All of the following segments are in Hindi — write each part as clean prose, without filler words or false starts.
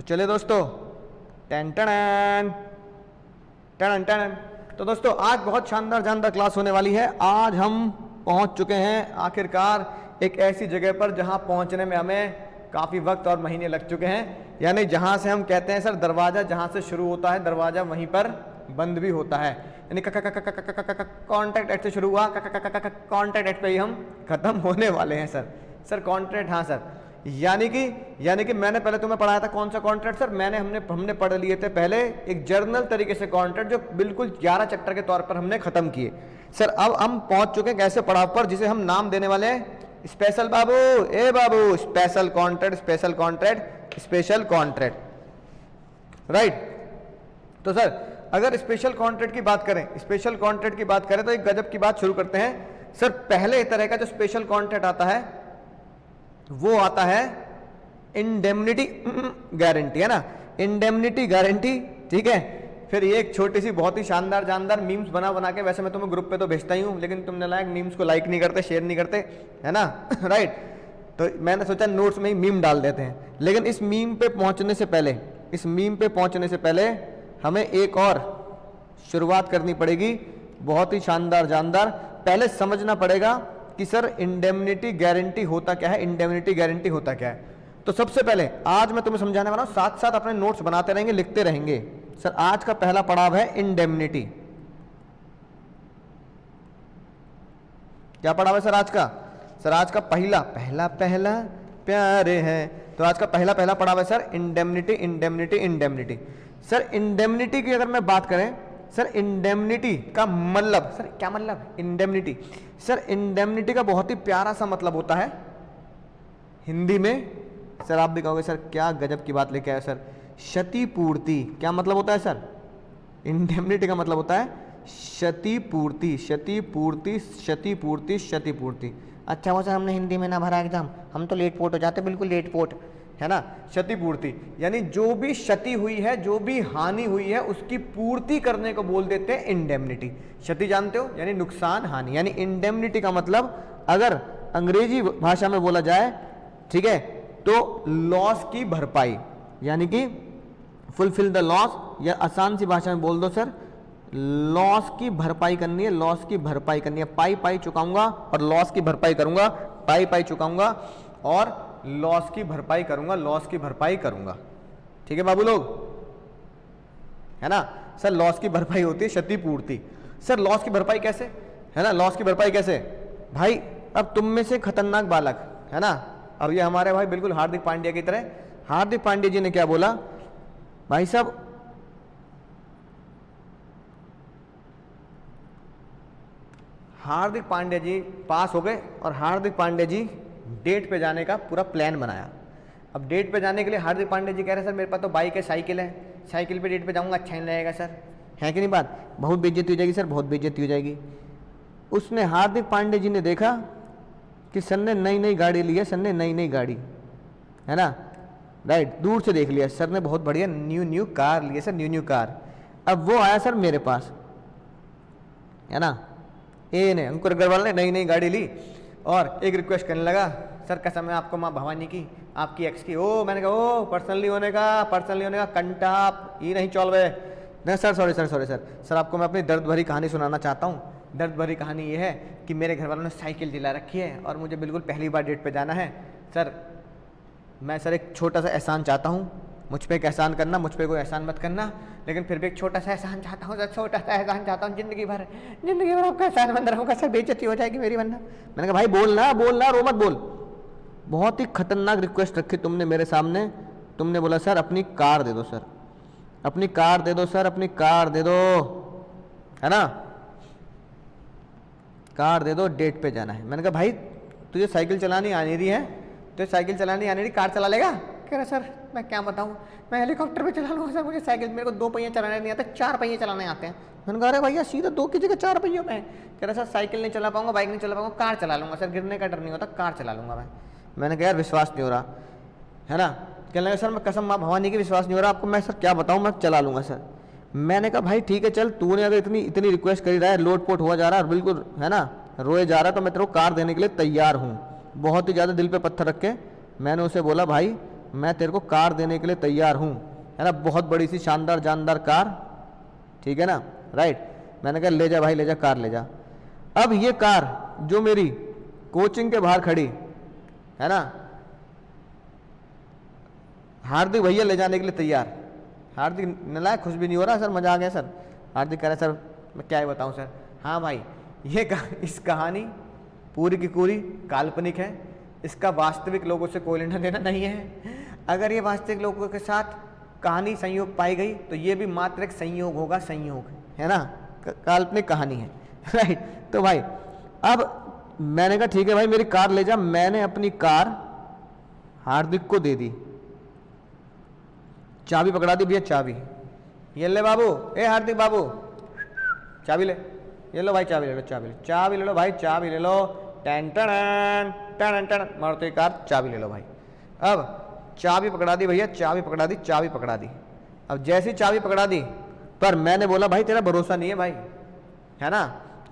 तो चलिए दोस्तों, टन टन टन टन। तो दोस्तों आज बहुत शानदार जानदार क्लास होने वाली है। आज हम पहुंच चुके हैं आखिरकार एक ऐसी जगह पर जहां पहुंचने में हमें काफ़ी वक्त और महीने लग चुके हैं। यानी जहां से हम कहते हैं सर दरवाज़ा जहां से शुरू होता है दरवाज़ा वहीं पर बंद भी होता है। यानी कॉन्टैक्ट एट से शुरू हुआ, कॉन्टैक्ट एट पे ही हम खत्म होने वाले हैं सर। सर कॉन्ट्रैक्ट, हाँ सर, यानी कि मैंने पहले तुम्हें पढ़ाया था कौन सा कॉन्ट्रैक्ट सर, हमने पढ़ लिए थे पहले एक जर्नल तरीके से कॉन्ट्रैक्ट जो बिल्कुल 11 चैप्टर के तौर पर हमने खत्म किए। सर अब हम पहुंच चुके हैं कैसे पड़ाव पर जिसे हम नाम देने वाले हैं स्पेशल बाबू, ए बाबू, special contract, special contract, special contract, right. तो सर अगर स्पेशल कॉन्ट्रैक्ट की बात करें, स्पेशल कॉन्ट्रैक्ट की बात करें तो एक गजब की बात शुरू करते हैं। सर पहले तरह का जो स्पेशल कॉन्ट्रैक्ट आता है वो आता है इंडेमनिटी गारंटी, है ना, इंडेमनिटी गारंटी, ठीक है। फिर ये एक छोटी सी बहुत ही शानदार जानदार मीम्स बना बना के, वैसे मैं तुम्हें ग्रुप पे तो भेजता ही हूँ लेकिन तुमने लाइक मीम्स को लाइक नहीं करते, शेयर नहीं करते, है ना राइट। तो मैंने सोचा नोट्स में ही मीम डाल देते हैं। लेकिन इस मीम पे पहुंचने से पहले हमें एक और शुरुआत करनी पड़ेगी, बहुत ही शानदार जानदार। पहले समझना पड़ेगा कि सर इंडेमनिटी गारंटी होता क्या है, इंडेमनिटी गारंटी होता क्या है। तो सबसे पहले आज मैं तुम्हें समझाने वाला हूं, साथ साथ अपने नोट्स बनाते रहेंगे, लिखते रहेंगे। सर आज का पहला पड़ाव है इंडेमनिटी। क्या पड़ाव है सर आज का? सर आज का पहला प्यारे है, तो आज का पहला पड़ाव है sir indemnity, indemnity, indemnity. Sir indemnity की अगर मैं बात करें, सर इंडेमनिटी का मतलब, सर क्या मतलब इंडेमनिटी? सर इंडेमनिटी का बहुत ही प्यारा सा मतलब होता है हिंदी में। सर आप भी कहोगे सर क्या गजब की बात लेके आए सर, क्षतिपूर्ति। क्या मतलब होता है सर? इंडेमनिटी का मतलब होता है क्षतिपूर्ति, क्षतिपूर्ति, क्षतिपूर्ति, क्षतिपूर्ति। अच्छा वो सर हमने हिंदी में ना भरा एग्जाम, हम तो लेट पोट हो जाते, बिल्कुल लेट पोट, है ना। क्षतिपूर्ति यानी जो भी क्षति हुई है, जो भी हानि हुई है उसकी पूर्ति करने को बोल देते हैं इंडेमनिटी। क्षति जानते हो यानी नुकसान, हानि, यानी इंडेमनिटी का मतलब अगर अंग्रेजी भाषा में बोला जाए, ठीक है, तो लॉस की भरपाई, यानी कि फुलफिल द लॉस, या आसान सी भाषा में बोल दो सर लॉस की भरपाई करनी है, लॉस की भरपाई करनी है। पाई चुकाऊंगा और लॉस की भरपाई करूंगा, पाई चुकाऊंगा और लॉस की भरपाई करूंगा, लॉस की भरपाई करूंगा, ठीक है बाबू लोग, है ना। सर लॉस की भरपाई होती है क्षतिपूर्ति। सर लॉस की भरपाई कैसे, है ना, लॉस की भरपाई कैसे भाई? अब तुम में से खतरनाक बालक, है ना, अब ये हमारे भाई बिल्कुल हार्दिक पांड्या की तरह, हार्दिक पांड्या जी ने क्या बोला भाई साहब, हार्दिक पांड्या जी पास हो गए और हार्दिक पांड्या जी डेट पे जाने का पूरा प्लान बनाया। अब डेट पे जाने के लिए हार्दिक पांड्या जी कह रहे हैं सर मेरे पास तो बाइक है, साइकिल है, साइकिल पे डेट पे जाऊंगा, अच्छा नहीं लगेगा सर, है कि नहीं बात? बहुत बेइज्जती हो जाएगी सर, बहुत बेइज्जती हो जाएगी। उसने हार्दिक पांड्या जी ने देखा कि सर ने नई गाड़ी ली है, सर ने नई गाड़ी, है ना, राइट, दूर से देख लिया, सर ने बहुत बढ़िया न्यू कार ली है सर, न्यू कार। अब वो आया सर मेरे पास, है ना, ए ने अंकुर अग्रवाल ने नई गाड़ी ली और एक रिक्वेस्ट करने लगा, सर कसम है आपको माँ भवानी की, आपकी एक्स की। ओ मैंने कहा ओ पर्सनली होने का कंटाप ये नहीं चल रहे। नहीं सर, सॉरी सर आपको मैं अपनी दर्द भरी कहानी सुनाना चाहता हूँ। दर्द भरी कहानी ये है कि मेरे घर वालों ने साइकिल दिला रखी है और मुझे बिल्कुल पहली बार डेट पे जाना है। सर मैं सर एक छोटा सा एहसान चाहता हूँ, मुझ पे एक एहसान करना, मुझ पे कोई एहसान मत करना, लेकिन फिर भी एक छोटा सा एहसान चाहता हूँ सर, छोटा सा एहसान चाहता हूँ, जिंदगी भर आपका एहसान बंद रहूँगा सर, बेइज्जती हो जाएगी मेरी वरना। मैंने कहा भाई बोलना रो मत बोल। बहुत ही खतरनाक रिक्वेस्ट रखी तुमने मेरे सामने, तुमने बोला सर अपनी कार दे दो सर, अपनी कार दे दो सर, अपनी कार दे दो, है ना, कार दे दो, डेट पे जाना है। मैंने कहा भाई तुझे साइकिल चलानी आनी रही है, तुझे साइकिल चलानी आनी रही, कार चला लेगा? कह रहा सर मैं क्या बताऊँ, मैं हेलीकॉप्टर पे चला लूँगा सर, मुझे साइकिल, मेरे को 2 पहिए चलाने नहीं आते, 4 पहिए चलाने आते हैं। मैंने कहा अरे भैया सीधा 2 की जगह 4 पहियों में। कह रहा सर साइकिल नहीं चला पाऊंगा, बाइक नहीं चला पाऊंगा, कार चला लूँगा सर, गिरने का डर नहीं होता, कार चला लूँगा मैं। मैंने कहा यार विश्वास नहीं हो रहा, है ना। कहने लगा सर मैं कसम माँ भवानी की विश्वास नहीं हो रहा आपको, मैं सर क्या बताऊँ, मैं चला लूँगा सर। मैंने कहा भाई ठीक है चल, तूने अगर इतनी रिक्वेस्ट करी रहा है, लोटपोट हुआ जा रहा है बिल्कुल, है ना, रोए जा रहा है, तो मैं तेरे को कार देने के लिए तैयार हूँ। बहुत ही ज़्यादा दिल पे पत्थर रख के मैंने उसे बोला भाई मैं तेरे को कार देने के लिए तैयार हूँ, है ना, बहुत बड़ी सी शानदार जानदार कार, ठीक है ना, राइट। मैंने कहा ले जा भाई, ले जा कार ले जा। अब ये कार जो मेरी कोचिंग के बाहर खड़ी है ना, हार्दिक भैया ले जाने के लिए तैयार। हार्दिक नलायक खुश भी नहीं हो रहा, सर मजा आ गया सर। हार्दिक कह रहा है सर मैं क्या ही बताऊं सर। हाँ भाई, इस कहानी पूरी की पूरी काल्पनिक है, इसका वास्तविक लोगों से कोई लेना देना नहीं है। अगर ये वास्तविक लोगों के साथ कहानी संयोग पाई गई तो ये भी मात्र एक संयोग होगा, संयोग, है ना, काल्पनिक कहानी है, राइट। तो भाई अब मैंने कहा ठीक है भाई मेरी कार ले जा। मैंने अपनी कार हार्दिक को दे दी, चाबी पकड़ा दी, भैया चाबी ये ले बाबू, ए हार्दिक बाबू चाबी ले, ये लो भाई चाबी ले लो, चाबी ले लो भाई, चाबी ले लो, टन टन टन टन मारुति कार, चाबी ले लो भाई। अब चाबी पकड़ा दी भैया, चाबी पकड़ा दी, चाबी पकड़ा दी। अब जैसी चाबी पकड़ा दी पर मैंने बोला भाई तेरा भरोसा नहीं है भाई, है ना,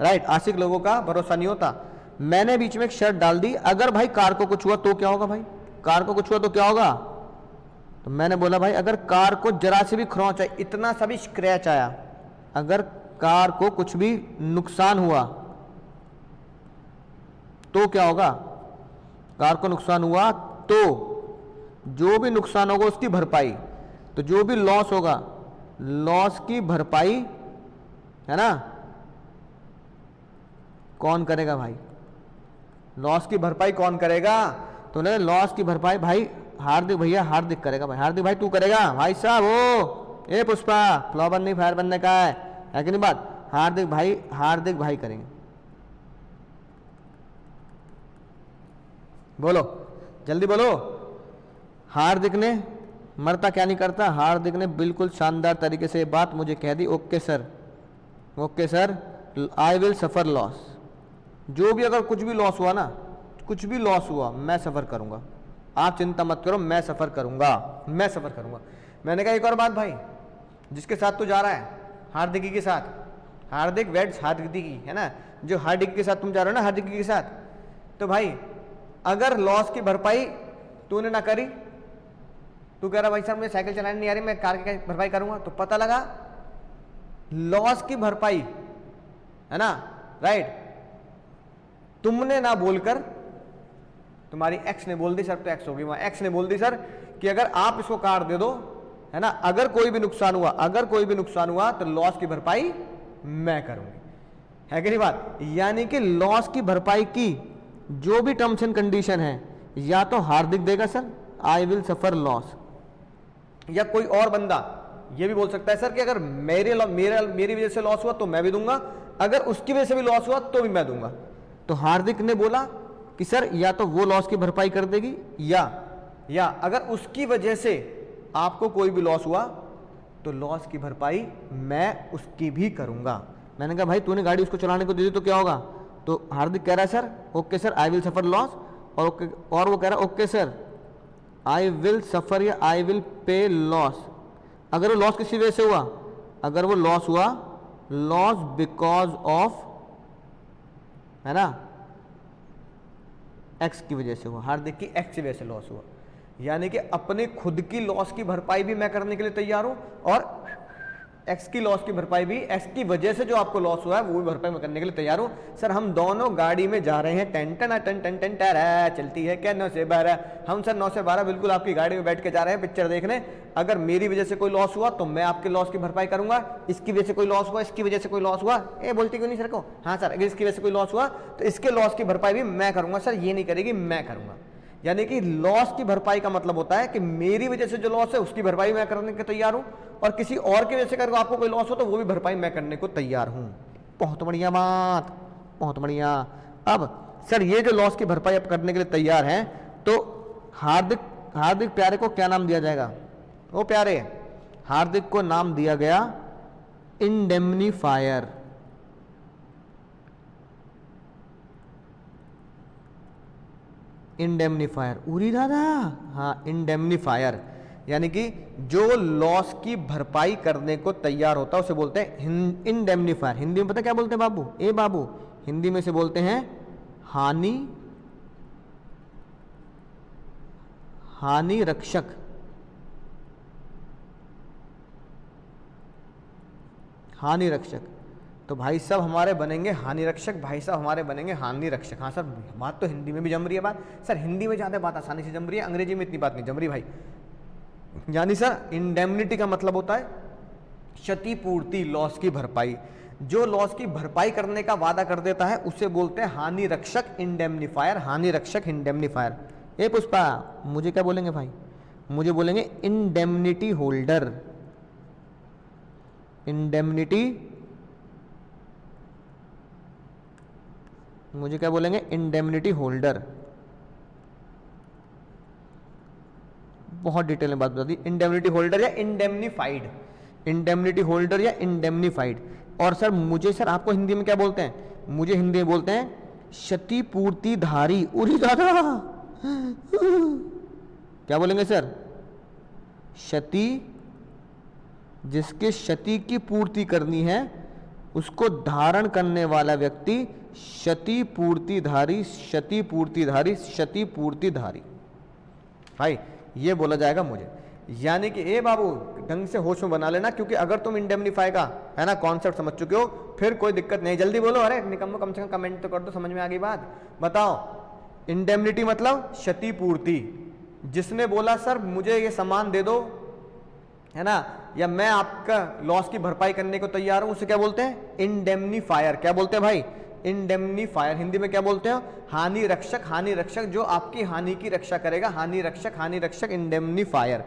राइट। आशिक लोगों का भरोसा नहीं होता। मैंने बीच में एक शर्त डाल दी, अगर भाई कार को कुछ हुआ तो क्या होगा भाई, कार को कुछ हुआ तो क्या होगा। तो मैंने बोला भाई अगर कार को जरा से भी खरोंच आई, इतना सा भी स्क्रैच आया, अगर कार को कुछ भी नुकसान हुआ तो क्या होगा, कार को नुकसान हुआ तो जो भी नुकसान होगा उसकी भरपाई, तो जो भी लॉस होगा लॉस की भरपाई, है ना, कौन करेगा भाई, लॉस की भरपाई कौन करेगा। तो ने लॉस की भरपाई भाई हार्दिक भैया, हार्दिक करेगा भाई, हार्दिक भाई तू करेगा भाई साहब। ओ ए पुष्पा, फ्लॉवर नहीं फायर बनने का है कि नहीं बात, हार्दिक भाई करेंगे। बोलो जल्दी बोलो। हार्दिक ने, मरता क्या नहीं करता, हार्दिक ने बिल्कुल शानदार तरीके से बात मुझे कह दी, okay sir, okay sir, I will suffer loss. जो भी अगर कुछ भी लॉस हुआ ना, कुछ भी लॉस हुआ मैं सफर करूंगा, आप चिंता मत करो, मैं सफर करूंगा, मैं सफर करूंगा। मैंने कहा एक और बात भाई, जिसके साथ तू जा रहा है, हार्दिकी के साथ, हार्दिक वेड्स हार्दिकी, है ना, जो हार्दिक के साथ तुम जा रहे हो ना, हार्दिकी के साथ, तो भाई अगर लॉस की भरपाई तूने ना करी, तू कह रहा भाई साहब मुझे साइकिल चलाने नहीं आ रही, मैं कार की भरपाई करूंगा, तो पता लगा लॉस की भरपाई, है ना, राइट, तुमने ना बोलकर तुम्हारी एक्स ने बोल दी, सर तो एक्स होगी वहां, एक्स ने बोल दी सर कि अगर आप इसको कार दे दो, है ना, अगर कोई भी नुकसान हुआ, अगर कोई भी नुकसान हुआ तो लॉस की भरपाई मैं करूंगी, है कि नहीं बात। यानी कि लॉस की भरपाई की जो भी टर्म्स एंड कंडीशन है, या तो हार्दिक देगा sir I will suffer loss, या कोई और बंदा ये भी बोल सकता है सर कि अगर मेरी वजह से लॉस हुआ तो मैं भी दूंगा, अगर उसकी वजह से भी लॉस हुआ तो भी मैं दूंगा। तो हार्दिक ने बोला कि सर या तो वो लॉस की भरपाई कर देगी, या अगर उसकी वजह से आपको कोई भी लॉस हुआ तो लॉस की भरपाई मैं उसकी भी करूंगा। मैंने कहा भाई तूने गाड़ी उसको चलाने को दे दी तो क्या होगा। तो हार्दिक कह रहा है sir okay sir I will suffer loss, और वो कह रहा है ओके सर आई विल सफर या आई विल पे लॉस। अगर वो लॉस किसी वजह से हुआ, अगर वो लॉस हुआ, लॉस बिकॉज ऑफ, है ना, एक्स की वजह से हुआ, हार्दिक की एक्स की वजह से लॉस हुआ, यानी कि अपने खुद की लॉस की भरपाई भी मैं करने के लिए तैयार हूं, और एक्स की लॉस की भरपाई भी, एक्स की वजह से जो आपको लॉस हुआ है वो भी भरपाई मैं करने के लिए तैयार हूं। सर हम दोनों गाड़ी में जा रहे हैं, टन टन टन टन टन टन चलती है क्या 9 से 12, हम सर 9 से 12 बिल्कुल आपकी गाड़ी में बैठ के जा रहे हैं पिक्चर देखने। अगर मेरी वजह से कोई लॉस हुआ तो मैं आपके लॉस की भरपाई करूंगा, इसकी वजह से कोई लॉस हुआ, इसकी वजह से कोई लॉस हुआ, ए बोलती क्यों नहीं सर को, हाँ सर अगर इसकी वजह से कोई लॉस हुआ तो इसके लॉस की भरपाई भी मैं करूंगा, सर ये नहीं करेगी मैं करूंगा। यानी कि लॉस की भरपाई का मतलब होता है कि मेरी वजह से जो लॉस है उसकी भरपाई मैं करने के तैयार हूं, और किसी और की वजह से अगर आपको कोई लॉस हो तो वो भी भरपाई मैं करने को तैयार हूं। बहुत बढ़िया बात, बहुत बढ़िया। अब सर ये जो लॉस की भरपाई आप करने के लिए तैयार हैं, तो हार्दिक प्यारे को क्या नाम दिया जाएगा। वो प्यारे हार्दिक को नाम दिया गया इंडेमनीफायर। इंडेमनीफायर उरी दादा, हाँ इंडेमनीफायर, यानी कि जो लॉस की भरपाई करने को तैयार होता है उसे बोलते हैं इंडेमनीफायर। हिंदी में पता क्या बोलते हैं बाबू, ए बाबू, हिंदी में से बोलते हैं हानि रक्षक। हानि रक्षक। तो भाई साहब हमारे बनेंगे हानि रक्षक, भाई साहब हमारे बनेंगे हानि रक्षक। हाँ सर, बात तो हिंदी में भी जम रही है बात सर, हिंदी में ज़्यादा बात आसानी से जम रही है, अंग्रेजी में इतनी बात नहीं जम रही भाई। यानी सर इंडेमनिटी का मतलब होता है क्षतिपूर्ति, लॉस की भरपाई। जो लॉस की भरपाई करने का वादा कर देता है उसे बोलते हैं हानि रक्षक इंडेमनीफायर, हानि रक्षक इंडेमनीफायर। ए पुष्पा, मुझे क्या बोलेंगे भाई? मुझे बोलेंगे इंडेमनिटी होल्डर, इंडेमनिटी, मुझे क्या बोलेंगे? Indemnity holder. बहुत डिटेल में बात बता दी, इंडेमनिटी होल्डर या इंडेमनीफाइड, इंडेमनिटी होल्डर या इंडेमनीफाइड। और सर मुझे, सर आपको हिंदी में क्या बोलते हैं? मुझे हिंदी में बोलते हैं क्षतिपूर्तिधारी। उरी दादा क्या बोलेंगे सर? क्षति, जिसके क्षति की पूर्ति करनी है उसको धारण करने वाला व्यक्ति क्षतिपूर्तिधारी, क्षतिपूर्तिधारी, क्षतिपूर्तिधारी। भाई ये बोला जाएगा मुझे। यानी कि ए बाबू ढंग से होश में बना लेना, क्योंकि अगर तुम इंडेमनीफाई का है ना कॉन्सेप्ट समझ चुके हो फिर कोई दिक्कत नहीं। जल्दी बोलो, अरे निकम्मो कम से कम कमेंट तो कर दो, समझ में आ गई बात। बताओ, इंडेमनिटी मतलब क्षतिपूर्ति। जिसने बोला सर मुझे ये सामान दे दो, है ना, या मैं आपका लॉस की भरपाई करने को तैयार हूं, उसे क्या बोलते हैं? इंडेमनीफायर। क्या बोलते हैं भाई? इंडेमनीफायर। हिंदी में क्या बोलते हैं? हानि रक्षक, हानि रक्षक जो आपकी हानि की रक्षा करेगा, हानि रक्षक, हानि रक्षक इंडेमनीफायर।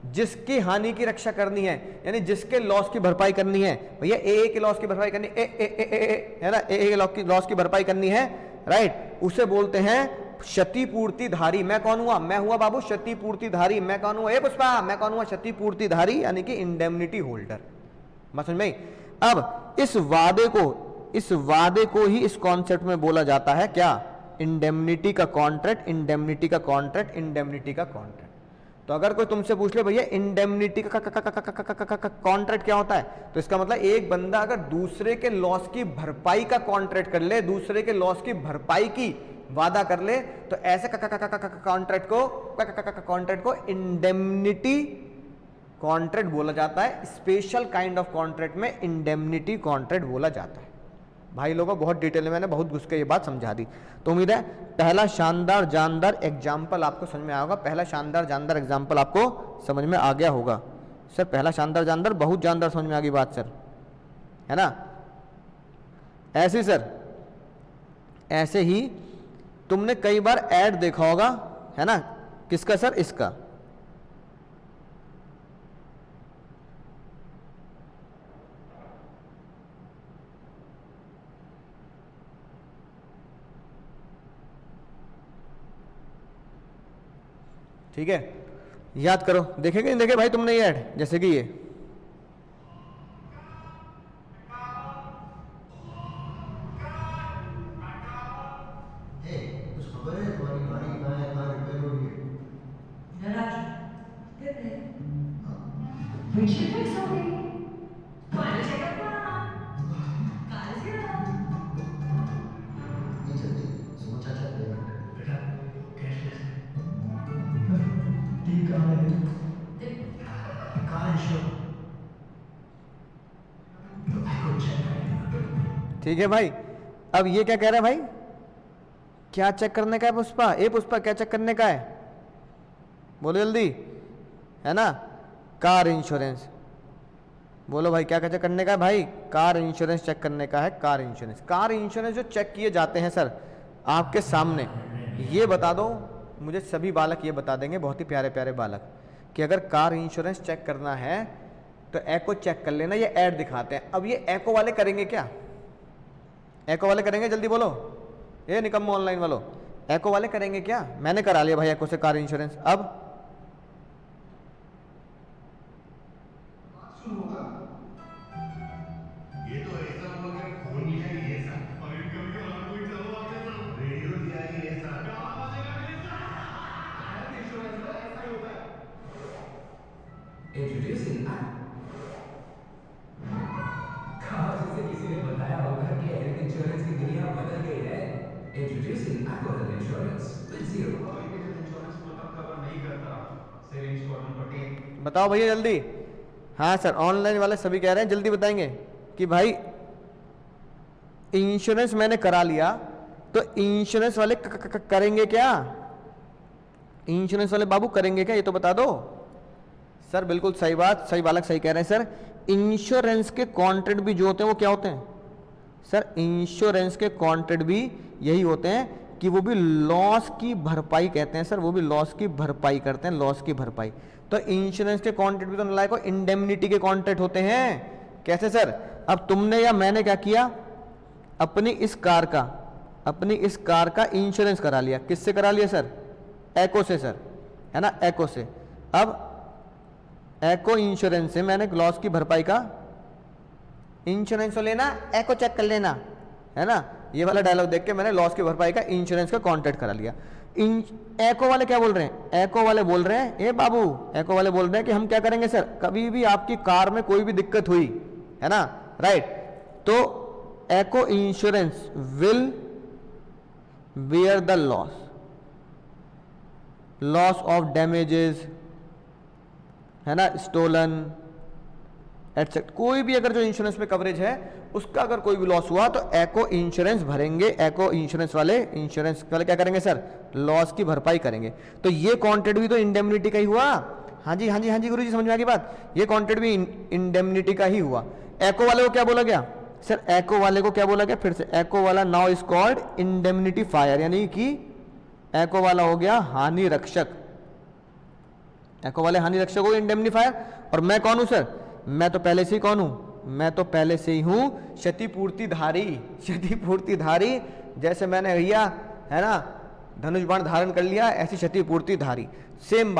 जिसकी हानि की रक्षा करनी है, यानी जिसके लॉस की भरपाई करनी है, भैया ए के लॉस की भरपाई करनी है ना, ए लॉस की भरपाई करनी है, राइट, उसे बोलते हैं क्षतिपूर्तिधारी। मैं कौन हुआ? मैं हुआ बाबू क्षतिपूर्तिधारी। मैं कौन हुआ? ए पुष्पा, मैं कौन हुआ? क्षतिपूर्तिधारी, यानी कि इंडेमनिटी होल्डर। बात समझ में? अब इस वादे को ही इस कॉन्सेप्ट में बोला जाता है क्या? इंडेमनिटी का कॉन्ट्रैक्ट, इंडेमनिटी का कॉन्ट्रैक्ट, इंडेमनिटी का कॉन्ट्रैक्ट। तो अगर कोई तुमसे पूछ ले भैया इंडेमनिटी का कॉन्ट्रैक्ट क्या होता है, तो इसका मतलब एक बंदा अगर दूसरे के लॉस की भरपाई का कॉन्ट्रैक्ट कर ले, दूसरे के लॉस की भरपाई की वादा कर ले, तो ऐसे कॉन्ट्रैक्ट को इंडेमनिटी कॉन्ट्रैक्ट बोला जाता है। स्पेशल काइंड ऑफ कॉन्ट्रैक्ट में इंडेमनिटी कॉन्ट्रैक्ट बोला जाता है। भाई लोगों बहुत डिटेल में मैंने बहुत घुस के ये बात समझा दी। तो उम्मीद है पहला शानदार जानदार एग्जाम्पल आपको समझ में आया होगा, पहला शानदार जानदार एग्जाम्पल आपको समझ में आ गया होगा। सर पहला शानदार जानदार, बहुत जानदार समझ में आ गई बात सर, है ना। ऐसे सर, ऐसे ही तुमने कई बार ऐड देखा होगा, है ना, किसका सर? इसका। ठीक है, याद करो, देखे कि नहीं देखे भाई तुमने ये ऐड? जैसे कि ये ठीक है भाई। अब ये क्या कह रहा है भाई? क्या चेक करने का है पुष्पा? ए पुष्पा, क्या चेक करने का है? बोलो जल्दी, है ना। Car insurance. बोलो भाई, क्या चेक करने का है भाई? कार इंश्योरेंस चेक करने का है। कार इंश्योरेंस, कार इंश्योरेंस जो चेक किए जाते हैं सर आपके सामने, ये बता दो मुझे, सभी बालक ये बता देंगे, बहुत ही प्यारे प्यारे बालक, कि अगर कार इंश्योरेंस चेक करना है तो एको चेक कर लेना। ये ऐड दिखाते हैं। अब ये एको वाले करेंगे क्या? एको वाले करेंगे, जल्दी बोलो, ये निकम्मो ऑनलाइन वालों, एको वाले करेंगे क्या? मैंने करा लिया भाई एको से कार इंश्योरेंस। अब ये तो ऐसा हुआ कि फोन लिया ये सब, और इनका भी कमाल कोई चलो आगे सब रेडियो दिया ये सब, गाना बजेगा ये सब। हेल्थ इंश्योरेंस में ऐसा ही होता है। इंट्रोड्यूसिंग कहा जैसे किसी ने बताया होगा कि हेल्थ इंश्योरेंस की दुनिया बदल गई है। Introducing aqua health insurance with zero. Health insurance full come cover नहीं करता, सेविंग्स को 10। बताओ भैया जल्दी। हाँ सर, ऑनलाइन वाले सभी कह रहे हैं, जल्दी बताएंगे कि भाई इंश्योरेंस मैंने करा लिया, तो इंश्योरेंस वाले करेंगे क्या? इंश्योरेंस वाले बाबू करेंगे क्या, ये तो बता दो। सर बिल्कुल सही बात, सही बालक सही कह रहे हैं सर। इंश्योरेंस के कॉन्ट्रैक्ट भी जो होते हैं वो क्या होते हैं सर? इंश्योरेंस के कॉन्ट्रैक्ट भी यही होते हैं कि वो भी लॉस की भरपाई कहते हैं सर, वो भी लॉस की भरपाई करते हैं, लॉस की भरपाई। तो इंश्योरेंस के कॉन्ट्रैक्ट भी तो नालायक इंडेमनिटी के कॉन्ट्रैक्ट होते हैं। कैसे सर? अब तुमने या मैंने क्या किया, अपनी इस कार का इंश्योरेंस करा लिया। किससे करा लिया सर? एको से सर, है ना, एको से। अब एको इंश्योरेंस से मैंने लॉस की भरपाई का इंश्योरेंस तो लेना, एको चेक कर लेना, है ना, ये वाला डायलॉग देख के मैंने लॉस की भरपाई का इंश्योरेंस का कॉन्ट्रैक्ट करा लिया। एको वाले क्या बोल रहे हैं? एको वाले बोल रहे हैं, ए बाबू, एको वाले बोल रहे हैं कि हम क्या करेंगे सर, कभी भी आपकी कार में कोई भी दिक्कत हुई, है ना, राइट, तो Acko insurance will bear the loss of damages, है ना, स्टोलन एटसेट्रा। कोई भी अगर जो इंश्योरेंस में कवरेज है उसका अगर कोई भी लॉस हुआ तो एको इंश्योरेंस भरेंगे। एको इंश्योरेंस वाले क्या करेंगे सर? लॉस की भरपाई करेंगे। तो ये कॉन्ट्रैक्ट भी तो इंडेमनिटी का ही हुआ। हाँ जी हाँ जी हाँ जी गुरुजी, समझ में आ गई बात। ये कॉन्ट्रैक्ट भी इंडेमनिटी का ही हुआ। एको वाले को क्या बोला गया सर? एको वाले को क्या बोला गया? फिर से एको वाला now is called indemnity fire, यानी कि एको वाला हो गया हानि रक्षक। एको वाले हानि रक्षक हो इंडेमनिफायर। और मैं कौन हूं सर? मैं तो पहले से ही कौन हूं? मैं तो पहले से ही हूं क्षतिपूर्तिधारी। क्षतिपूर्तिधारी, जैसे मैंने भैया, है ना, धनुष बाण धारण कर लिया, ऐसी क्षतिपूर्तिधारी। सेम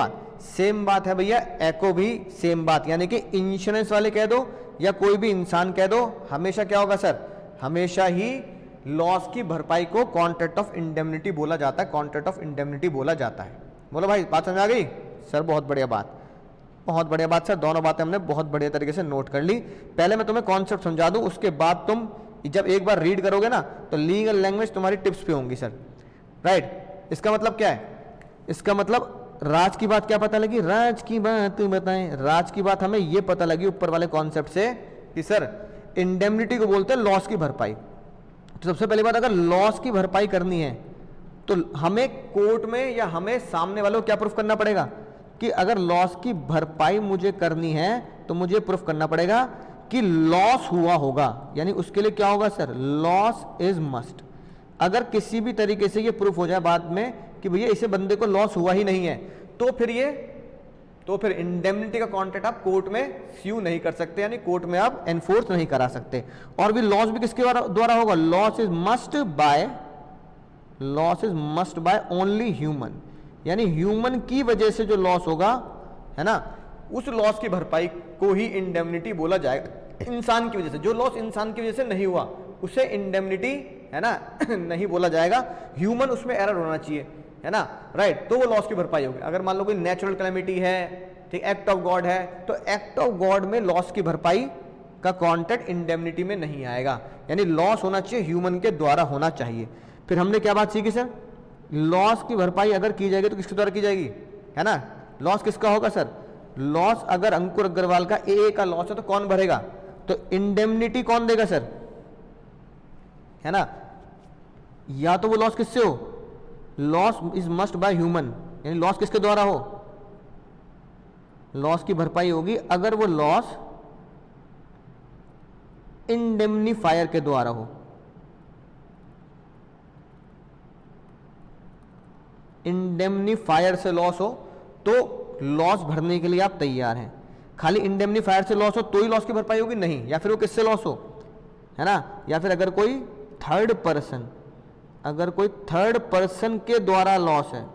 बात है भैया, एको भी सेम बात। यानी कि इंश्योरेंस वाले कह दो या कोई भी इंसान कह दो, हमेशा क्या होगा सर? हमेशा ही लॉस की भरपाई को कॉन्ट्रैक्ट ऑफ इंडेमनिटी बोला जाता है, कॉन्ट्रैक्ट ऑफ इंडेमनिटी बोला जाता है। बोलो भाई, बात समझ आ गई सर? बहुत बढ़िया बात, बहुत बढ़िया बात सर। दोनों बातें हमने बहुत बढ़िया तरीके से नोट कर ली। पहले मैं तुम्हें कॉन्सेप्ट समझा दूं, उसके बाद तुम जब एक बार रीड करोगे ना तो लीगल लैंग्वेज तुम्हारी टिप्स पे होंगी सर, राइट। इसका मतलब क्या है? इसका मतलब राज की बात क्या पता लगी? राज की बात बताएं। राज की बात हमें यह पता लगी ऊपर वाले कॉन्सेप्ट से कि सर इंडेमनिटी को बोलते हैं लॉस की भरपाई। तो सबसे पहली बात, अगर लॉस की भरपाई करनी है तो हमें कोर्ट में या हमें सामने वालों को क्या प्रूफ करना पड़ेगा? कि अगर लॉस की भरपाई मुझे करनी है तो मुझे प्रूफ करना पड़ेगा कि लॉस हुआ होगा। यानी उसके लिए क्या होगा सर? Loss is must. अगर किसी भी तरीके से ये प्रूफ हो जाए बाद में कि भैया इसे बंदे को लॉस हुआ ही नहीं है, तो फिर इंडेमनिटी का कॉन्ट्रैक्ट आप कोर्ट में स्यू नहीं कर सकते, यानी कोर्ट में आप एनफोर्स नहीं करा सकते। और भी लॉस भी किसके द्वारा होगा? Loss is must by only human. यानी ह्यूमन की वजह से जो लॉस होगा, है ना, उस लॉस की भरपाई को ही इंडेमनिटी बोला जाएगा। इंसान की वजह से जो लॉस इंसान की वजह से नहीं हुआ उसे इंडेमनिटी, है ना, नहीं बोला जाएगा। ह्यूमन उसमें एरर होना चाहिए, है ना, राइट, तो वो लॉस की भरपाई होगी। अगर मान लो कोई नेचुरल कैलेमिटी है, ठीक, एक्ट ऑफ गॉड है, तो एक्ट ऑफ गॉड में लॉस की भरपाई का कॉन्ट्रैक्ट इंडेमनिटी में नहीं आएगा। यानी लॉस होना चाहिए, ह्यूमन के द्वारा होना चाहिए। फिर हमने क्या बात सीखी सर? लॉस की भरपाई अगर की जाएगी तो किसके द्वारा की जाएगी, है ना? लॉस किसका होगा सर? लॉस अगर अंकुर अग्रवाल का ए का लॉस है तो कौन भरेगा? तो इंडेमनिटी कौन देगा सर, है ना? या तो वो लॉस किससे हो? Loss is must by human, यानी लॉस किसके द्वारा हो? लॉस की भरपाई होगी अगर वो लॉस इंडेमनीफायर के द्वारा हो। इंडेमनीफायर से लॉस हो तो लॉस भरने के लिए आप तैयार हैं। खाली इंडेमनीफायर से लॉस हो तो ही लॉस की भरपाई होगी? नहीं। या फिर वो किससे लॉस हो, है ना, या फिर अगर कोई थर्ड पर्सन के द्वारा लॉस है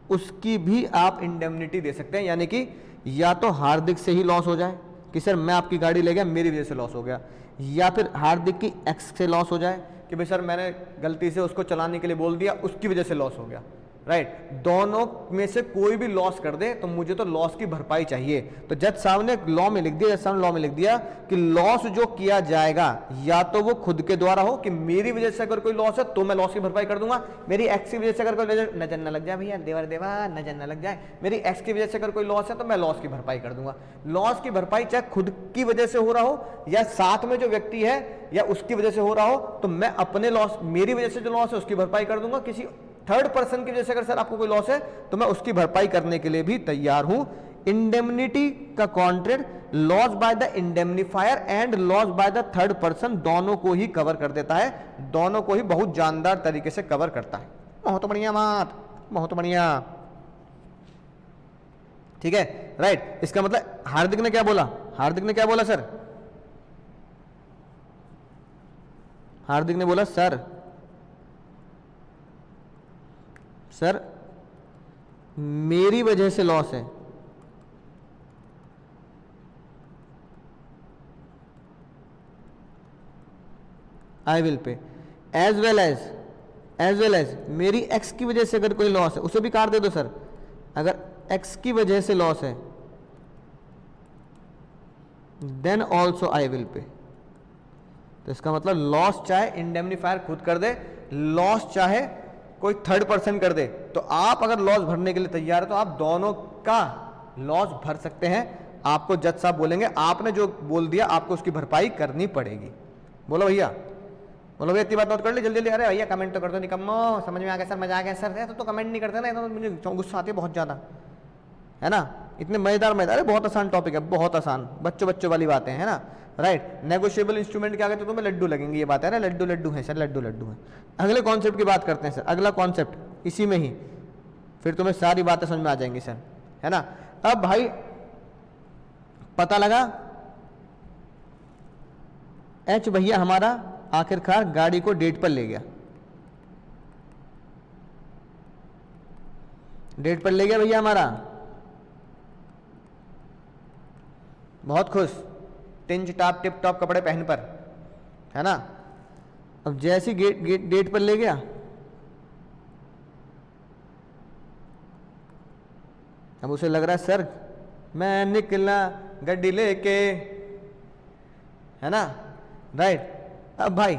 उसकी भी आप इंडेमनिटी दे सकते हैं। यानी कि या तो हार्दिक से ही लॉस हो जाए कि सर मैं आपकी गाड़ी ले गया, मेरी वजह से लॉस हो गया, या फिर हार्दिक की एक्स से लॉस हो जाए कि भाई सर मैंने गलती से उसको चलाने के लिए बोल दिया, उसकी वजह से लॉस हो गया, राइट, दोनों में से कोई भी लॉस कर दे तो मुझे तो लॉस की भरपाई चाहिए। तो जज साहब ने लॉ में लिख दिया, जज साहब ने लॉ में लिख दिया कि लॉस जो किया जाएगा या तो वो खुद के द्वारा हो कि मेरी वजह से अगर कोई लॉस है तो मैं लॉस की भरपाई कर दूंगा, मेरी एक्स की वजह से अगर कोई नजर न लग जाए भैया, देवर देवा नजर न लग जाए, मेरी एक्स की वजह से अगर कोई लॉस है तो मैं लॉस की भरपाई कर दूंगा। लॉस की भरपाई चाहे खुद की वजह से हो रहा हो या साथ में जो व्यक्ति है या उसकी वजह से हो रहा हो, तो मैं अपने लॉस, मेरी वजह से जो लॉस है उसकी भरपाई कर दूंगा। किसी थर्ड पर्सन की वजह से अगर सर आपको कोई लॉस है तो मैं उसकी भरपाई करने के लिए भी तैयार हूं। इंडेमनिटी का contract loss by the indemnifier and loss by the third person दोनों को ही कवर कर देता है, दोनों को ही बहुत जानदार तरीके से कवर करता है। बहुत बढ़िया बात, बहुत बढ़िया, ठीक है, राइट। इसका मतलब हार्दिक ने क्या बोला, हार्दिक ने क्या बोला सर, हार्दिक ने बोला सर सर मेरी वजह से लॉस है, I will pay, as well as मेरी एक्स की वजह से अगर कोई लॉस है उसे भी काट दे दो सर, अगर एक्स की वजह से लॉस है देन ऑल्सो आई विल पे। तो इसका मतलब लॉस चाहे इंडेमनीफायर खुद कर दे, लॉस चाहे कोई थर्ड पर्सन कर दे, तो आप अगर लॉस भरने के लिए तैयार है तो आप दोनों का लॉस भर सकते हैं। आपको जज साहब बोलेंगे आपने जो बोल दिया आपको उसकी भरपाई करनी पड़ेगी। बोलो भैया, बोलो भैया, इतनी बात नोट कर ली जल्दी जल्दी। अरे भैया कमेंट तो कर दो, निकम्मो, समझ में आ गया सर, मजा आ गया सर, तो कमेंट नहीं करते ना, तो मुझे गुस्सा आती है बहुत ज़्यादा, है ना। इतने मजेदार, अरे बहुत आसान टॉपिक है, बहुत आसान, बच्चों वाली बातें है ना, राइट। नेगोशिएबल इंस्ट्रूमेंट के आगे तो तुम्हें लड्डू लगेंगे, ये बात है ना, लड्डू है सर, लड्डू है। अगले कॉन्सेप्ट की बात करते हैं सर, अगला कॉन्सेप्ट इसी में ही, फिर तुम्हें सारी बातें समझ में आ जाएंगी सर, है ना। अब भाई पता लगा एच भैया हमारा आखिरकार गाड़ी को डेट पर ले गया, डेट पर ले गया भैया हमारा, बहुत खुश, टिंच टाप टिप टॉप कपड़े पहन पर, है ना। अब जैसी डेट पर ले गया, अब उसे लग रहा है सर मैं निकला गड्डी लेके, है ना, राइट। अब भाई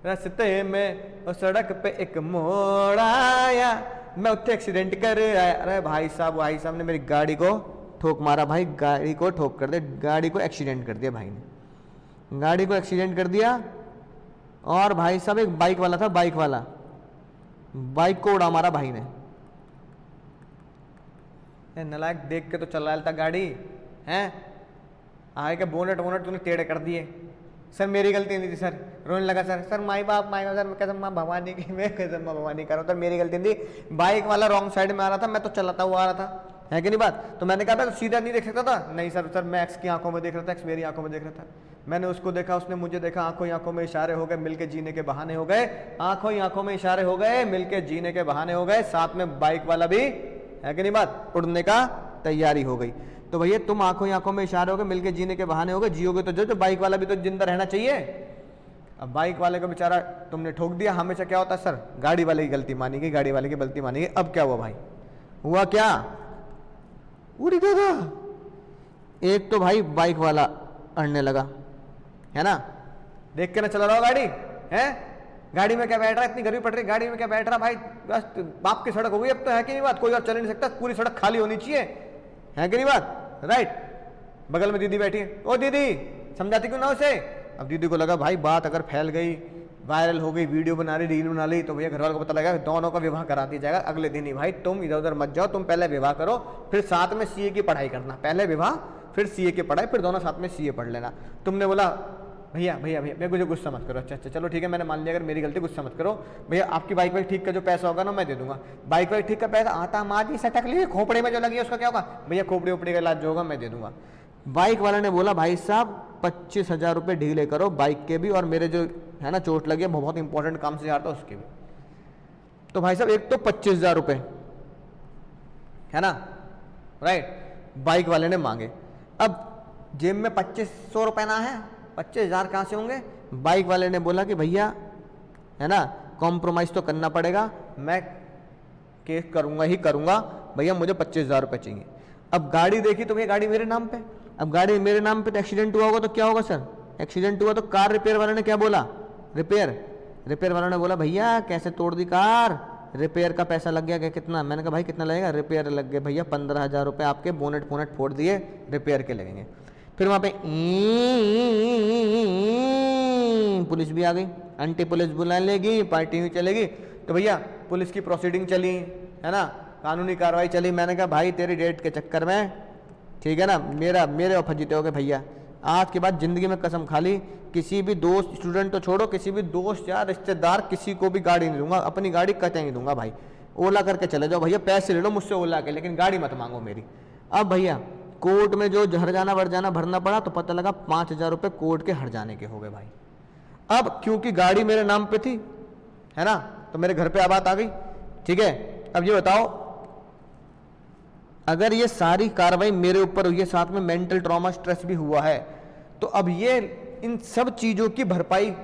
रास्ते में उस सड़क पे एक मोड़ आया, मैं उत्थे एक्सीडेंट कर आया। अरे भाई साहब ने मेरी गाड़ी को ठोक मारा, भाई गाड़ी को ठोक कर दे, गाड़ी को एक्सीडेंट कर दिया भाई ने, गाड़ी को एक्सीडेंट कर दिया। और भाई साहब एक बाइक वाला था, बाइक वाला बाइक को उड़ा मारा भाई ने। नालायक देख के तो चल रहा था गाड़ी, हैं आगे के बोनट तूने टेढ़े कर दिए। सर मेरी गलती नहीं थी सर, रोने लगा सर माई बाप सर, मैं कसम माँ भवानी की, मैं कसम माँ भवानी कर रहा हूँ सर, मेरी गलती नहीं थी, बाइक वाला रॉन्ग साइड में आ रहा था, मैं तो चलाता हुआ आ रहा था, है कि नहीं बात। तो मैंने कहा था तो सीधा नहीं देख सकता था, नहीं सर मैं एक्स की आंखों में देख रहा था, एक्स मेरी आंखों में देख रहा था, मैंने उसको देखा, उसने मुझे देखा, आंखों ही आंखों में इशारे हो गए, मिलके जीने के बहाने हो गए, आंखों ही आंखों में इशारे हो गए, मिलके जीने के बहाने हो गए, साथ में बाइक वाला भी, है कि नहीं बात, उड़ने का तैयारी हो गई। तो भैया तुम आंखों ही आंखों में इशारे हो गए, मिलके जीने के बहाने हो गए, जियोगे तो जो बाइक वाला भी तो जिंदा रहना चाहिए। अब बाइक वाले को बेचारा तुमने ठोक दिया, हमेशा क्या होता है सर, गाड़ी वाले की गलती मानी गई, गाड़ी वाले की गलती मानी गई। अब क्या हुआ भाई, हुआ क्या, उड़ी दादा, एक तो भाई बाइक वाला अड़ने लगा, है ना, देख के ना चला रहा गाड़ी, है गाड़ी में क्या बैठ रहा है, इतनी गर्मी पड़ रही गाड़ी में क्या बैठ रहा भाई, बस बाप की सड़क हो गई अब तो, है कि नहीं बात, कोई और चल नहीं सकता, पूरी सड़क खाली होनी चाहिए, है कि नहीं बात, राइट। बगल में दीदी बैठी है, ओ दीदी समझाती क्यों ना उसे। अब दीदी को लगा भाई बात अगर फैल गई, वायरल हो गई, वीडियो बना रही, रील बना ली, तो भैया घर वालों को पता लगा, दोनों का विवाह करा दिया जाएगा अगले दिन ही। भाई तुम इधर उधर मत जाओ, तुम पहले विवाह करो, फिर साथ में सीए की पढ़ाई करना, पहले विवाह फिर सीए की पढ़ाई, फिर दोनों साथ में सीए पढ़ लेना। तुमने बोला भैया भैया भैया मुझे गुस्सा मत करो, अच्छा चलो ठीक है मैंने मान लिया, अगर मेरी गलती, गुस्सा मत करो भैया, आपकी बाइक वाइक ठीक का जो पैसा होगा ना मैं दे दूंगा, बाइक वाइक ठीक का पैसा आता माजी सटक ली, खोपड़े में जो लगी है उसका क्या होगा, भैया खोपड़ी उपड़ी का इलाज जो होगा मैं दे दूंगा। बाइक वाले ने बोला भाई साहब 25,000 रुपये ढीले करो, बाइक के भी और मेरे जो है ना चोट लगी है, बहुत इंपॉर्टेंट काम से जा रहा था उसके भी। तो भाई साहब एक तो 25,000 रुपये, है ना, राइट, बाइक वाले ने मांगे। अब जेब में 2500 रुपये ना है, 25,000 कहाँ से होंगे। बाइक वाले ने बोला कि भैया है ना कॉम्प्रोमाइज़ तो करना पड़ेगा, मैं केस करूँगा ही करूँगा, भैया मुझे 25,000 रुपये चाहिए। अब गाड़ी देखी तो भैया गाड़ी मेरे नाम पे, अब गाड़ी मेरे नाम पे तो एक्सीडेंट हुआ होगा तो क्या होगा सर, एक्सीडेंट हुआ तो कार रिपेयर वाले ने क्या बोला, रिपेयर वालों ने बोला भैया कैसे तोड़ दी कार, रिपेयर का पैसा लग गया क्या, कितना, मैंने कहा भाई कितना लगेगा, रिपेयर लग गए भैया 15,000 रुपये आपके, बोनेट फोड़ दिए, रिपेयर के लगेंगे। फिर वहाँ पे पुलिस भी आ गई, एंटी पुलिस बुला लेगी, पार्टी भी चलेगी, तो भैया पुलिस की प्रोसीडिंग चली, है ना, कानूनी कार्रवाई चली। मैंने कहा भाई तेरी डेट के चक्कर में, ठीक है ना, मेरे ऑफर जीते हो गए भैया, आज के बाद ज़िंदगी में कसम खा ली, किसी भी दोस्त, स्टूडेंट तो छोड़ो, किसी भी दोस्त या रिश्तेदार, किसी को भी गाड़ी नहीं दूंगा, अपनी गाड़ी कतई नहीं दूंगा भाई, ओला करके चले जाओ भैया, पैसे ले लो मुझसे ओला के, लेकिन गाड़ी मत मांगो मेरी। अब भैया कोर्ट में जो हरजाना वर्जाना भरना पड़ा तो पता लगा 5,000 रुपये कोर्ट के हरजाने के हो गए भाई। अब क्योंकि गाड़ी मेरे नाम पे थी, है ना, तो मेरे घर पे बात आ गई, ठीक है। अब ये बताओ, अगर ये सारी कार्रवाई मेरे ऊपर हुई है, साथ में मेंटल ट्रॉमा स्ट्रेस भी हुआ है, तो अब ये इन सब चीजों की भरपाई,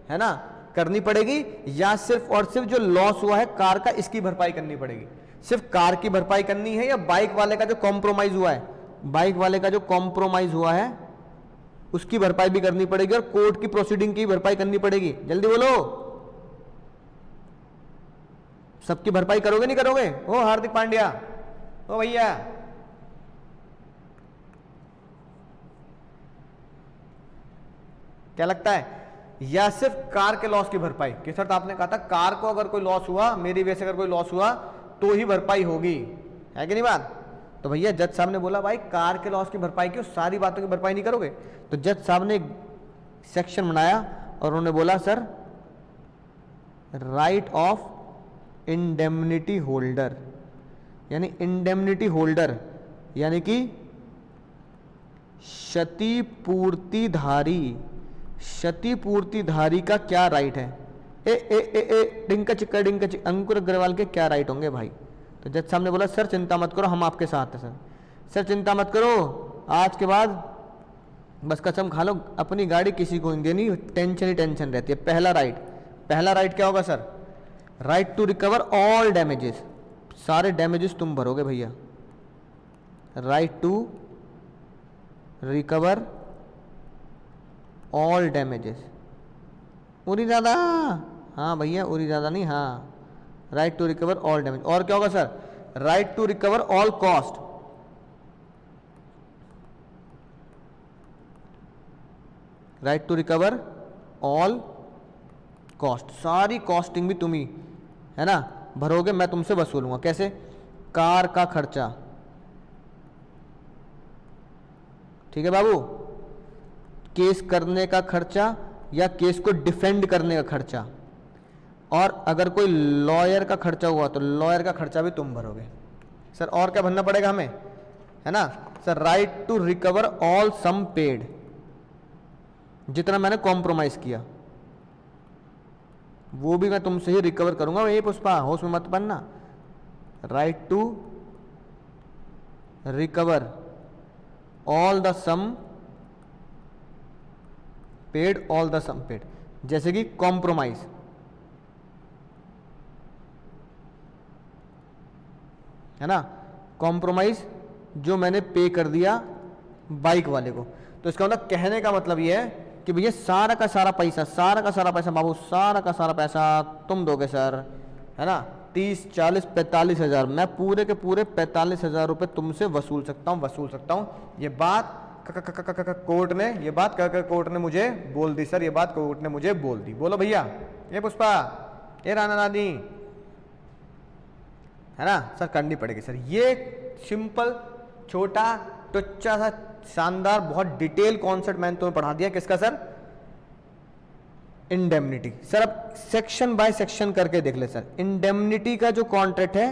है ना, करनी पड़ेगी, या सिर्फ और सिर्फ जो लॉस हुआ है कार का इसकी भरपाई करनी पड़ेगी, सिर्फ कार की भरपाई करनी है, या बाइक वाले का जो कॉम्प्रोमाइज हुआ है, बाइक वाले का जो कॉम्प्रोमाइज हुआ है उसकी भरपाई भी करनी पड़ेगी, और कोर्ट की प्रोसीडिंग की भरपाई करनी पड़ेगी। जल्दी बोलो, सबकी भरपाई करोगे नहीं करोगे? ओ हार्दिक पांड्या, ओ भैया, क्या लगता है, या सिर्फ कार के लॉस की भरपाई? कि सर आपने कहा था कार को अगर कोई लॉस हुआ, मेरी वजह से अगर कोई लॉस हुआ तो ही भरपाई होगी, है कि नहीं बात? तो भैया जज साहब ने बोला भाई कार के लॉस की भरपाई क्यों, सारी बातों की भरपाई नहीं करोगे? तो जज साहब ने एक सेक्शन बनाया और उन्होंने बोला sir, right of indemnity holder, यानी इंडेमनिटी होल्डर यानी कि क्षतिपूर्तिधारी का क्या राइट है? डिंका चिक्का अंकुर अग्रवाल के क्या राइट होंगे भाई? तो जज साहब ने बोला सर चिंता मत करो, हम आपके साथ हैं सर चिंता मत करो, आज के बाद बस कसम खा लो अपनी गाड़ी किसी को नहीं देनी, टेंशन ही टेंशन रहती है। पहला राइट क्या होगा sir? Right to recover all damages, सारे डैमेजेस तुम भरोगे भैया। Right to recover all damages, उरी ज़्यादा, हाँ भैया उरी ज़्यादा नहीं, हाँ, right to recover all damage. और क्या होगा sir? Right to recover all cost, right to recover all cost, सारी कॉस्टिंग भी तुम ही, है ना, भरोगे, मैं तुमसे वसूलूंगा। कैसे? कार का खर्चा, ठीक है बाबू, केस करने का खर्चा या केस को डिफेंड करने का खर्चा, और अगर कोई लॉयर का खर्चा हुआ तो लॉयर का खर्चा भी तुम भरोगे। सर और क्या भरना पड़ेगा हमें, है ना sir? Right to recover all sum paid, जितना मैंने कॉम्प्रोमाइज किया वो भी मैं तुमसे ही रिकवर करूंगा। ये पुष्पा होश में मत बनना। Right to recover all the sum paid, all the sum paid, जैसे कि कॉम्प्रोमाइज, है ना, कॉम्प्रोमाइज जो मैंने पे कर दिया बाइक वाले को। तो इसका मतलब कहने का मतलब ये है कि भैया सारा का सारा पैसा बाबू, सारा का सारा पैसा तुम दोगे सर, है ना, 30, 40, 45 हज़ार, मैं पूरे के पूरे 45 हज़ार रुपये तुमसे वसूल सकता हूँ। ये बात कोर्ट ने, ये बात कोर्ट ने मुझे बोल दी सर, ये बात कोर्ट ने मुझे बोल दी। बोलो भैया, ये पुष्पा, ये राना रानी, है ना सर, करनी पड़ेगी सर। ये सिंपल छोटा टुच्चा सा शानदार बहुत डिटेल कॉन्सेप्ट मैंने तुम्हें पढ़ा दिया। किसका सर? इंडेमनिटी। सर अब सेक्शन बाय सेक्शन करके देख ले सर। इंडेमनिटी का जो कॉन्ट्रैक्ट है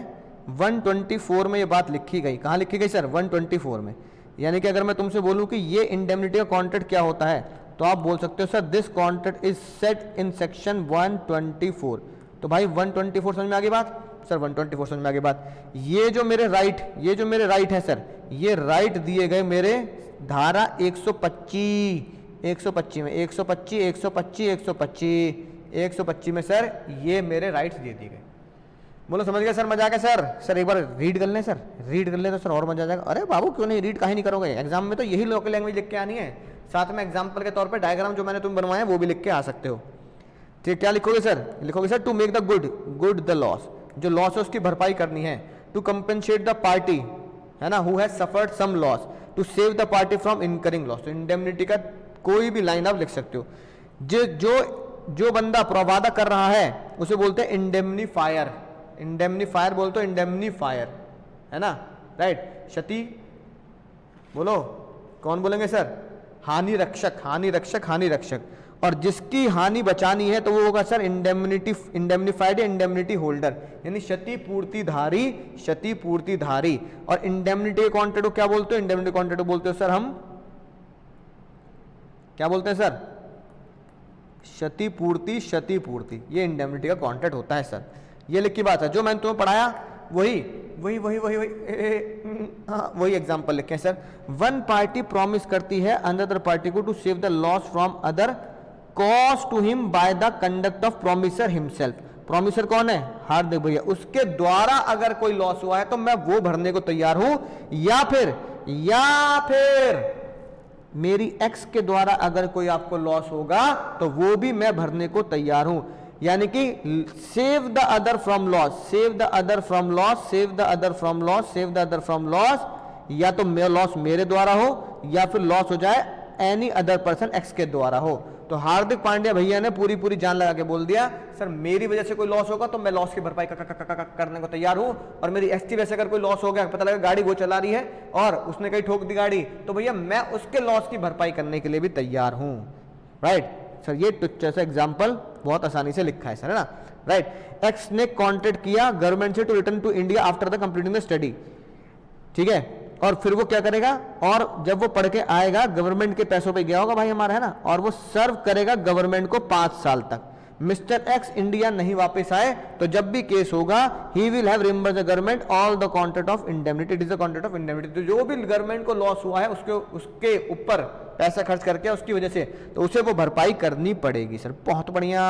124 में ये बात लिखी गई। कहाँ लिखी गई सर? 124 में। यानी कि अगर मैं तुमसे बोलूं कि ये इंडेमनिटी का कॉन्ट्रैक्ट क्या होता है, तो आप बोल सकते हो sir this contract is set in section 124। तो भाई 124 समझ में आ गई बात? सर 124 समझ में आ गई बात। ये जो मेरे राइट है सर, ये राइट दिए गए मेरे धारा 125 में, 125, 125 में सर ये मेरे राइट्स दे दिए गए। बोलो समझ गया सर, मजा आ गया सर? सर एक बार रीड कर लें सर, रीड कर लें तो सर और मजा आ जाएगा। अरे बाबू क्यों नहीं, रीड काहे नहीं करोगे? एग्जाम में तो यही लोकल लैंग्वेज लिख के आनी है, साथ में एग्जाम्पल के तौर पर डायग्राम जो मैंने तुम बनवाए हैं वो भी लिख के आ सकते हो। ठीक, क्या लिखोगे सर? लिखोगे sir to make the good the loss, जो लॉस है उसकी भरपाई करनी है। टू कंपेंसेट द पार्टी, है ना, who has suffered some loss, to save the party from incurring loss. तो इंडेमनिटी का कोई भी लाइन आप लिख सकते हो। जो बंदा वादा कर रहा है उसे बोलते हैं इंडेमनीफायर। इंडेमनीफायर बोलते हो, इंडेमनीफायर, है ना, राइट। क्षति बोलो, कौन बोलेंगे सर? हानि रक्षक, हानि रक्षक, हानि रक्षक। और जिसकी हानि बचानी है तो वो होगा सर इंडेमनीफाइड या इंडेमनिटी होल्डर, यानी क्षतिपूर्तिधारी, क्षतिपूर्तिधारी। और इंडेमनिटी कॉन्ट्रैक्ट को क्या बोलते हो? इंडेमनिटी कॉन्ट्रैक्ट को बोलते हो सर हम क्या बोलते हैं सर? क्षतिपूर्ति, क्षतिपूर्ति, ये इंडेमनिटी का कॉन्ट्रैक्ट होता है सर। ये लिख की बात है, जो मैंने तुम्हें पढ़ाया वही वही वही वही वही हाँ वही एग्जाम्पल लिखे सर। वन पार्टी प्रॉमिस करती है अनदर पार्टी को to save the loss from other cause to him by the conduct of promisor himself. Promisor कौन है? हार्दिक भैया। उसके द्वारा अगर कोई लॉस हुआ है तो मैं वो भरने को तैयार हूं, या फिर मेरी एक्स के द्वारा अगर कोई आपको लॉस होगा तो वो भी मैं भरने को तैयार हूं। यानी कि save the other from loss, save the other from loss, save the other from loss, save the other from loss, या तो लॉस मेरे द्वारा हो या फिर लॉस हो जाए एनी अदर पर्सन एक्स के द्वारा हो। तो हार्दिक पांड्या भैया ने पूरी जान लगा के बोल दिया सर मेरी वजह से कोई लॉस होगा तो मैं लॉस की भरपाई करने को तैयार हूं, और मेरी एक्स की वजह से अगर कोई लॉस हो गया, पता लगा गाड़ी वो चला रही है और उसने कहीं ठोक दी गाड़ी, तो भैया मैं उसके लॉस की भरपाई करने के लिए भी तैयार हूं। राइट सर, ये जैसा एग्जाम्पल बहुत आसानी से लिखा है सर, है ना, राइट। एक्स ने कॉन्टेक्ट किया गवर्नमेंट से to return to India after the completing the study, ठीक है, और फिर वो क्या करेगा, और जब वो पढ़ के आएगा गवर्नमेंट के पैसों पे गया होगा भाई हमारा, है ना, और वो सर्व करेगा गवर्नमेंट को 5 साल तक। मिस्टर एक्स इंडिया नहीं वापस आए तो जब भी केस होगा he will have remembered the government all the contract of indemnity, it is the contract of indemnity. तो जो भी गवर्नमेंट को लॉस हुआ है उसके ऊपर पैसा खर्च करके उसकी वजह से, तो उसे वो भरपाई करनी पड़ेगी सर। बहुत बढ़िया,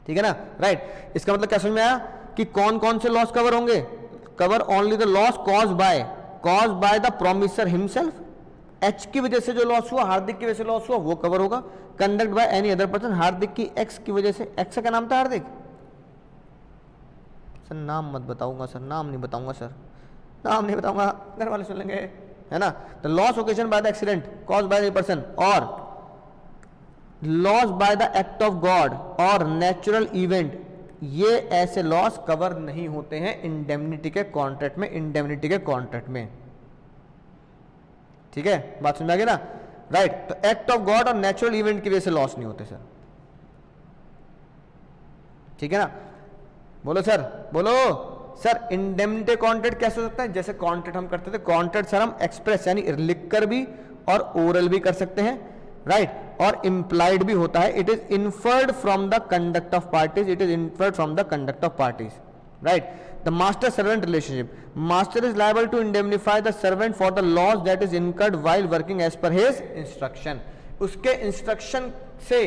ठीक है ना, राइट। इसका मतलब क्या समझ में आया कि कौन कौन से लॉस कवर होंगे? Cover only the loss cause by the promisor himself. H की वजह से जो लॉस हुआ, हार्दिक की वजह से लॉस हुआ, वो कवर होगा। Conduct by any other person, Hardik की एक्स की वजह से, एक्स का नाम था हार्दिक सर, नाम मत बताऊंगा सर, नाम नहीं बताऊंगा सर, नाम नहीं बताऊंगा, घर वाले सुन लेंगे, है ना। The loss occasion by the accident cause by the person, और loss by the act of God और नेचुरल इवेंट, ये ऐसे लॉस कवर नहीं होते हैं इंडेमनिटी के कॉन्ट्रैक्ट में, इंडेमनिटी के कॉन्ट्रैक्ट में, ठीक है, बात समझ आ गई ना, राइट। तो एक्ट ऑफ गॉड और नेचुरल इवेंट की वजह से लॉस नहीं होते सर, ठीक है ना। बोलो सर, बोलो सर, इंडेमनिटी कॉन्ट्रैक्ट कैसे हो सकता है? जैसे कॉन्ट्रैक्ट हम करते थे, कॉन्ट्रैक्ट सर हम एक्सप्रेस यानी लिखकर भी और ओरल भी कर सकते हैं, राइट, और इंप्लाइड भी होता है। It is inferred from the conduct of parties, it is inferred from the conduct of parties, right. The master servant relationship, master is liable to indemnify the servant for the loss that is incurred while working as per his instruction. उसके इंस्ट्रक्शन से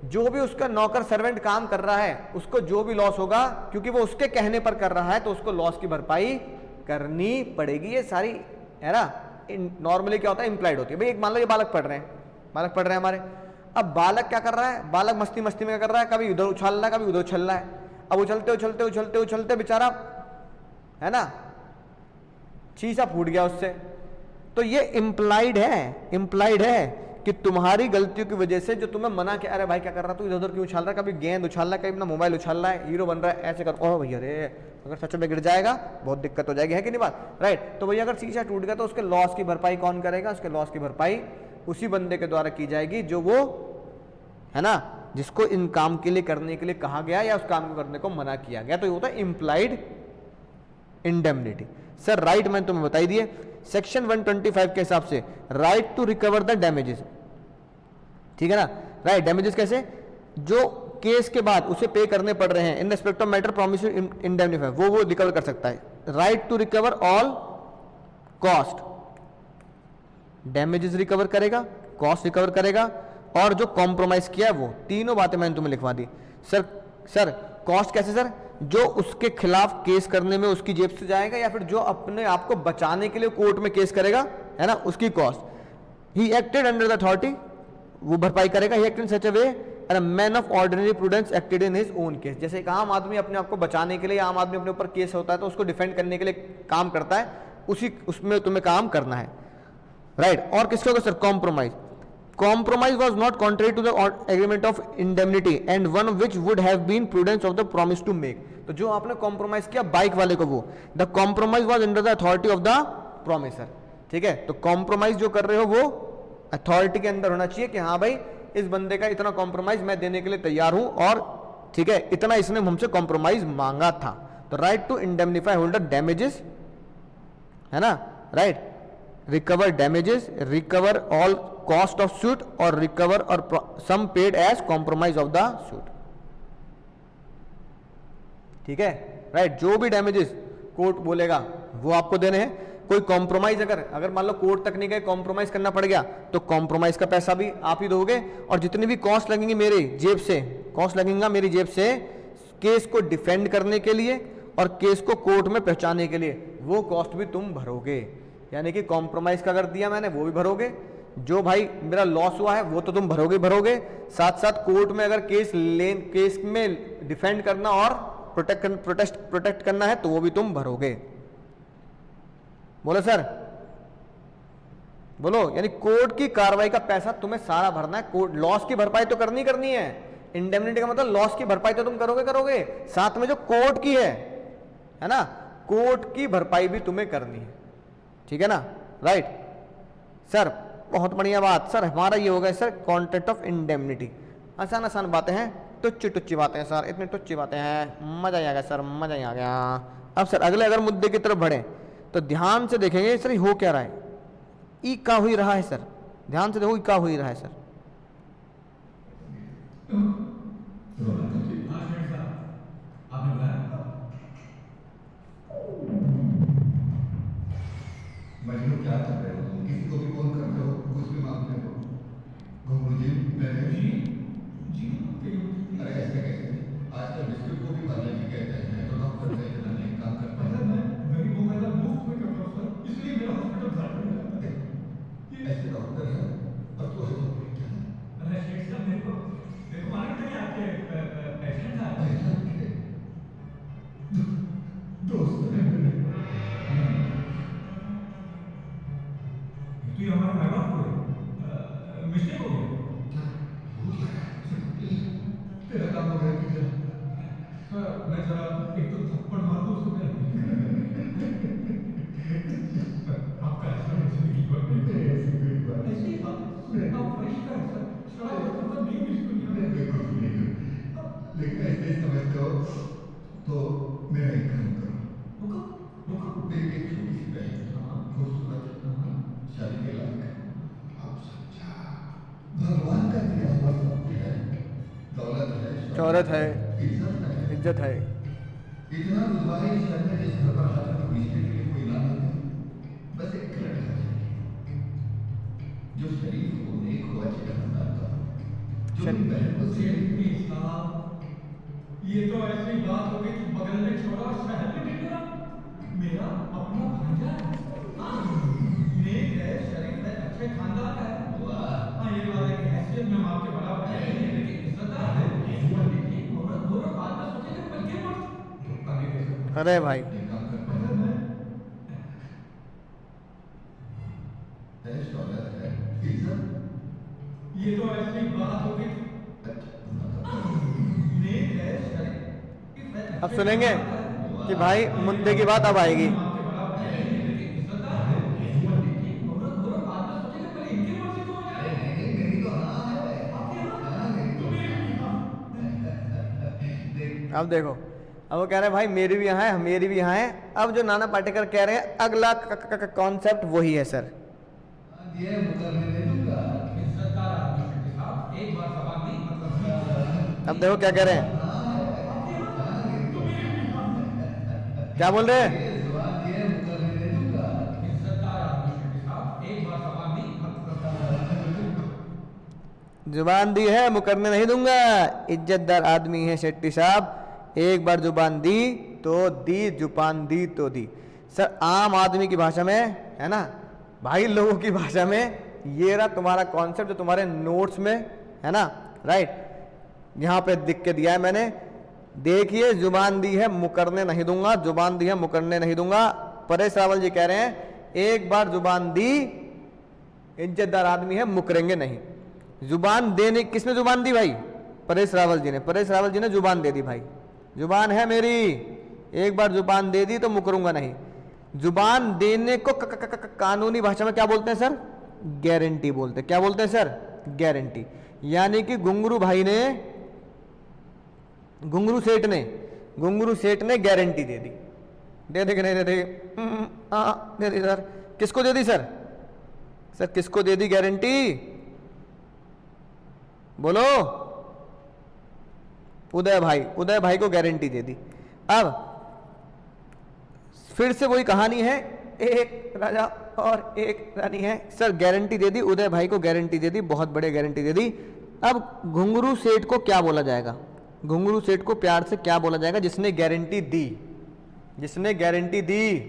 जो भी उसका नौकर सर्वेंट काम कर रहा है उसको जो भी लॉस होगा, क्योंकि वो उसके कहने पर कर रहा है तो उसको लॉस की भरपाई करनी पड़ेगी। ये सारी है ना, नॉर्मली क्या होता है, इंप्लाइड होती है। भाई एक मान लो ये बालक पढ़ रहे हैं हमारे, अब बालक क्या कर रहा है, बालक मस्ती में क्या कर रहा है, कभी उधर उछाल रहा है, कभी उधर उछल रहा है। अब उछलते बेचारा, है ना, शीशा फूट गया उससे। तो ये इंप्लाइड है कि तुम्हारी गलतियों की वजह से जो तुम्हें मना किया, अरे भाई क्या कर रहा, तू इधर उधर क्यों उछाल रहा है, कभी गेंद उछाल रहा है, कभी अपना मोबाइल उछाल रहा है, हीरो बन रहा है, ऐसे कर, ओह भैया रे, अगर सच में गिर जाएगा बहुत दिक्कत हो जाएगी, है कि नहीं बात, राइट। तो भैया अगर शीशा टूट गया तो उसके लॉस की भरपाई कौन करेगा? उसके लॉस की भरपाई उसी बंदे के द्वारा की जाएगी जो वो, है ना, जिसको इन काम के लिए करने के लिए कहा गया या उस काम को करने को मना किया गया। तो ये होता है इंप्लाइड इंडेमनिटी। सर राइट मैंने तुम्हें बताई दिए, सेक्शन 125 के हिसाब से right to recover the damages, ठीक है ना, राइट। डैमेजेस कैसे? जो केस के बाद उसे पे करने पड़ रहे हैं in respect of matter promise indemnify, वो रिकवर कर सकता है। Right to recover all cost, damages recover करेगा, कॉस्ट रिकवर करेगा, और जो कॉम्प्रोमाइज किया है वो, तीनों बातें मैंने तुम्हें लिखवा दी। सर कॉस्ट कैसे सर? जो उसके खिलाफ केस करने में उसकी जेब से जाएगा या फिर जो अपने आप को बचाने के लिए कोर्ट में केस करेगा, है ना, उसकी cost. He acted under the authority, वो भरपाई करेगा। He acted in such a way and a man of ordinary prudence acted in his own case. जैसे एक आम आदमी अपने आप को बचाने के लिए, आम आदमी अपने ऊपर केस होता है तो उसको डिफेंड करने के लिए काम करता है, उसी उसमें तुम्हें काम करना है, राइट। और किसके होगा sir? Compromise. Compromise was not contrary to the agreement of indemnity and one which would have been prudence of the promise to make। तो जो आपने कॉम्प्रोमाइज किया बाइक वाले को, वो the compromise was under the authority of the promisor, ठीक है। तो कॉम्प्रोमाइज जो कर रहे हो वो अथॉरिटी के अंदर होना चाहिए कि हाँ भाई इस बंदे का इतना कॉम्प्रोमाइज मैं देने के लिए तैयार हूं, और ठीक है इतना इसने हमसे कॉम्प्रोमाइज मांगा था। तो right to indemnify holder damages, है ना, right, recover damages, recover all cost of suit और रिकवर और sum paid as compromise of the suit, ठीक है, राइट। जो भी डैमेजेस कोर्ट बोलेगा वो आपको देने हैं। कोई कॉम्प्रोमाइज अगर मान लो कोर्ट तक नहीं गए, कॉम्प्रोमाइज करना पड़ गया, तो कॉम्प्रोमाइज का पैसा भी आप ही दोगे, और जितनी भी कॉस्ट लगेंगी मेरी जेब से, कॉस्ट लगेगा मेरी जेब से केस को डिफेंड करने के लिए और केस को कोर्ट में पहुंचाने के लिए, वो कॉस्ट भी तुम भरोगे। यानी कि कॉम्प्रोमाइज का अगर दिया मैंने वो भी भरोगे, जो भाई मेरा लॉस हुआ है वो तो तुम भरोगे, साथ साथ कोर्ट में अगर केस में डिफेंड करना और प्रोटेक्ट करना है तो वो भी तुम भरोगे। बोलो सर, बोलो। यानी कोर्ट की कार्रवाई का पैसा तुम्हें सारा भरना है। कोर्ट लॉस की भरपाई तो करनी है। इंडेमनिटी का मतलब लॉस की भरपाई तो तुम करोगे, साथ में जो कोर्ट की है ना, कोर्ट की भरपाई भी तुम्हें करनी है, ठीक है ना, राइट। सर बहुत बढ़िया बात। सर हमारा ये हो गया सर कॉन्ट्रैक्ट ऑफ इंडेमनिटी। आसान बातें हैं, टुच्ची बातें हैं सर, इतनी टुच्ची बातें हैं, मजा ही आ गया सर, मजा ही आ गया। अब सर अगले अगर मुद्दे की तरफ बढ़े तो ध्यान से देखेंगे सर हो क्या रहा है। ई का हुई रहा है सर, ध्यान से देखो, ई का हुई रहा है सर। मजनू क्या कर रहे हो तुम? किसी को भी फोन करते हो, कुछ भी मांगते हो। गुरुजी मैंने जी अरे ऐसे कैसे? आजकल बिस्कुट को भी पार्ले जी कहते हैं, तो डॉक्टर का इतना नहीं काम करते हैं। मैं गरीबों का इलाज मुफ्त में करता हूं सर, इसलिए मेरा हॉस्पिटल भरा पड़ा है। ऐसे डॉक्टर है और तू है क्या? अरे शेख साहब मेरे को मालूम नहीं आपके पेशेंट था। दोस्त है तो ये हमारे माँ बाप को मिस्टेक हो गया। तेरा काम हो गया कि मैं जरा एक तो थप्पड़ मार दूं उसको। आपका ऐसा जिंदगी पर ऐसी कोई बात ऐसी बात आप फरिश्ता है सर, शराब मतलब नहीं मुझको नहीं बिल्कुल नहीं, लेकिन ऐसे समझते हो तो मेरा एक काम करो। मेरी एक छोटी सी बहन खूबसूरत शादी के लायक, आप समझा, भगवान का दिया हुआ सब है, दौलत है, शौहरत है, इज्जत है, इतना रुतबा इस शहर में जिस घर पर हाथ में पूछने के लिए कोई ना नहीं, बस एक लड़का चाहिए जो शरीफ हो, नेक हो, अच्छे खानदान का, जो बहन को ये तो ऐसी बात हो गई कि बगल में छोड़ा और शहर में नहीं गया। मेरा अपना भांजा है, नेक है, शरीफ है, अच्छे खानदान का है। हाँ ये बात है कि हैसियत में आपके बराबर है, लेकिन इज्जतदार है, दोनों बात में सोचेंगे बल्कि मत आगे दे सकते। अरे भाई शौहरत है, इज्जत, ये तो ऐसी बात हो गई। नेक है, शरीफ है। अब सुनेंगे कि भाई मुद्दे की बात अब आएगी। अब देखो, अब वो कह रहे हैं भाई मेरी भी यहाँ है, मेरी भी यहाँ है। अब जो नाना पाटेकर कह रहे हैं अगला कॉन्सेप्ट वही है सर। अब देखो क्या कह रहे हैं, क्या बोल रहे हैं? जुबान दी है मुकरने नहीं दूंगा। इज्जतदार आदमी है शेट्टी साहब, एक बार जुबान दी तो दी, जुबान दी तो दी। सर आम आदमी की भाषा में है ना, भाई लोगों की भाषा में, ये रहा तुम्हारा कॉन्सेप्ट जो तुम्हारे नोट्स में है ना, राइट, यहां पे लिख के दिया है मैंने। देखिए जुबान दी है मुकरने नहीं दूंगा, जुबान दी है मुकरने नहीं दूंगा। परेश रावल जी कह रहे हैं एक बार जुबान दी, इज्जतदार आदमी है मुकरेंगे नहीं। जुबान देने, किसने जुबान दी भाई? परेश रावल जी ने। परेश रावल जी ने जुबान दे दी भाई, जुबान है मेरी, एक बार जुबान दे दी तो मुकरूंगा नहीं। जुबान देने को कानूनी भाषा में क्या बोलते हैं सर? गारंटी बोलते हैं। क्या बोलते हैं सर? गारंटी। यानी कि घुंगरू भाई ने, घुंगरू सेठ ने गारंटी दे दी। दे दे कि नहीं दे दे? दे दी सर। किसको दे दी सर? सर किसको दे दी गारंटी? बोलो। उदय भाई को गारंटी दे दी। अब फिर से वही कहानी है, एक राजा और एक रानी है। सर गारंटी दे दी, उदय भाई को गारंटी दे दी, बहुत बड़े गारंटी दे दी। अब घुंगरू सेठ को क्या बोला जाएगा? घुंगरू सेठ को प्यार से क्या बोला जाएगा? जिसने गारंटी दी, जिसने गारंटी दी,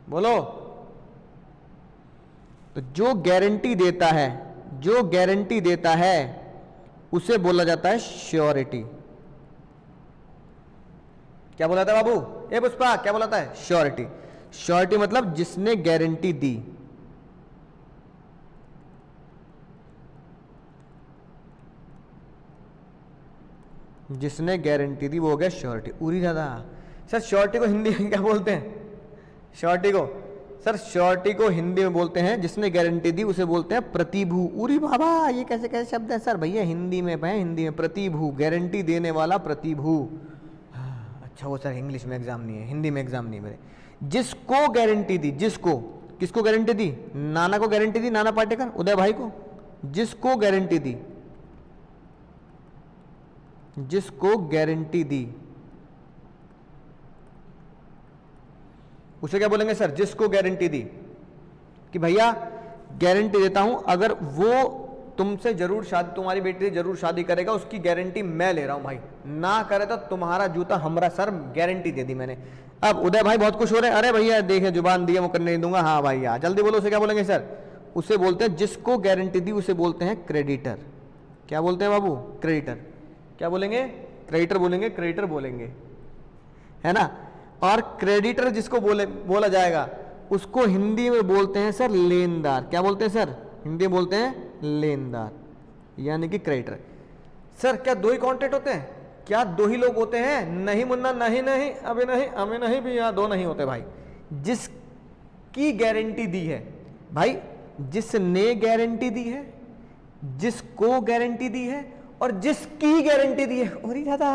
बोलो। तो जो गारंटी देता है, जो गारंटी देता है उसे बोला जाता है श्योरिटी। क्या बोला था बाबू? ए पुष्पा क्या बोला था? श्योरिटी। श्योरिटी मतलब जिसने गारंटी दी। जिसने गारंटी दी वो हो गया श्योरिटी। उरी दादा, सर श्योरिटी को हिंदी में क्या बोलते हैं? श्योरिटी को सर, श्योरिटी को हिंदी में बोलते हैं, जिसने गारंटी दी उसे बोलते हैं प्रतिभू। उरी बाबा, ये कैसे कैसे शब्द है सर? भैया हिंदी में है, हिंदी में प्रतिभू, गारंटी देने वाला प्रतिभू। अच्छा वो सर इंग्लिश में एग्जाम नहीं है, हिंदी में एग्जाम नहीं मेरे। जिसको गारंटी दी, जिसको, किसको गारंटी दी? नाना को गारंटी दी, नाना पाटेकर, उदय भाई को। जिसको गारंटी दी, जिसको गारंटी दी उसे क्या बोलेंगे सर? जिसको गारंटी दी कि भैया गारंटी देता हूं, अगर वो तुमसे जरूर शादी, तुम्हारी बेटी से जरूर शादी करेगा, उसकी गारंटी मैं ले रहा हूं भाई, ना करे तो तुम्हारा जूता हमरा सर, गारंटी दे दी मैंने। अब उदय भाई बहुत खुश हो रहे हैं, अरे भैया देखे जुबान दी है, मुकरने नहीं दूंगा। हाँ भाई यार जल्दी बोलो, उसे क्या बोलेंगे सर? उसे बोलते हैं, जिसको गारंटी दी उसे बोलते हैं क्रेडिटर। क्या बोलते हैं बाबू? क्रेडिटर। क्या बोलेंगे? क्रेडिटर बोलेंगे, क्रेडिटर बोलेंगे, है ना। और क्रेडिटर जिसको बोला जाएगा उसको हिंदी में बोलते हैं सर लेनदार। क्या बोलते हैं सर? हिंदी में बोलते हैं लेनदार, यानी कि क्रेडिटर। सर क्या दो ही कॉन्ट्रैक्ट होते हैं? क्या दो ही लोग होते हैं? नहीं मुन्ना, नहीं नहीं, अभी नहीं, अभी नहीं भी, यहाँ दो नहीं होते भाई। जिसकी गारंटी दी है भाई, जिसने गारंटी दी है, जिसको गारंटी दी है और जिसकी गारंटी दी है। और दादा,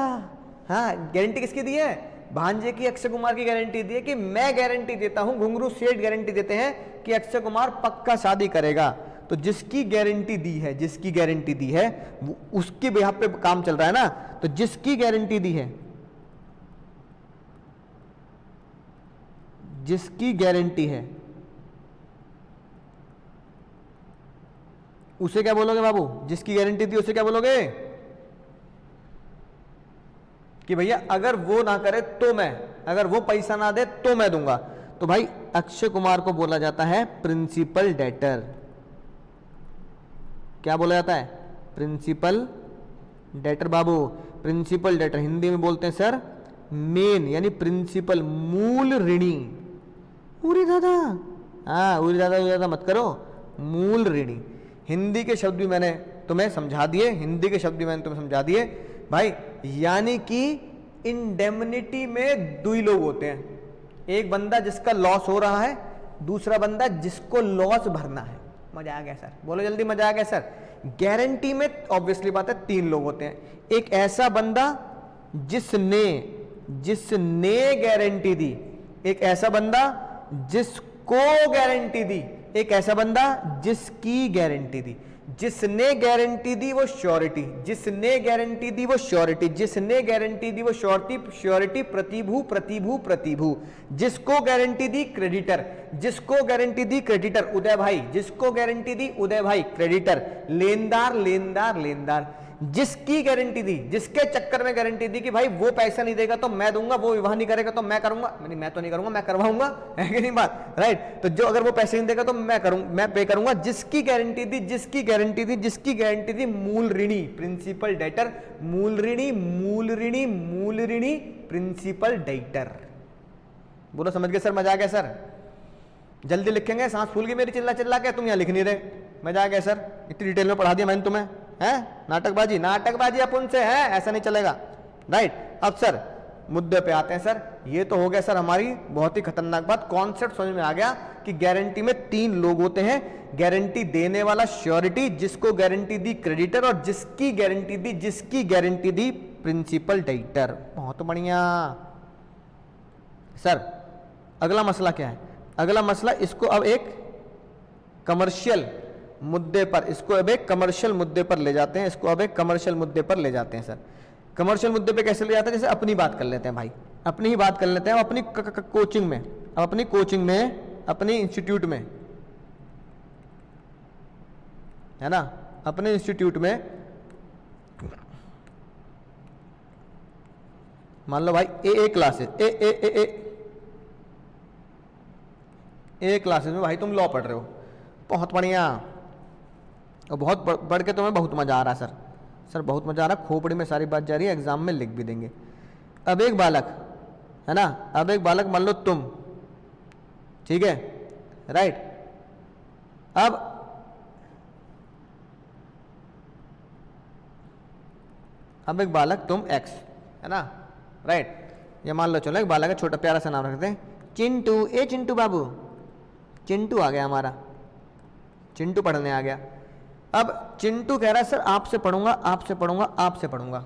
हाँ गारंटी किसकी दी है? भांजे की, अक्षय कुमार की गारंटी दी है कि मैं गारंटी देता हूं, घुंगरू सेठ गारंटी देते हैं कि अक्षय कुमार पक्का शादी करेगा। तो जिसकी गारंटी दी है, जिसकी गारंटी दी है उसके बिहाफ पे काम चल रहा है ना। तो जिसकी गारंटी दी है, जिसकी गारंटी है उसे क्या बोलोगे बाबू? जिसकी गारंटी दी उसे क्या बोलोगे? कि भैया अगर वो ना करे तो मैं, अगर वो पैसा ना दे तो मैं दूंगा। तो भाई अक्षय कुमार को बोला जाता है प्रिंसिपल डेटर। क्या बोला जाता है? प्रिंसिपल डेटर बाबू। प्रिंसिपल डेटर हिंदी में बोलते हैं सर मेन, यानी प्रिंसिपल, मूल ऋणी। उरी दादा, हाँ उरी दादा मत करो, मूल ऋणी। हिंदी के शब्द भी मैंने तुम्हें समझा दिए, हिंदी के शब्द भी मैंने तुम्हें समझा दिए भाई। यानी कि इंडेमनिटी में दो ही लोग होते हैं, एक बंदा जिसका लॉस हो रहा है, दूसरा बंदा जिसको लॉस भरना है। मजा आ गया सर? बोलो जल्दी, मजा आ गया सर? गारंटी में ऑब्वियसली बात है तीन लोग होते हैं, एक ऐसा बंदा जिसने गारंटी दी, एक ऐसा बंदा जिसको गारंटी दी, एक ऐसा बंदा जिसकी गारंटी दी। जिसने गारंटी दी वो श्योरिटी, जिसने गारंटी दी वो श्योरिटी, जिसने गारंटी दी वो श्योरिटी, श्योरिटी प्रतिभू प्रतिभू प्रतिभू, जिसको गारंटी दी क्रेडिटर, जिसको गारंटी दी क्रेडिटर उदय भाई, जिसको गारंटी दी उदय भाई क्रेडिटर, लेनदार लेनदार लेनदार, जिसकी गारंटी दी, जिसके चक्कर में गारंटी दी कि भाई वो पैसा नहीं देगा तो मैं दूंगा, वो विवाह नहीं करेगा तो मैं करूंगा, मैं तो नहीं करूंगा, मैं करवाऊंगा, है कि नहीं बात, राइट। तो जो अगर वो पैसे नहीं देगा तो मैं करूंगा, मैं पे करूंगा, जिसकी गारंटी दी, जिसकी गारंटी दी, जिसकी गारंटी दी, मूल ऋणी प्रिंसिपल डेटर, मूल ऋणी मूल ऋणी मूल ऋणी प्रिंसिपल डेटर। बोलो समझ गए सर, मजा आ गया सर? जल्दी लिखेंगे, सांस फूल गई मेरी चिल्ला चिल्ला के, तुम यहाँ लिख नहीं रहे, मजा आ गया सर, इतनी डिटेल में पढ़ा दिया मैंने तुम्हें, है नाटकबाजी, नाटकबाजी अपन से है, ऐसा नहीं चलेगा, राइट। अब सर मुद्दे पे आते हैं सर, ये तो हो गया सर हमारी बहुत ही खतरनाक बात, कॉन्सेप्ट समझ में आ गया कि गारंटी में 3 लोग होते हैं, गारंटी देने वाला श्योरिटी, जिसको गारंटी दी क्रेडिटर, और जिसकी गारंटी दी, जिसकी गारंटी दी प्रिंसिपल डेटर। बहुत बढ़िया सर। अगला मसला क्या है? अगला मसला, इसको अब एक कमर्शियल मुद्दे पर, इसको अब एक कमर्शियल मुद्दे पर ले जाते हैं, इसको अब एक कमर्शियल मुद्दे पर ले जाते हैं सर। कमर्शियल मुद्दे पे कैसे ले जाते हैं? जैसे अपनी बात कर लेते हैं भाई, अपनी ही बात कर लेते हैं, अपनी कोचिंग में, अब अपनी कोचिंग में, अपनी इंस्टीट्यूट में, है ना, अपने इंस्टीट्यूट में मान लो भाई ए क्लासेस, ए क्लासेस में भाई तुम लॉ पढ़ रहे हो, बहुत बढ़िया, और बहुत बढ़ के तुम्हें बहुत मजा आ रहा है सर बहुत मजा आ रहा है, खोपड़ी में सारी बात जा रही है, एग्जाम में लिख भी देंगे। अब एक बालक, है ना, अब एक बालक मान लो तुम, ठीक है, राइट। अब एक बालक तुम एक्स, है ना, राइट, ये मान लो, चलो एक बालक है, छोटा प्यारा सा नाम रखते हैं चिंटू, ए चिंटू बाबू, चिंटू आ गया हमारा, चिंटू पढ़ने आ गया। अब चिंटू कह रहा है सर आपसे पढ़ूंगा, आपसे पढ़ूंगा, आपसे पढ़ूंगा,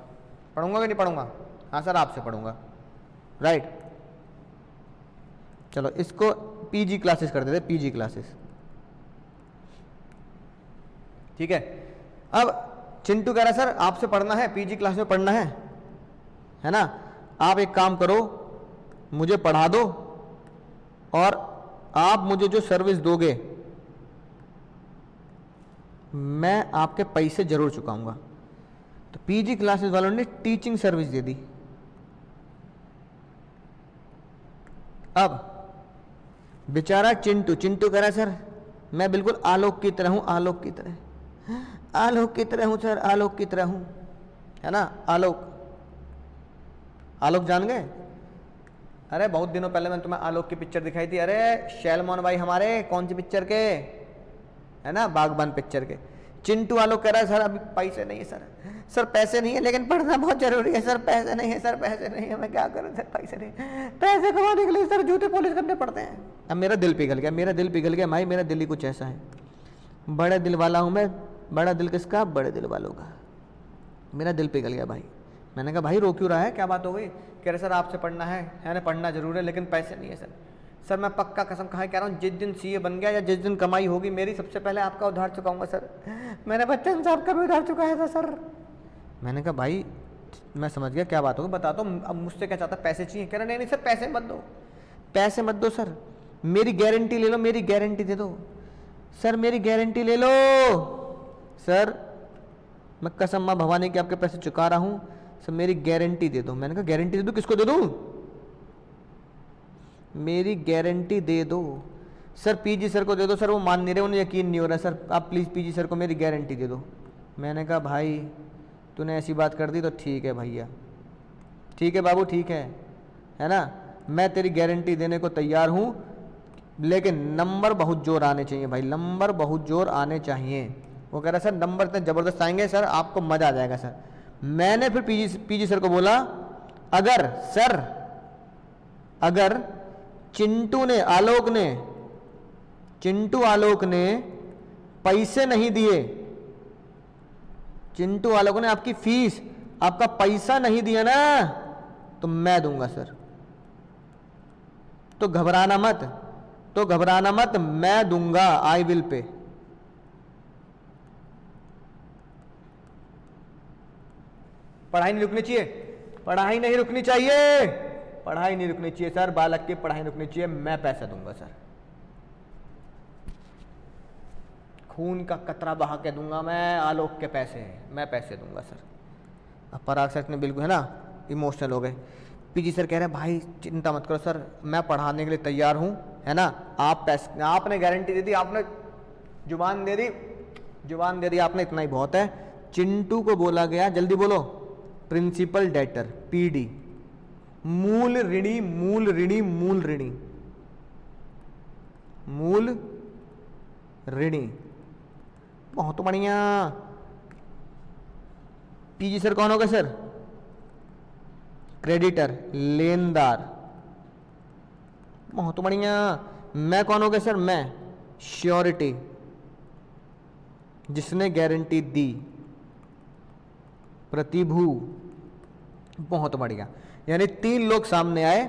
पढ़ूंगा कि नहीं पढ़ूंगा? हाँ सर आपसे पढ़ूंगा, राइट। चलो इसको पीजी क्लासेस कर देते, पीजी क्लासेस, ठीक है। अब चिंटू कह रहा है सर आपसे पढ़ना है, पीजी क्लास में पढ़ना है ना, आप एक काम करो, मुझे पढ़ा दो और आप मुझे जो सर्विस दोगे मैं आपके पैसे जरूर चुकाऊंगा। तो पीजी क्लासेस वालों ने टीचिंग सर्विस दे दी। अब बेचारा चिंटू कह रहा है सर मैं बिल्कुल आलोक की तरह हूं, आलोक की तरह, आलोक की तरह हूं सर, आलोक की तरह हूं, है ना, आलोक, आलोक जान गए? अरे बहुत दिनों पहले मैंने तुम्हें आलोक की पिक्चर दिखाई थी, अरे शैलमोहन भाई हमारे, कौन सी पिक्चर के, है ना, बागबान पिक्चर के। चिंटू आलोक कह रहा है सर अभी पैसे नहीं है सर पैसे नहीं है, लेकिन पढ़ना बहुत जरूरी है सर, पैसे नहीं है सर, पैसे नहीं है, मैं क्या करूं सर, पैसे नहीं, पैसे कमाने के लिए सर जूते पॉलिश करने पड़ते हैं। अब मेरा दिल पिघल गया, मेरा दिल पिघल गया भाई, मेरा दिल ही कुछ ऐसा है, बड़े दिल वाला हूं मैं, बड़ा दिल किसका? बड़े दिल वालों का। मेरा दिल पिघल गया भाई। मैंने कहा भाई रो क्यों रहा है, क्या बात हो गई? कह रहे सर आपसे पढ़ना है ना, पढ़ना जरूर है लेकिन पैसे नहीं है सर मैं पक्का कसम खा कह रहा हूँ, जिस दिन सीए बन गया या जिस दिन कमाई होगी मेरी, सबसे पहले आपका उधार चुकाऊंगा सर। मैंने बच्चन साहब का भी उधार चुकाया था सर। मैंने कहा भाई मैं समझ गया क्या बात होगी, बता दो अब मुझसे क्या चाहता, पैसे चाहिए? कह रहा नहीं सर पैसे मत दो, पैसे मत दो सर, मेरी गारंटी ले लो, मेरी गारंटी दे दो सर, मेरी गारंटी ले लो सर, मैं कसम माँ भवानी की आपके पैसे चुका रहा हूँ सर, मेरी गारंटी दे दो। मैंने कहा गारंटी दे दो, किसको दे दूँ? मेरी गारंटी दे दो सर, पीजी सर को दे दो सर, वो मान नहीं रहे, उन्हें यकीन नहीं हो रहा सर, आप प्लीज़ पीजी सर को मेरी गारंटी दे दो। मैंने कहा भाई तूने ऐसी बात कर दी तो ठीक है भैया, ठीक है बाबू, ठीक है ना, मैं तेरी गारंटी देने को तैयार हूँ, लेकिन नंबर बहुत जोर आने चाहिए भाई, नंबर बहुत जोर आने चाहिए। वो कह रहा सर नंबर इतने ज़बरदस्त आएंगे सर आपको मज़ा आ जाएगा सर। मैंने फिर पीजी सर को बोला अगर चिंटू आलोक ने पैसे नहीं दिए, चिंटू आलोक ने आपकी फीस, आपका पैसा नहीं दिया ना, तो मैं दूंगा सर, तो घबराना मत, मैं दूंगा, आई विल पे। पढ़ाई नहीं रुकनी चाहिए, पढ़ाई नहीं रुकनी चाहिए, पढ़ाई नहीं रुकनी चाहिए सर, बालक की पढ़ाई रुकनी चाहिए। मैं पैसा दूंगा सर, खून का कतरा बहा के दूंगा मैं, आलोक के पैसे मैं पैसे दूंगा सर। अब पराग सर ने बिल्कुल है ना इमोशनल हो गए। पीजी सर कह रहे हैं भाई चिंता मत करो सर, मैं पढ़ाने के लिए तैयार हूँ, है ना, आप पैसे, आपने गारंटी दे दी, आपने जुबान दे दी, जुबान दे दी आपने, इतना ही बहुत है। चिंटू को बोला गया, जल्दी बोलो, प्रिंसिपल डेटर पीडी, मूल ऋणी, मूल ऋणी, मूल ऋणी, मूल ऋणी, बहुत बढ़िया। पीजी सर कौन होगा सर? क्रेडिटर, लेनदार, बहुत बढ़िया। मैं कौन होगा सर? मैं श्योरिटी, जिसने गारंटी दी, प्रतिभू, बहुत बढ़िया। यानी 3 लोग सामने आए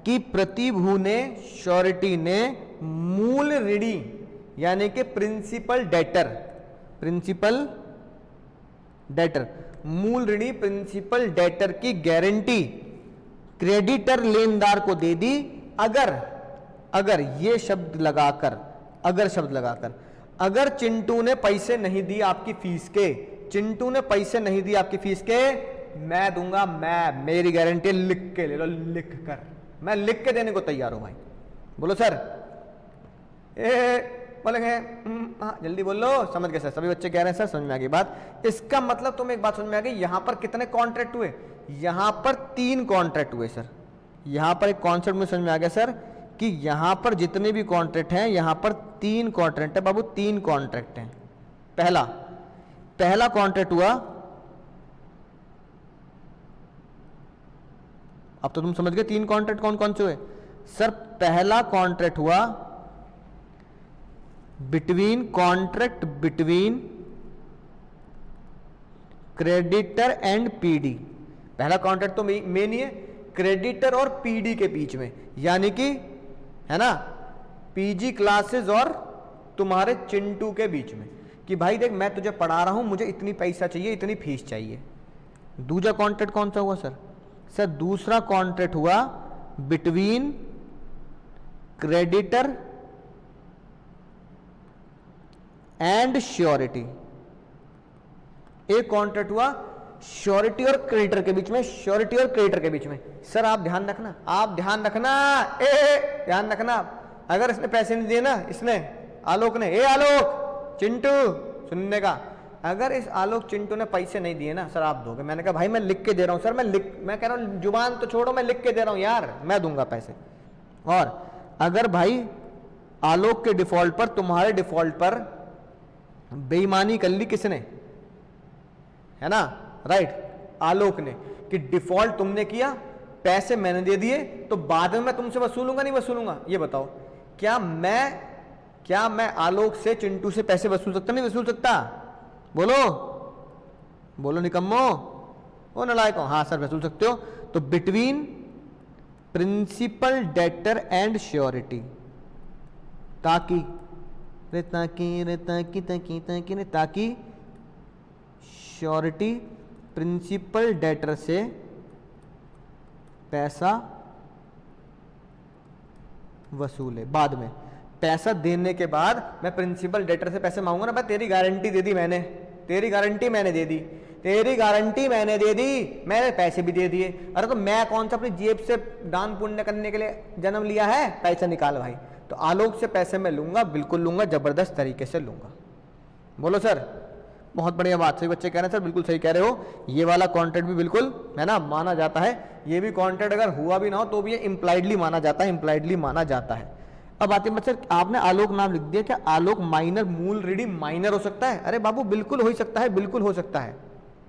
कि प्रतिभू ने, श्योरिटी ने, मूल ऋणी यानी कि प्रिंसिपल डेटर, प्रिंसिपल डेटर, मूल ऋणी प्रिंसिपल डेटर की गारंटी क्रेडिटर लेनदार को दे दी, अगर ये शब्द लगाकर, अगर शब्द लगाकर, अगर चिंटू ने पैसे नहीं दिए आपकी फीस के, चिंटू ने पैसे नहीं दिए आपकी फीस के, मैं दूंगा, मैं, मेरी गारंटी, लिख के ले लो, लिख कर, मैं लिख के देने को तैयार हूं भाई। बोलो सर, बोलेंगे हाँ जल्दी बोलो, समझ गए सर, सभी बच्चे कह रहे हैं सर समझ में आ गई बात। इसका मतलब तुम्हें एक बात समझ में आ गई, यहां पर कितने कॉन्ट्रैक्ट हुए? यहां पर 3 कॉन्ट्रैक्ट हुए सर। यहां पर एक कॉन्सेप्ट में समझ में आ गया सर कि यहां पर जितने भी कॉन्ट्रैक्ट हैं, यहां पर 3 कॉन्ट्रैक्ट है बाबू, 3 कॉन्ट्रैक्ट हैं। पहला कॉन्ट्रैक्ट हुआ, अब तो तुम समझ गए 3 कॉन्ट्रैक्ट कौन कौन से हुए सर। पहला कॉन्ट्रैक्ट हुआ between, contract between creditor and PD. पहला कॉन्ट्रैक्ट तो मेन ही है, क्रेडिटर और पीडी के बीच में, यानी कि है ना पीजी क्लासेस और तुम्हारे चिंटू के बीच में, कि भाई देख मैं तुझे पढ़ा रहा हूं, मुझे इतनी पैसा चाहिए, इतनी फीस चाहिए। दूसरा कॉन्ट्रैक्ट कौन सा हुआ सर? सर दूसरा कॉन्ट्रैक्ट हुआ बिटवीन क्रेडिटर एंड श्योरिटी। एक कॉन्ट्रैक्ट हुआ श्योरिटी और क्रेडिटर के बीच में, श्योरिटी और क्रेडिटर के बीच में। सर आप ध्यान रखना, आप ध्यान रखना, ध्यान रखना, अगर इसने पैसे नहीं दिए ना, इसने आलोक ने, आलोक, चिंटू, सुनने का, अगर इस आलोक चिंटू ने पैसे नहीं दिए ना सर आप दोगे। मैंने कहा भाई मैं लिख के दे रहा हूं सर, मैं कह रहा हूं जुबान तो छोड़ो, मैं लिख के दे रहा हूं यार, मैं दूंगा पैसे। और अगर भाई आलोक के डिफॉल्ट पर, तुम्हारे डिफॉल्ट पर बेईमानी कर ली किसने, है ना, राइट, आलोक ने, कि डिफॉल्ट तुमने किया, पैसे मैंने दे दिए, तो बाद में मैं तुमसे वसूलूंगा नहीं वसूलूंगा? ये बताओ, क्या मैं आलोक से, चिंटू से पैसे वसूल सकता नहीं वसूल सकता? बोलो बोलो निकम्मो, ओ नलायकों, हाँ सर वसूल सकते हो। तो between principal debtor and surety, ताकि श्योरिटी प्रिंसिपल डेटर से पैसा वसूले। बाद में पैसा देने के बाद मैं प्रिंसिपल डेटर से पैसे मांगूंगा ना, भाई तेरी गारंटी दे दी मैंने, तेरी गारंटी मैंने दे दी, तेरी गारंटी मैंने दे दी, मैंने पैसे भी दे दिए। अरे तो मैं कौन सा अपनी जेब से दान पुण्य करने के लिए जन्म लिया है? पैसा निकाल भाई। तो आलोक से पैसे मैं लूंगा, बिल्कुल लूंगा, जबरदस्त तरीके से लूंगा। बोलो सर, बहुत बढ़िया बात, सही बच्चे कह रहे हैं सर, बिल्कुल सही कह रहे हो। ये वाला कॉन्ट्रैक्ट भी बिल्कुल है ना माना जाता है। ये भी कॉन्ट्रैक्ट अगर हुआ भी ना हो तो भी ये इंप्लाइडली माना जाता है, इंप्लाइडली माना जाता है। अब आते हैं सर, आपने आलोक नाम लिख दिया, क्या आलोक माइनर, मूल ऋणी माइनर हो सकता है? अरे बाबू बिल्कुल हो सकता है, बिल्कुल हो सकता है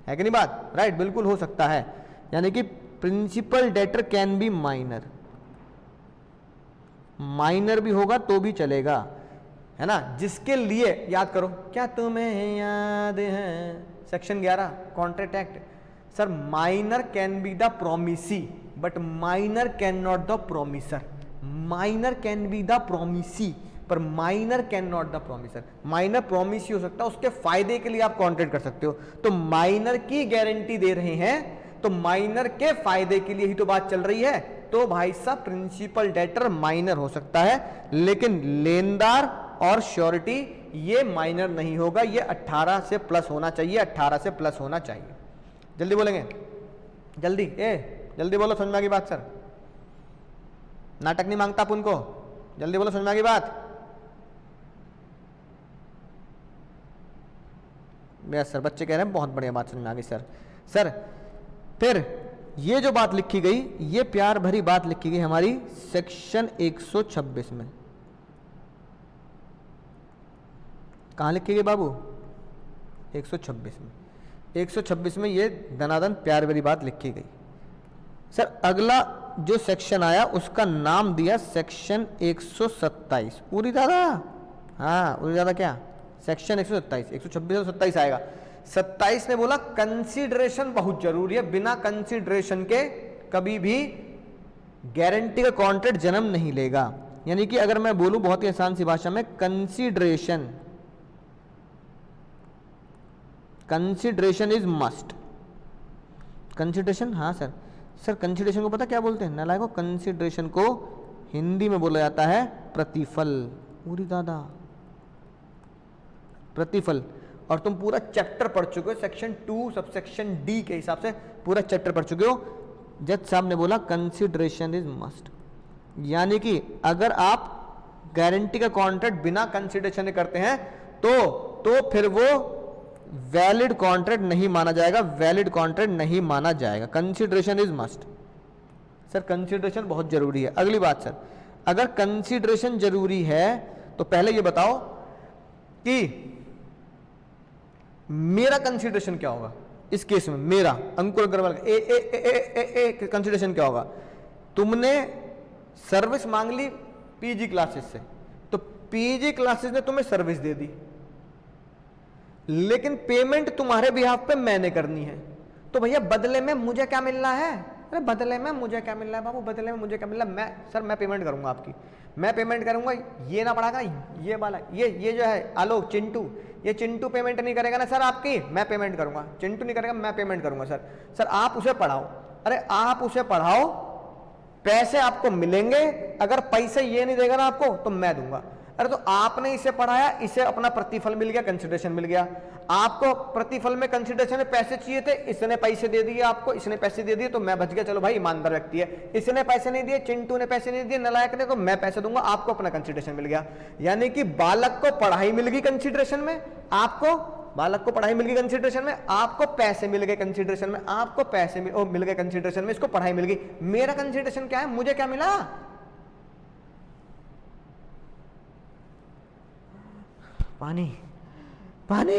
कि नहीं बात, राइट, बिल्कुल हो सकता है। यानी कि principal debtor can be minor, minor भी होगा तो भी चलेगा, है ना। जिसके लिए याद करो, क्या तुम्हें याद है section 11 contract act, sir minor can be the promisee but minor can not the promisor. Minor can be the promisee पर minor can not the promisor. Minor promisee हो सकता है, उसके फायदे के लिए आप कॉन्ट्रैक्ट कर सकते हो। तो माइनर की गारंटी दे रहे हैं तो माइनर के फायदे के लिए ही तो बात चल रही है। तो भाई साहब प्रिंसिपल डेटर माइनर हो सकता है, लेकिन लेनदार और श्योरिटी ये माइनर नहीं होगा, ये 18 से प्लस होना चाहिए, 18 से प्लस होना चाहिए। जल्दी बोलेंगे, जल्दी जल्दी बोलो, समझ में आ गई बात सर? नाटक नहीं मांगता आप उनको, जल्दी बोलो, समझ में आ गई बात? यस सर, बच्चे कह रहे हैं बहुत बढ़िया बात समझ में आ गई सर। सर फिर ये जो बात लिखी गई, ये प्यार भरी बात लिखी गई हमारी सेक्शन 126 में। कहाँ लिखी गई बाबू? 126 में। 126 में ये दनादन प्यार भरी बात लिखी गई। सर अगला जो सेक्शन आया उसका नाम दिया सेक्शन 127। उरी दादा, हाँ उरी दादा, क्या सेक्शन 127, 126 और 27 आएगा। 27 ने बोला कंसीडरेशन बहुत जरूरी है, बिना कंसीडरेशन के कभी भी गारंटी का कॉन्ट्रैक्ट जन्म नहीं लेगा। यानी कि अगर मैं बोलूं बहुत ही आसान सी भाषा में, कंसीडरेशन इज मस्ट। कंसीडरेशन, हाँ सर, सर कंसीडरेशन को पता क्या बोलते हैं नालायकों? कंसीडरेशन को हिंदी में बोला जाता है प्रतिफल। पूरी दादा, प्रतिफल। और तुम पूरा चैप्टर पढ़ चुके हो, सेक्शन 2 सबसेक्शन डी के हिसाब से पूरा चैप्टर पढ़ चुके हो। जज साहब ने बोला कंसीडरेशन इज मस्ट, यानी कि अगर आप गारंटी का कॉन्ट्रैक्ट बिना कंसीडरेशन करते हैं तो फिर वो वैलिड कॉन्ट्रैक्ट नहीं माना जाएगा, वैलिड कॉन्ट्रैक्ट नहीं माना जाएगा। Consideration is must. Sir consideration बहुत जरूरी है। अगली बात सर, अगर कंसीडरेशन जरूरी है तो पहले ये बताओ कि मेरा कंसीडरेशन क्या होगा इस केस में? मेरा अंकुर अग्रवाल कंसीडरेशन क्या होगा? तुमने सर्विस मांग ली पीजी क्लासेस से, तो पीजी क्लासेस ने तुम्हें सर्विस दे दी, लेकिन पेमेंट तुम्हारे बिहाफ पे मैंने करनी है। तो भैया बदले में मुझे क्या मिल रहा है? अरे बदले में मुझे क्या मिल रहा है बाबू? बदले में मुझे क्या मिल रहा है? मैं पेमेंट करूंगा आपकी, मैं पेमेंट करूंगा। ये ना पढ़ागा, ये वाला, ये जो है आलोक चिंटू, ये चिंटू पेमेंट नहीं करेगा ना सर आपकी, मैं पेमेंट करूंगा। चिंटू नहीं करेगा, मैं पेमेंट करूंगा। सर आप उसे पढ़ाओ। अरे आप उसे पढ़ाओ, पैसे आपको मिलेंगे। अगर पैसे ये नहीं देगा ना आपको तो मैं दूंगा। अरे तो आपने इसे पढ़ाया, इसे अपना प्रतिफल मिल गया, कंसीडरेशन मिल गया। आपको प्रतिफल में कंसीडरेशन में पैसे चाहिए थे, इसने पैसे दे दिए आपको, इसने पैसे दे दिए तो मैं बच गया, चलो भाई ईमानदार व्यक्ति है। इसने पैसे नहीं दिए, चिंटू ने पैसे नहीं दिए, नालायक ने, तो मैं पैसे दूंगा, आपको अपना कंसीडरेशन मिल गया। यानी कि बालक को पढ़ाई मिल गई कंसीडरेशन में, आपको बालक को पढ़ाई मिल गई कंसीडरेशन में, आपको पैसे मिल गए कंसीडरेशन में, आपको पैसे मिल गए कंसीडरेशन में, इसको पढ़ाई मिल गई। मेरा कंसीडरेशन क्या है? मुझे क्या मिला? पानी, पानी।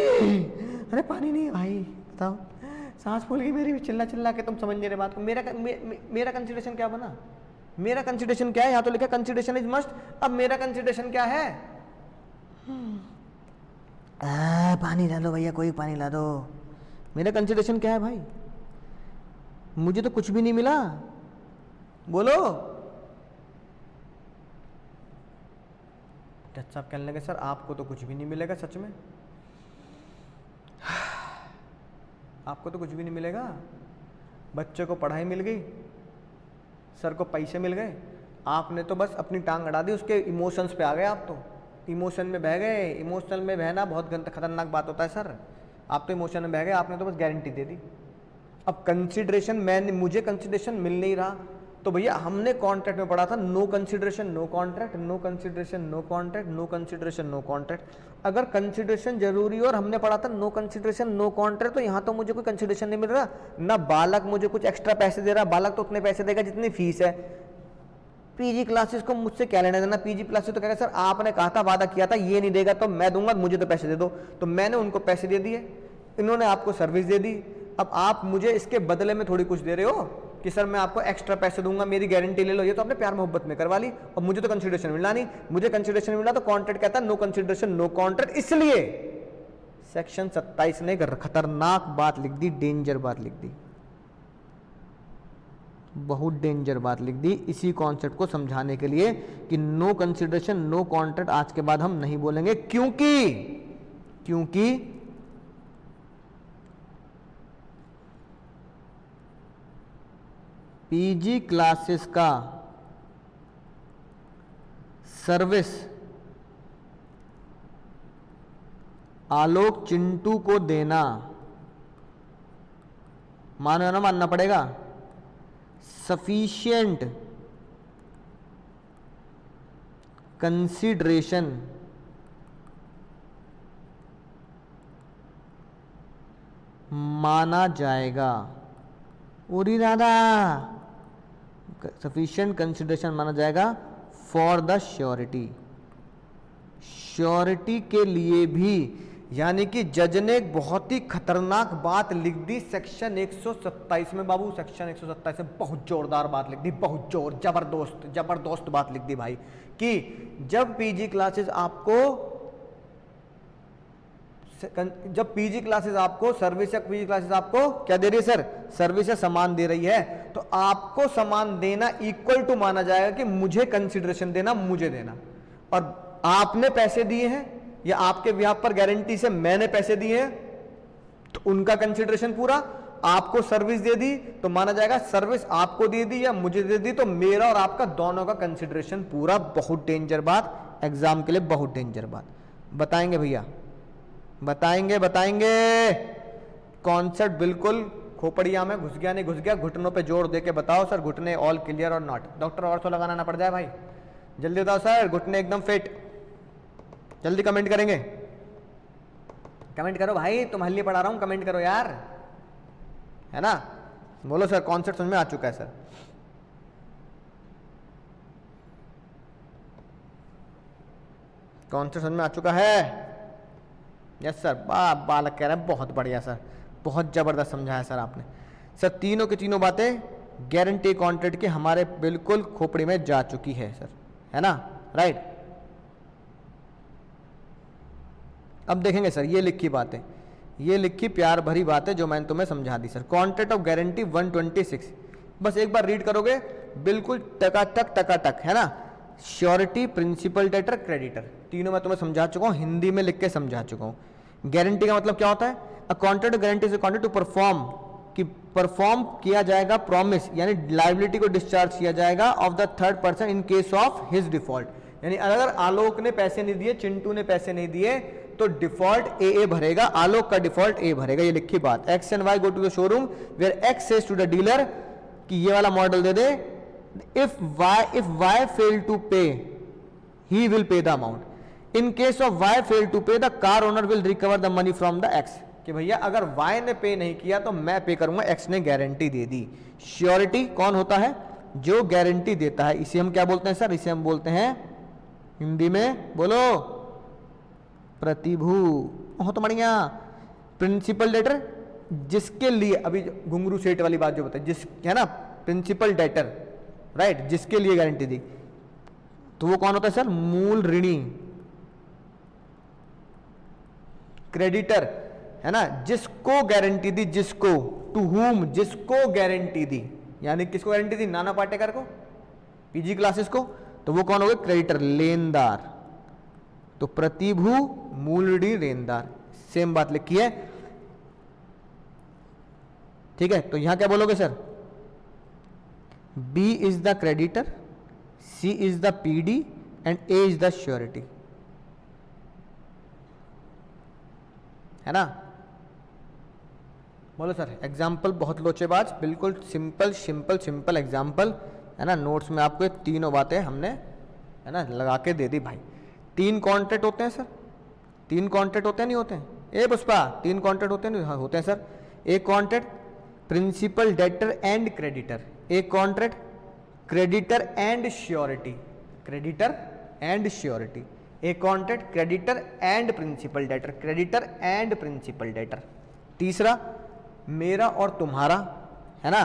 अरे पानी नहीं भाई, बताओ, सांस फूल गई मेरी, चिल्ला चिल्ला के तुम समझ नहीं रहे बात को। मेरा कंसीडरेशन क्या बना? मेरा कंसीडरेशन क्या है? यहाँ तो लिखा कंसीडरेशन इज मस्ट। अब मेरा कंसीडरेशन क्या है? पानी ला दो भैया, कोई पानी ला दो। मेरा कंसीडरेशन क्या है भाई? मुझे तो कुछ भी नहीं मिला, बोलो। जज साहब कहने लगे सर आपको तो कुछ भी नहीं मिलेगा, सच में आपको तो कुछ भी नहीं मिलेगा। बच्चे को पढ़ाई मिल गई, सर को पैसे मिल गए, आपने तो बस अपनी टांग अड़ा दी, उसके इमोशंस पे आ गए। आप तो इमोशन में बह गए। इमोशनल में बहना बहुत खतरनाक बात होता है सर। आप तो इमोशन में बह गए, आपने तो बस गारंटी दे दी। अब कंसीडरेशन मुझे कंसीडरेशन मिल नहीं रहा, तो भैया हमने कॉन्ट्रैक्ट में पढ़ा था no consideration no contract, no consideration no contract, no consideration no contract. अगर कंसीडरेशन जरूरी और हमने पढ़ा था नो कंसीडरेशन नो कॉन्ट्रैक्ट, तो यहाँ तो मुझे कोई कंसीडरेशन नहीं मिल रहा ना, बालक मुझे कुछ एक्स्ट्रा पैसे दे रहा। बालक तो उतने पैसे देगा जितनी फीस है। पीजी क्लासेस को मुझसे क्या लेना देना? पीजी क्लासेस तो कहेगा सर आपने कहा था, वादा किया था, ये नहीं देगा तो मैं दूंगा, मुझे तो पैसे दे दो। तो मैंने उनको पैसे दे दिए, इन्होंने आपको सर्विस दे दी। अब आप मुझे इसके बदले में थोड़ी कुछ दे रहे हो कि सर मैं आपको एक्स्ट्रा पैसे दूंगा, मेरी गारंटी ले लो। ये तो आपने प्यार मोहब्बत में करवा ली, और मुझे तो कंसीडरेशन मिला नहीं। मुझे कंसीडरेशन मिला तो कॉन्ट्रैक्ट कहता है नो कंसीडरेशन नो कॉन्ट्रैक्ट। इसलिए सेक्शन 27 ने एक खतरनाक बात लिख दी, डेंजर बात लिख दी, बहुत डेंजर बात लिख दी, इसी कॉन्सेप्ट को समझाने के लिए कि नो कंसीडरेशन नो कॉन्ट्रैक्ट आज के बाद हम नहीं बोलेंगे। क्योंकि पीजी क्लासेस का सर्विस आलोक चिंटू को देना, मानो ना मानना पड़ेगा, सफिशिएंट कंसिडरेशन माना जाएगा। उरी दादा, सफिशिएंट कंसिडरेशन माना जाएगा फॉर द श्योरिटी, श्योरिटी के लिए भी। यानी कि जज ने एक बहुत ही खतरनाक बात लिख दी सेक्शन 127 में बाबू, सेक्शन 127 में बहुत जोरदार बात लिख दी, बहुत जबरदस्त बात लिख दी भाई, कि जब पीजी क्लासेस आपको सर्विस या पीजी क्लासेस आपको क्या दे रही है सर, सर्विस या सामान दे रही है, तो आपको सामान देना इक्वल टू माना जाएगा कि मुझे कंसिडरेशन देना, मुझे देना। और आपने पैसे दिए हैं या आपके बिहाफ पर गारंटी से मैंने पैसे दिए हैं, तो उनका कंसिडरेशन पूरा। आपको सर्विस दे दी तो माना जाएगा सर्विस आपको दे दी या मुझे दे दी, तो मेरा और आपका दोनों का कंसिडरेशन पूरा। बहुत डेंजर बात, एग्जाम के लिए बहुत डेंजर बात। बताएंगे भैया, बताएंगे। कॉन्सेप्ट बिल्कुल खोपड़िया में घुस गया नहीं घुस गया, घुटनों पे जोर देके बताओ सर, घुटने ऑल क्लियर और नॉट। डॉक्टर और तो लगाना ना पड़ जाए भाई, जल्दी बताओ सर, घुटने एकदम फिट। जल्दी कमेंट करेंगे, कमेंट करो भाई, तुम्हारे लिए पढ़ा रहा हूं, कमेंट करो यार, है ना। बोलो सर, कॉन्सेप्ट समझ में आ चुका है सर? कॉन्सेप्ट समझ में आ चुका है? Yes sir. बालक कह रहे हैं बहुत बढ़िया सर, बहुत जबरदस्त समझाया सर आपने। सर तीनों की तीनों बातें गारंटी कॉन्ट्रैक्ट के हमारे बिल्कुल खोपड़ी में जा चुकी है सर, है ना, राइट। अब देखेंगे सर, ये लिखी बातें, ये लिखी प्यार भरी बातें जो मैंने तुम्हें समझा दी सर। कॉन्ट्रैक्ट ऑफ गारंटी 126, बस एक बार रीड करोगे बिल्कुल टकाटक, है ना। श्योरिटी, प्रिंसिपल, डेटर, क्रेडिटर, तीनों मैं तुम्हें समझा चुका हूं, हिंदी में लिख के समझा चुका हूं। गारंटी का मतलब क्या होता है? A contract guarantee is a contract to perform, कि परफॉर्म किया जाएगा प्रॉमिस, यानी लायबिलिटी को डिस्चार्ज किया जाएगा of the third person in case of his default. यानी अगर आलोक ने पैसे नहीं दिए, चिंटू ने पैसे नहीं दिए, तो डिफॉल्ट ए भरेगा, आलोक का डिफॉल्ट ए भरेगा। ये लिखी बात। X and Y go to the showroom where X says to the dealer कि ये वाला मॉडल दे दे, if Y fail to pay he will pay the amount, in case of Y fail to pay the car owner will recover the money from the X, कि भैया अगर वाई ने पे नहीं किया तो मैं पे करूंगा, एक्स ने गारंटी दे दी। श्योरिटी कौन होता है? जो गारंटी देता है। इसे हम क्या बोलते हैं सर? इसे हम बोलते हैं हिंदी में, बोलो, प्रतिभू। बहुत बढ़िया। प्रिंसिपल डेटर, जिसके लिए अभी घुंगरू सेठ वाली बात जो बताई, जिस है ना, प्रिंसिपल डेटर, राइट, जिसके लिए गारंटी दी, तो वो कौन होता है सर? मूल ऋणी। क्रेडिटर, है ना, जिसको गारंटी दी, जिसको, टू हुम, जिसको गारंटी दी, यानी किसको गारंटी दी? नाना पाटेकर को, पीजी क्लासेस को, तो वो कौन हो गए? क्रेडिटर, लेनदार। तो प्रतिभू, मूल ऋणी, लेनदार, सेम बात लिखी है, ठीक है। तो यहां क्या बोलोगे sir? B is the creditor, C is the PD and A is the surety, है ना। बोलो सर। एग्जाम्पल बहुत लोचेबाज, बिल्कुल सिंपल एग्जाम्पल, है ना। नोट्स में आपको तीनों बातें हमने, है ना, लगा के दे दी भाई। 3 कॉन्ट्रैक्ट होते हैं सर, 3 कॉन्ट्रैक्ट होते हैं, नहीं होते हैं? ए पुष्पा, 3 कॉन्ट्रैक्ट होते हैं, नहीं? हाँ, होते हैं सर। एक contract principal, debtor and creditor, एक contract creditor and surety, creditor and surety, एक contract creditor and principal debtor, creditor and principal debtor. तीसरा मेरा और तुम्हारा, है ना,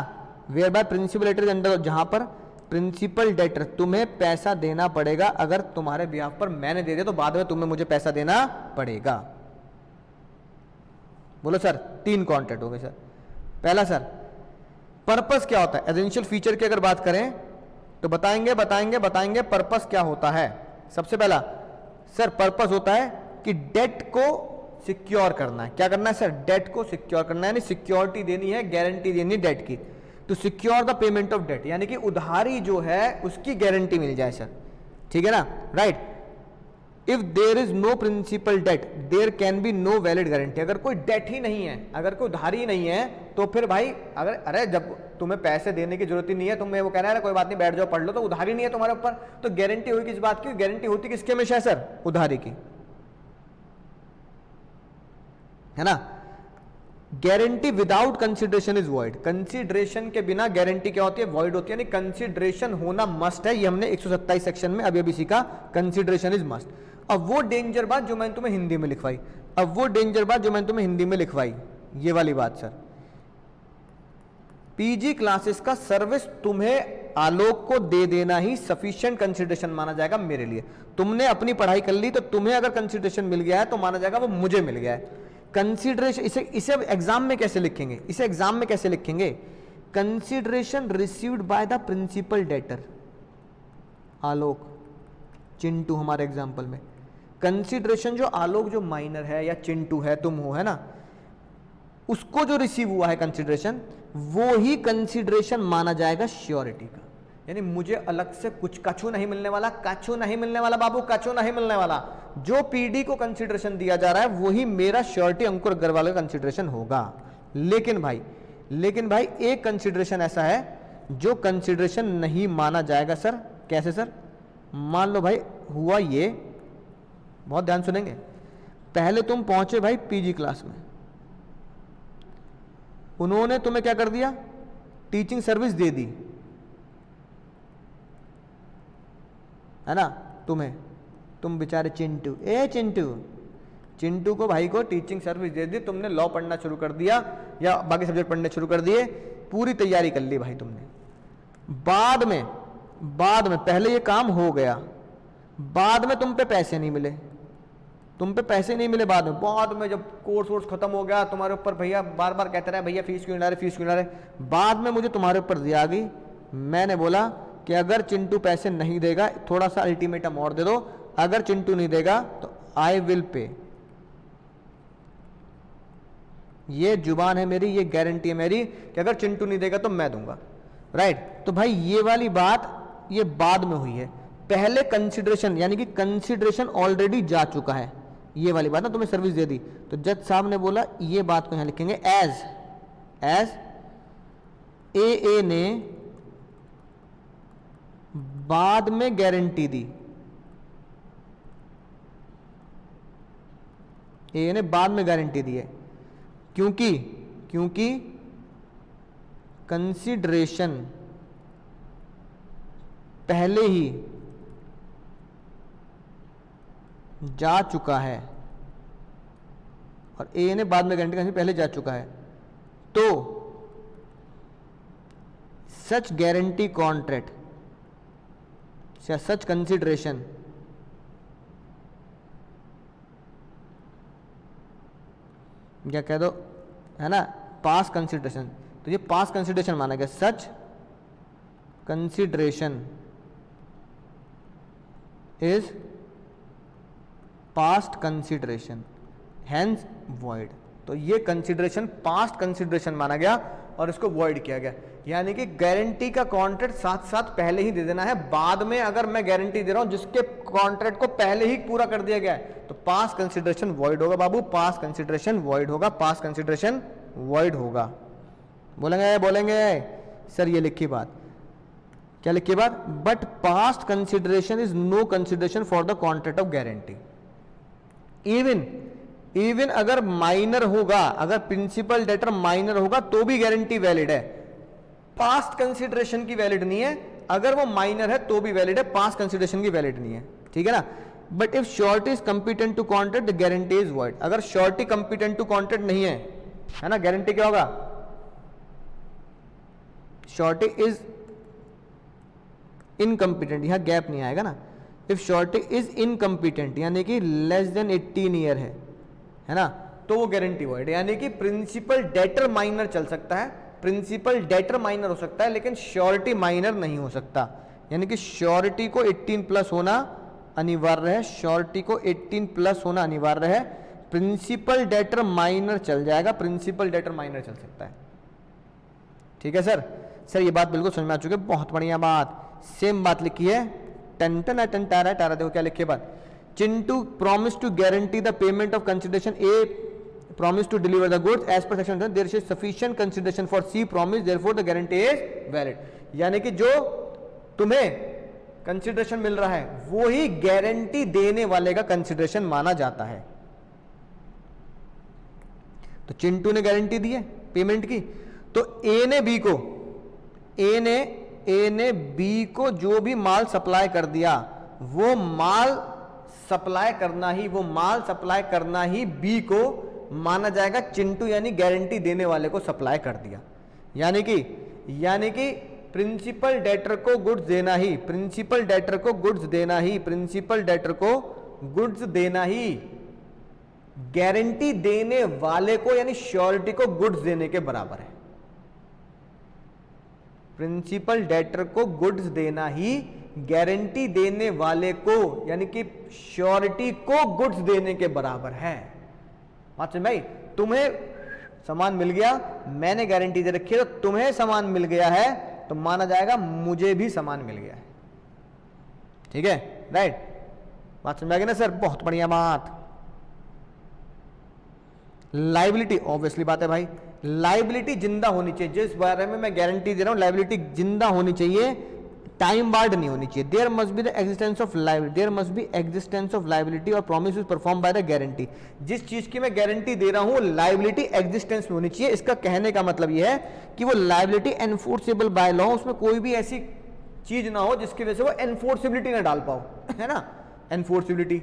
whereby principal debtor under, जहां पर प्रिंसिपल डेटर तुम्हें पैसा देना पड़ेगा, अगर तुम्हारे बिहाफ पर मैंने दे दिया तो बाद में तुम्हें मुझे पैसा देना पड़ेगा। बोलो सर। 3 कॉन्ट्रैक्ट हो गए सर। पहला सर, पर्पस क्या होता है? एसेंशियल फीचर की अगर बात करें तो बताएंगे पर्पस क्या होता है। सबसे पहला सर, पर्पस होता है कि डेट को सिक्योर करना है। क्या करना है सर? डेट को सिक्योर करना है, यानी सिक्योरिटी देनी है, गारंटी देनी है डेट की। To secure the payment of debt, यानी कि उधारी जो है उसकी गारंटी मिल जाए सर, ठीक है ना, right. If there is no principal debt there can be no valid guarantee, अगर कोई डेट ही नहीं है, अगर कोई उधारी नहीं है तो फिर भाई अगर अरे जब तुम्हें पैसे देने की जरूरत ही नहीं है, तुम्हें वो कहना है कोई बात नहीं बैठ जाओ पढ़ लो, तो उधारी नहीं है तुम्हारे ऊपर, तो गारंटी हुई किस बात की, गारंटी होती किसके हमेशा है सर, उधारी की, है ना। Guarantee without consideration is void, consideration के बिना गारंटी क्या होती है, वॉइड होती है, यानी कंसिडरेशन होना मस्ट है, ये हमने 127 सेक्शन में अभी सीखा, कंसिडरेशन इज मस्ट। अब वो डेंजर बात जो मैंने तुम्हें हिंदी में लिखवाई, अब वो डेंजर बात जो मैंने तुम्हें हिंदी में लिखवाई, ये वाली बात सर, पीजी क्लासेस का सर्विस तुम्हें आलोक को दे देना ही सफिशिएंट कंसिडरेशन माना जाएगा मेरे लिए। तुमने अपनी पढ़ाई कर ली तो तुम्हें अगर कंसिडरेशन मिल गया है तो माना जाएगा वो मुझे मिल गया है। कंसिडरेशन इसे एग्जाम में कैसे लिखेंगे, इसे एग्जाम में कैसे लिखेंगे, consideration received by the principal debtor, Alok Chintu हमारे एग्जाम्पल में, कंसिडरेशन जो आलोक जो माइनर है या चिंटू है तुम हो, है ना, उसको जो रिसीव हुआ है कंसिडरेशन, वो ही कंसिडरेशन माना जाएगा श्योरिटी का, यानी मुझे अलग से कुछ कछु नहीं मिलने वाला, कछु नहीं मिलने वाला बाबू, कछु नहीं मिलने वाला, जो पीडी को कंसिडरेशन दिया जा रहा है वही मेरा श्योरिटी अंकुर अग्रवाल का कंसिडरेशन होगा। लेकिन भाई एक कंसिडरेशन ऐसा है जो कंसिडरेशन नहीं माना जाएगा सर, कैसे सर, मान लो भाई हुआ ये, बहुत ध्यान सुनेंगे, पहले तुम पहुंचे भाई पीजी क्लास में, उन्होंने तुम्हें क्या कर दिया, टीचिंग सर्विस दे दी, है ना, तुम बेचारे चिंटू, चिंटू को भाई को टीचिंग सर्विस दे दी, तुमने लॉ पढ़ना शुरू कर दिया या बाकी सब्जेक्ट पढ़ने शुरू कर दिए, पूरी तैयारी कर ली भाई तुमने, बाद में पहले ये काम हो गया, बाद में तुम पे पैसे नहीं मिले, बाद में जब कोर्स खत्म हो गया, तुम्हारे ऊपर भैया बार बार कहते रहे भैया फीस क्यों नहीं ला रहे, बाद में मुझे तुम्हारे ऊपर दिया गई, मैंने बोला कि अगर चिंटू पैसे नहीं देगा थोड़ा सा अल्टीमेटम और दे दो, अगर चिंटू नहीं देगा तो आई विल पे, ये जुबान है मेरी, ये गारंटी है मेरी कि अगर चिंटू नहीं देगा तो मैं दूंगा, राइट। तो भाई ये वाली बात ये बाद में हुई है, पहले कंसिडरेशन यानी कि कंसिडरेशन ऑलरेडी जा चुका है, ये वाली बात ना, तुम्हें सर्विस दे दी, तो जज साहब ने बोला ये बात को यहां लिखेंगे एज ए ने बाद में गारंटी दी, ए ने बाद में गारंटी दी है, क्योंकि कंसिडरेशन पहले ही जा चुका है और ए ने बाद में गारंटी पहले जा चुका है, तो सच गारंटी कॉन्ट्रैक्ट या सच कंसिडरेशन क्या कह दो, है ना, पास कंसिडरेशन, तो ये पास कंसिडरेशन माना गया, such consideration is past consideration hence void, तो ये कंसिडरेशन पास्ट कंसिडरेशन माना गया और इसको वॉइड किया गया, यानी कि गारंटी का कॉन्ट्रैक्ट साथ साथ पहले ही दे देना है, बाद में अगर मैं गारंटी दे रहा हूं जिसके कॉन्ट्रैक्ट को पहले ही पूरा कर दिया गया है तो पास्ट कंसिडरेशन वॉइड होगा बाबू, पास्ट कंसिडरेशन वॉइड होगा, पास्ट कंसिडरेशन वॉइड होगा। बोलेंगे सर ये लिखी बात, क्या लिखी बात, but past consideration is no consideration for the contract of guarantee, even अगर माइनर होगा, अगर प्रिंसिपल डेटर माइनर होगा तो भी गारंटी वैलिड है, पास्ट कंसिडरेशन की वैलिड नहीं है, अगर वो माइनर है तो भी वैलिड है, पास्ट कंसिडरेशन की वैलिड नहीं है, ठीक है ना। But if surety is competent to contract the guarantee is void, अगर श्योरिटी कंपिटेंट टू कॉन्ट्रैक्ट नहीं है ना, गारंटी क्या होगा, श्योरिटी इज इनकम्पिटेंट, यहां गैप नहीं आएगा ना, इफ श्योरिटी इज इनकम्पिटेंट यानी कि लेस देन 18 ईयर है ना, तो वो गारंटी वॉइड, यानी कि प्रिंसिपल डेटर माइनर चल सकता है, प्रिंसिपल डेटर माइनर हो सकता है लेकिन श्योरिटी माइनर नहीं हो सकता, यानी कि श्योरिटी को 18 प्लस होना अनिवार्य है, श्योरिटी को 18 प्लस होना अनिवार्य है, प्रिंसिपल डेटर माइनर चल जाएगा, प्रिंसिपल डेटर माइनर चल सकता है, ठीक है सर, सर ये बात बिल्कुल समझ में आ चुकी है, बहुत बढ़िया बात। सेम बात लिखी है, टन टन टन टारा टारा, देखो क्या लिखे बात। Chintu promise to guarantee the payment of consideration, a promise to deliver the goods as per section 10, there is sufficient consideration for C promise, therefore the guarantee is valid। यानी कि जो तुम्हें कंसिडरेशन मिल रहा है वो ही गारंटी देने वाले का कंसिडरेशन माना जाता है। तो चिंटू ने गारंटी दी है पेमेंट की, तो ए ने बी को जो भी माल सप्लाई कर दिया वो माल सप्लाई करना ही बी को माना जाएगा चिंटू, यानी गारंटी देने वाले को सप्लाई कर दिया। यानी कि प्रिंसिपल डेटर को गुड्स देना ही गारंटी देने वाले को यानी श्योरिटी को गुड्स देने के बराबर है। प्रिंसिपल डेटर को गुड्स देना ही गारंटी देने वाले को यानी कि श्योरिटी को गुड्स देने के बराबर है। अच्छा भाई, तुम्हें सामान मिल गया, मैंने गारंटी दे रखी है, तो तुम्हें सामान मिल गया है तो माना जाएगा मुझे भी सामान मिल गया है। ठीक है, राइट, बात समझ आ गई ना सर? बहुत बढ़िया बात। लाइबिलिटी ऑब्वियसली बात है भाई, लाइबिलिटी जिंदा होनी चाहिए। जिस बारे में मैं गारंटी दे रहा हूं लाइबिलिटी जिंदा होनी चाहिए, टाइम बार्ड नहीं होनी चाहिए। There must be the existence of liability और promise is perform by the guarantee. जिस चीज की मैं गारंटी दे रहा हूं लाइबिलिटी एग्जिस्टेंस में होनी चाहिए। इसका कहने का मतलब यह है कि वो लाइबिलिटी एनफोर्सेबल बाय लॉ, उसमें कोई भी ऐसी चीज ना हो जिसकी वजह से वो एनफोर्सिबिलिटी ना डाल पाओ, है ना? Enforceability,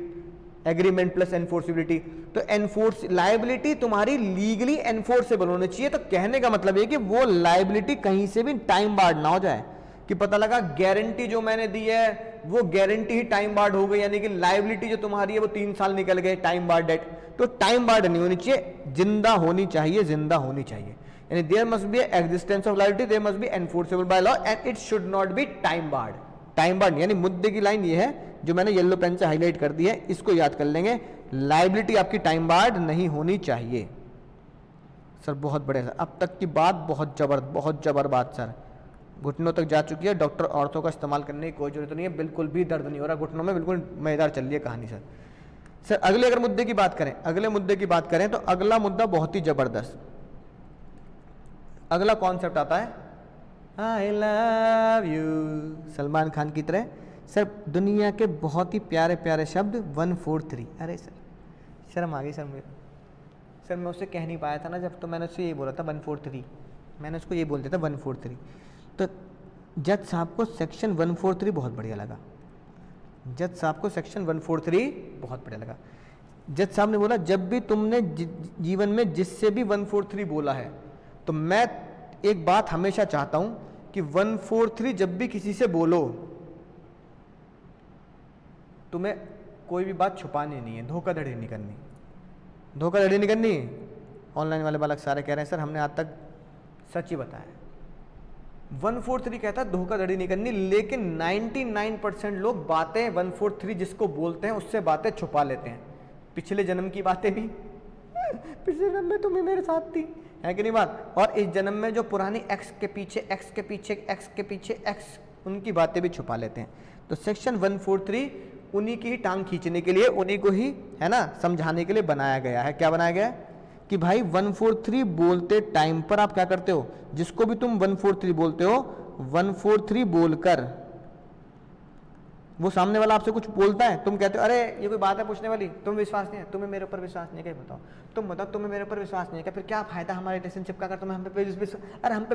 agreement plus enforceability. तो लाइबिलिटी तुम्हारी लीगली एनफोर्सेबल होनी चाहिए। तो कहने का मतलब है कि वो लाइबिलिटी कहीं से भी टाइम बार्ड ना हो जाए, कि पता लगा गारंटी जो मैंने दी है वो गारंटी ही टाइम बार्ड हो गई, यानी कि लाइबिलिटी जो तुम्हारी है वो 3 साल निकल गए, टाइम बार्ड डेट। तो टाइम बार्ड नहीं होनी चाहिए, जिंदा होनी चाहिए। यानी there must be existence of liability, there must be enforceable by law and it should not be time barred. यानी मुद्दे की लाइन ये है जो मैंने येलो पेन से हाईलाइट कर दी है, इसको याद कर लेंगे। लाइबिलिटी आपकी टाइम बार्ड नहीं होनी चाहिए। सर बहुत बढ़िया सर, अब तक की बात बहुत जबर बात सर, घुटनों तक जा चुकी है। डॉक्टर ऑर्थो का इस्तेमाल करने की कोई जरूरत नहीं है, बिल्कुल भी दर्द नहीं हो रहा घुटनों में, बिल्कुल मजेदार चल रही है कहानी सर। सर अगले अगर मुद्दे की बात करें तो अगला मुद्दा बहुत ही जबरदस्त। अगला कॉन्सेप्ट आता है I love you, Salman Khan की तरह। सर दुनिया के बहुत ही प्यारे प्यारे शब्द 143। अरे सर शर्म आ गई सर मुझे। सर मैं उससे कह नहीं पाया था ना जब, तो मैंने उससे ये बोला था 143, मैंने उसको ये बोल दिया था 143। तो जज साहब को सेक्शन 143 बहुत बढ़िया लगा। जज साहब ने बोला जब भी तुमने जीवन में जिससे भी 143 बोला है, तो मैं एक बात हमेशा चाहता हूं कि 143 जब भी किसी से बोलो, तुम्हें कोई भी बात छुपानी नहीं है, धोखाधड़ी नहीं करनी। ऑनलाइन वाले बालक सारे कह रहे हैं सर हमने आज तक सच ही बताया। 143 कहता है धोखाधड़ी नहीं करनी, लेकिन 99% लोग बातें 143 जिसको बोलते हैं उससे बातें छुपा लेते हैं। पिछले जन्म की बातें भी पिछले जन्म में तुम्हें मेरे साथ थी, है कि नहीं बात? और इस जन्म में जो पुरानी एक्स के पीछे एक्स उनकी बातें भी छुपा लेते हैं। तो सेक्शन 143 उन्हीं की ही टांग खींचने के लिए, उन्हीं को ही है ना समझाने के लिए बनाया गया है। क्या बनाया गया है कि भाई 143 बोलते टाइम पर आप क्या करते हो, जिसको भी तुम 143 बोलते हो, 143 बोलकर वो सामने वाला आपसे कुछ बोलता है, तुम कहते हो अरे ये कोई बात है पूछने वाली, तुम्हें विश्वास नहीं है, तुम्हें मेरे ऊपर विश्वास नहीं है, क्या बताओ? तुम बताओ तुम्हें मेरे ऊपर विश्वास नहीं है क्या? फिर क्या फायदा हमारे रिलेशनशिप का? अगर तुम्हें हम पे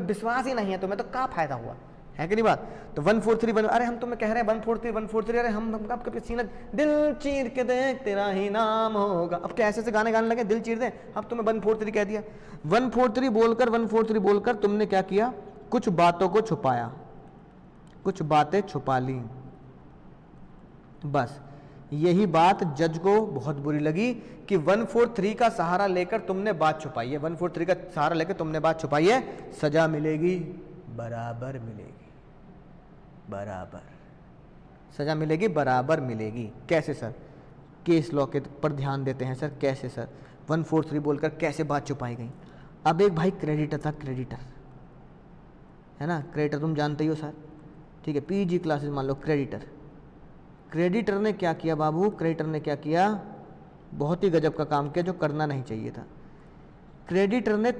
विश्वास ही नहीं है तुम्हें, तो क्या फायदा हुआ, है कि नहीं बात? तो 143 अरे हम तुम्हें कह रहे हैं 143 अरे हम आपके सीना दिल चीर के देख तेरा ही नाम होगा। अब क्या ऐसे गाने गाने लगे दिल चीर दे, अब तुम्हें 143 कह दिया। 143 बोलकर तुमने क्या किया? कुछ बातों को छुपाया, कुछ बातें छुपा ली। बस यही बात जज को बहुत बुरी लगी कि 143 का सहारा लेकर तुमने बात छुपाई है, 143 का सहारा लेकर तुमने बात छुपाई है, सजा मिलेगी, बराबर मिलेगी, बराबर सजा मिलेगी, बराबर मिलेगी। कैसे सर? केस लॉ के पर ध्यान देते हैं सर। कैसे सर? 143 बोलकर कैसे बात छुपाई गई? अब एक भाई क्रेडिटर था, क्रेडिटर है ना। क्रेडिटर तुम जानते ही हो सर, ठीक है। पीजी क्लासेस मान लो क्रेडिटर। क्रेडिटर ने क्या किया बाबू, क्रेडिटर ने क्या किया, बहुत ही गजब का काम किया जो करना नहीं चाहिए था। क्रेडिटर ने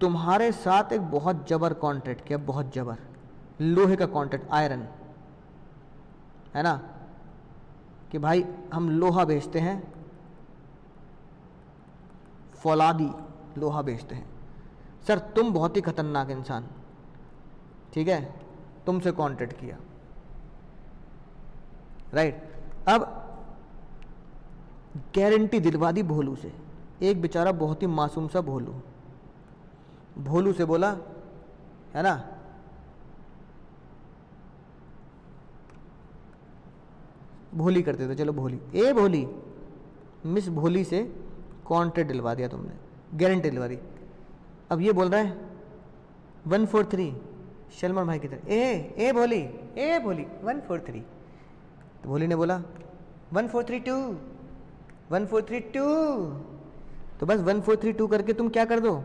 तुम्हारे साथ एक बहुत जबर कॉन्ट्रैक्ट किया, बहुत जबर, लोहे का कॉन्ट्रैक्ट, आयरन, है ना, कि भाई हम लोहा बेचते हैं, फौलादी लोहा बेचते हैं। सर तुम बहुत ही खतरनाक इंसान, ठीक है, तुमसे कॉन्ट्रैक्ट किया, राइट। अब गारंटी दिलवा दी भोलू से। एक बेचारा बहुत ही मासूम सा भोलू, भोलू से बोला, है ना, भोली करते थे, चलो भोली, ए भोली, मिस भोली से कॉन्ट्रैक्ट दिलवा दिया तुमने, गारंटी दिलवा दी। अब ये बोल रहा है 143 सलमान भाई की तरह, ए भोली, ए भोली 143। तो भोली ने बोला 1432 1432। तो बस 1432 करके तुम क्या कर दो,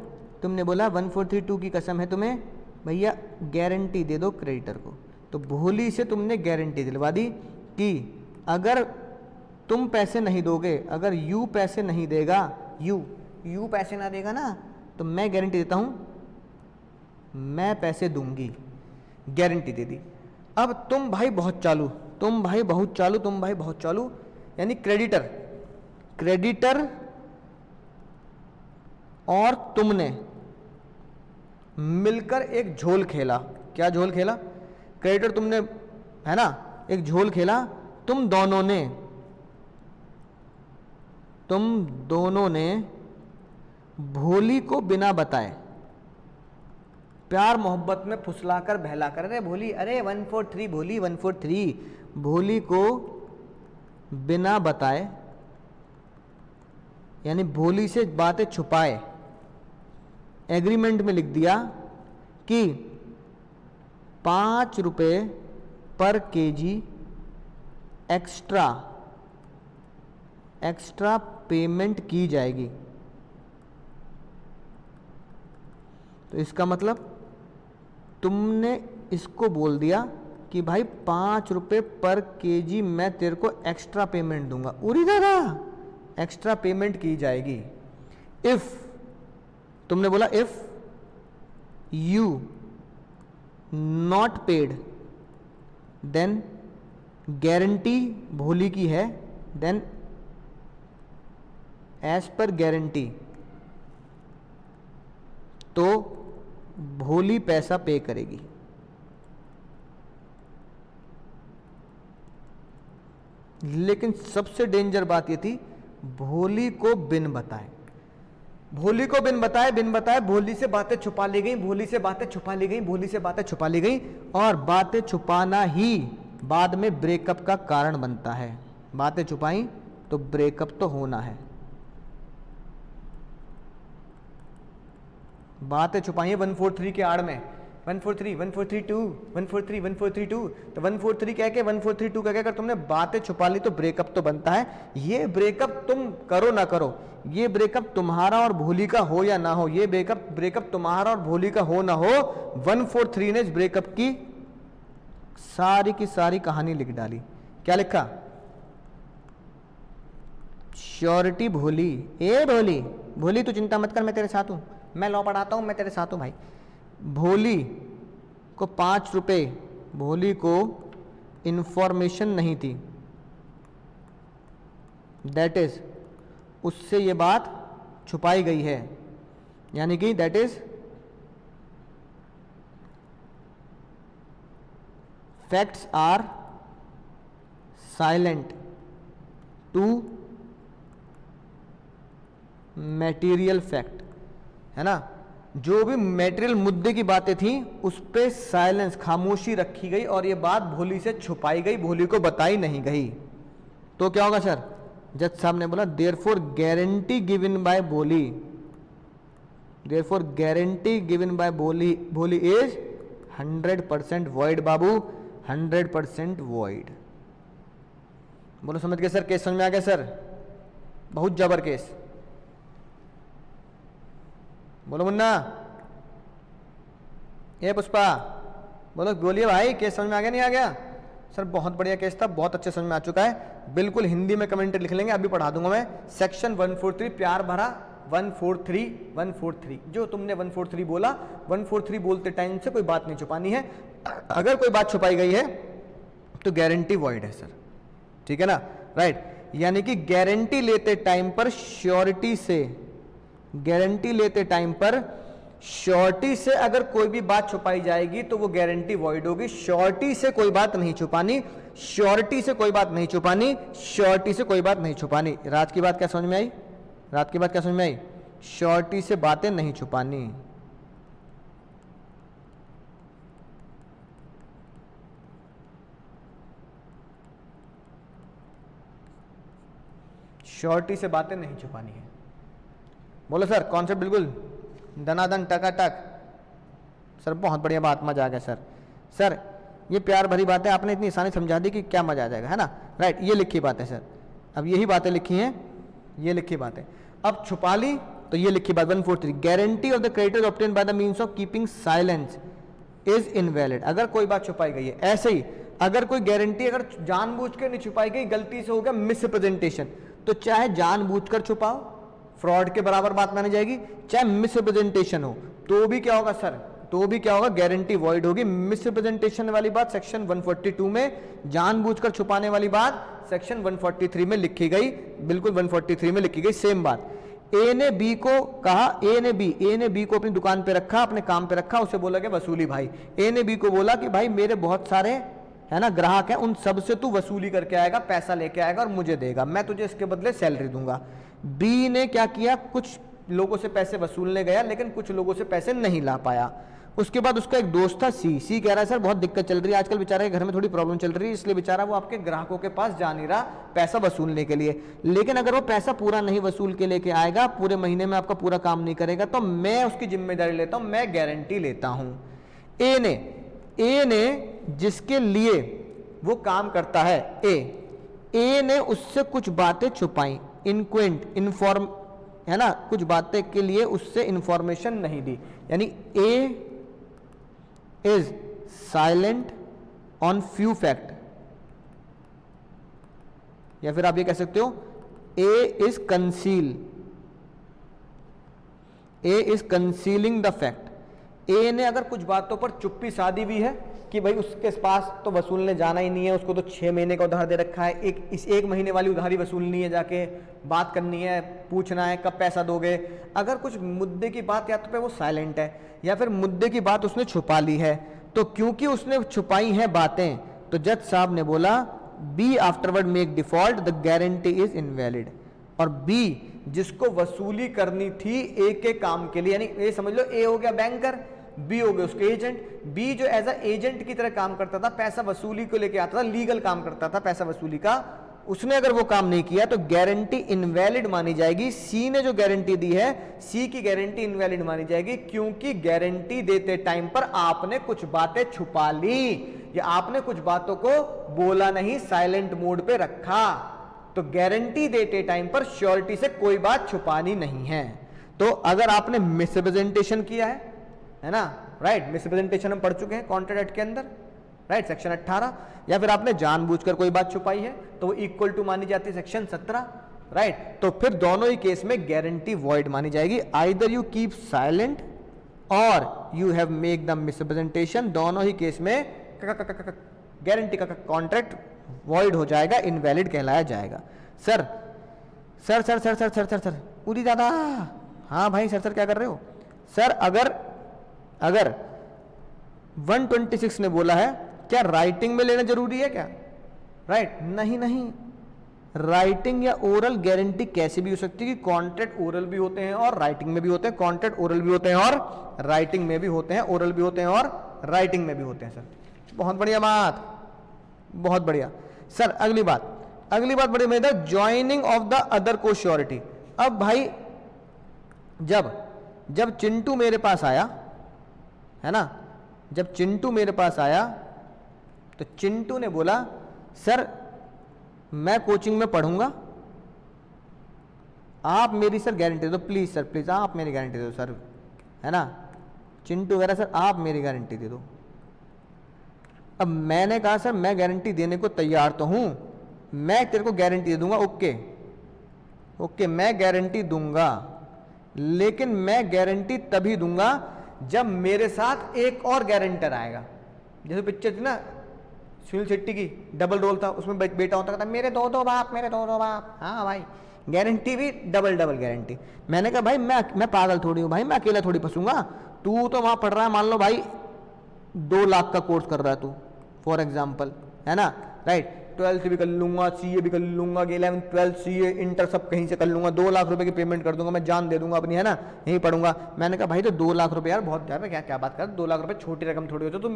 तुमने बोला 1432 की कसम है तुम्हें भैया, गारंटी दे दो क्रेडिटर को। तो भोली से तुमने गारंटी दिलवा दी कि अगर तुम पैसे नहीं दोगे, अगर यू पैसे नहीं देगा, यू पैसे ना देगा ना, तो मैं गारंटी देता हूं मैं पैसे दूंगी, गारंटी दे दी। अब तुम भाई बहुत चालू, तुम भाई बहुत चालू, तुम भाई बहुत चालू, यानी क्रेडिटर और तुमने मिलकर एक झोल खेला। क्या झोल खेला, क्रेडिटर तुमने, है ना, एक झोल खेला। तुम दोनों ने भोली को बिना बताए, प्यार मोहब्बत में फुसलाकर बहलाकर, अरे भोली, अरे 143 भोली 143, भोली को बिना बताए, यानी भोली से बातें छुपाए, एग्रीमेंट में लिख दिया कि 5 रुपये पर केजी एक्स्ट्रा पेमेंट की जाएगी। तो इसका मतलब तुमने इसको बोल दिया कि भाई 5 रुपये पर केजी मैं तेरे को एक्स्ट्रा पेमेंट दूंगा, उरी दादा एक्स्ट्रा पेमेंट की जाएगी। इफ तुमने बोला if you not paid then, guarantee भोली की है, देन एज पर गारंटी, तो भोली पैसा पे करेगी। लेकिन सबसे डेंजर बात ये थी, भोली को बिन बताए, भोली को बिन बताए भोली से बातें छुपा ली गई, भोली से बातें छुपा ली गई, भोली से बातें छुपा ली गई। और बातें छुपाना ही बाद में ब्रेकअप का कारण बनता है। बातें छुपाई तो ब्रेकअप तो होना है। बातें छुपाई 143 के आड़ में, 143 142 143 142, तो 143 कह के 142 कह के अगर तुमने बातें छुपा ली तो ब्रेकअप तो बनता है। ये ब्रेकअप तुम करो ना करो, ये ब्रेकअप तुम्हारा और भोली का हो या ना हो, ये ब्रेकअप तुम्हारा और भोली का हो ना हो, 143 ने इस ब्रेकअप की सारी कहानी लिख डाली। क्या लिखा, श्योरिटी भोली, ए भोली, भोली तू चिंता मत कर, मैं तेरे साथ हूं, मैं लॉ पढ़ाता हूं, मैं तेरे साथ हूं भाई। भोली को 5 रुपए, भोली को इंफॉर्मेशन नहीं थी, दैट इज उससे ये बात छुपाई गई है, यानी कि that is facts are silent to material fact, है ना। जो भी मैटेरियल मुद्दे की बातें थी उस पे साइलेंस, खामोशी रखी गई और ये बात भोली से छुपाई गई, भोली को बताई नहीं गई। तो क्या होगा सर, जज साहब ने बोला देयरफॉर गारंटी गिवन बाय भोली, देयरफॉर गारंटी गिवन बाय भोली इज 100% वॉइड बाबू, 100% वॉइड। बोलो समझ गए सर, केस समझ में आ गया सर, बहुत जबर केस। बोलो मुन्ना, ये पुष्पा, बोलो, बोलिए भाई, केस समझ में आ गया नहीं आ गया? सर बहुत बढ़िया केस था, बहुत अच्छे समझ में आ चुका है। बिल्कुल हिंदी में कमेंट लिख लेंगे, अभी पढ़ा दूंगा मैं। सेक्शन 143 प्यार भरा 143 जो तुमने 143 बोला, 143 बोलते टाइम से कोई बात नहीं छुपानी है। अगर कोई बात छुपाई गई है तो गारंटी वॉइड है सर, ठीक है ना, राइट। यानी कि गारंटी लेते टाइम पर श्योरिटी से, गारंटी लेते टाइम पर श्योरिटी से अगर कोई भी बात छुपाई जाएगी तो वो गारंटी वॉइड होगी। श्योरिटी से कोई बात नहीं छुपानी, श्योरिटी से कोई बात नहीं छुपानी, श्योरिटी से कोई बात नहीं छुपानी। रात की बात क्या समझ में आई? रात की बात क्या समझ में आई? श्योरिटी से बातें नहीं छुपानी। श्योरिटी से बातें नहीं छुपानी है। बोलो सर, कॉन्सेप्ट बिल्कुल दनादन टकाटक। सर बहुत बढ़िया बात, मजा आ गया सर। सर ये प्यार भरी बातें आपने इतनी आसानी समझा दी कि क्या मजा आ जाएगा, है ना, राइट। ये लिखी बात है सर, अब यही बातें लिखी हैं, ये लिखी बातें। अब छुपा ली तो ये लिखी बात 143, guarantee of the creditor obtain by the means of keeping silence is invalid. अगर कोई बात छुपाई गई है, ऐसे ही अगर कोई गारंटी अगर जानबूझ के नहीं छुपाई गई, गलती से हो गया मिसरिप्रेजेंटेशन, तो चाहे जानबूझकर छुपाओ, फ्रॉड के बराबर बात मानी जाएगी, चाहे मिसरिप्रेजेंटेशन हो तो भी क्या होगा सर, तो भी क्या होगा, गारंटी वॉइड होगी। मिसरिप्रेजेंटेशन वाली बात सेक्शन 142 में, जानबूझकर छुपाने वाली बात सेक्शन 143 में लिखी गई, बिल्कुल 143 में लिखी गई सेम बात। ए ने बी को कहा, ए ने बी को अपनी दुकान पे रखा, अपने काम पे रखा, उसे बोला कि वसूली भाई। ए ने बी को बोला कि भाई मेरे बहुत सारे है ना ग्राहक हैं, उन सब से तू वसूली करके आएगा, पैसा लेके आएगा और मुझे देगा, मैं तुझे इसके बदले सैलरी दूंगा। बी ने क्या किया, कुछ लोगों से पैसे वसूलने गया लेकिन कुछ लोगों से पैसे नहीं ला पाया। उसके बाद उसका एक दोस्त था सी कह रहा है सर बहुत दिक्कत चल रही है आजकल, बेचारे के घर में थोड़ी प्रॉब्लम चल रही है, इसलिए बेचारा वो आपके ग्राहकों के पास जा नहीं रहा पैसा वसूलने के लिए। लेकिन अगर वो पैसा पूरा नहीं वसूल के लेके आएगा, पूरे महीने में आपका पूरा काम नहीं करेगा, तो मैं उसकी जिम्मेदारी लेता हूं, मैं गारंटी लेता हूं। ए ने जिसके लिए वो काम करता है, ए ने उससे कुछ बातें छुपाई, इनक्वेंट इन्फॉर्म, है ना, कुछ बातें के लिए उससे इंफॉर्मेशन नहीं दी, यानी A is silent on few fact, या फिर आप ये कह सकते हो A is concealing the fact. A ने अगर कुछ बातों पर चुप्पी साधी भी है कि भाई उसके पास तो वसूलने जाना ही नहीं है, उसको तो 6 महीने का उधार दे रखा है, एक महीने वाली उधारी वसूलनी है, जाके बात करनी है, पूछना है कब पैसा दोगे। अगर कुछ मुद्दे की बात या तो पे वो साइलेंट है या फिर मुद्दे की बात उसने छुपा ली है, तो क्योंकि उसने छुपाई हैं बातें, तो जज साहब ने बोला B afterward make default the guarantee is invalid. और बी जिसको वसूली करनी थी ए के काम के लिए, यानी ये समझ लो ए हो गया बैंकर, बी हो गए उसके एजेंट। बी जो एज अ एजेंट की तरह काम करता था, पैसा वसूली को लेके आता था, लीगल काम करता था पैसा वसूली का, उसने अगर वो काम नहीं किया तो गारंटी इनवैलिड मानी जाएगी। सी ने जो गारंटी दी है, सी की गारंटी इनवैलिड मानी जाएगी, क्योंकि गारंटी देते टाइम पर आपने कुछ बातें छुपा ली या आपने कुछ बातों को बोला नहीं, साइलेंट मोड पे रखा। तो गारंटी देते टाइम पर श्योरिटी से कोई बात छुपानी नहीं है। तो अगर आपने मिसरिप्रेजेंटेशन किया है ना, राइट, मिसरिप्रेजेंटेशन हम पढ़ चुके हैं कॉन्ट्रैक्ट एक्ट के अंदर, राइट, सेक्शन 18, या फिर आपने जानबूझकर कोई बात छुपाई है तो वो इक्वल टू मानी जाती है सेक्शन 17, राइट। तो फिर दोनों ही केस में गारंटी वॉइड मानी जाएगी। आइदर यू कीप साइलेंट और you have make the misrepresentation, दोनों ही केस में गारंटी का कॉन्ट्रैक्ट वॉइड हो जाएगा, इनवैलिड कहलाया जाएगा। Sir sir sir sir sir sir sir sir Uri दादा, हाँ भाई सर क्या कर रहे हो सर? अगर 126 ने बोला है क्या राइटिंग में लेना जरूरी है क्या? राइट, नहीं, राइटिंग या ओरल गारंटी कैसे भी हो सकती है कि कॉन्ट्रैक्ट ओरल भी होते हैं और राइटिंग में भी होते हैं, कॉन्ट्रैक्ट ओरल भी होते हैं और राइटिंग में भी होते हैं, ओरल भी होते हैं और राइटिंग में भी होते हैं। सर बहुत बढ़िया बात, बहुत बढ़िया। सर अगली बात बड़ी मजेदार, ज्वाइनिंग ऑफ द अदर को श्योरिटी। अब भाई जब चिंटू मेरे पास आया, है ना, जब चिंटू मेरे पास आया तो चिंटू ने बोला सर मैं कोचिंग में पढ़ूंगा, आप मेरी सर गारंटी दे दो, प्लीज सर प्लीज आप मेरी गारंटी दे दो सर, है ना। चिंटू कह रहा सर आप मेरी गारंटी दे दो। अब मैंने कहा सर मैं गारंटी देने को तैयार तो हूं, मैं तेरे को गारंटी दे दूंगा, ओके ओके मैं गारंटी दूंगा, लेकिन मैं गारंटी तभी दूंगा जब मेरे साथ एक और गारंटर आएगा। जैसे पिक्चर थी ना सुनील शेट्टी की, डबल रोल था, उसमें बेटा होता था मेरे दो दो बाप, मेरे दो दो बाप। हाँ भाई, गारंटी भी डबल डबल गारंटी। मैंने कहा भाई मैं पागल थोड़ी हूँ भाई, मैं अकेला थोड़ी फंसूंगा। तू तो वहां पढ़ रहा है, मान लो भाई 2 लाख का कोर्स कर रहा है तू फॉर एग्जाम्पल, है ना, राइट। 12th भी कर लूंगा, सीए भी कर लूंगा, 11th 12th सीए इंटर सब कहीं से कर लूंगा, 2 लाख रुपए की पेमेंट कर दूंगा, मैं जान दे दूंगा अपनी, है ना, यहीं पढ़ूंगा। मैंने कहा भाई तो 2 लाख रुपए यार बहुत ज्यादा, क्या क्या बात कर, 2 लाख रुपए छोटी रकम थोड़ी होती है, तो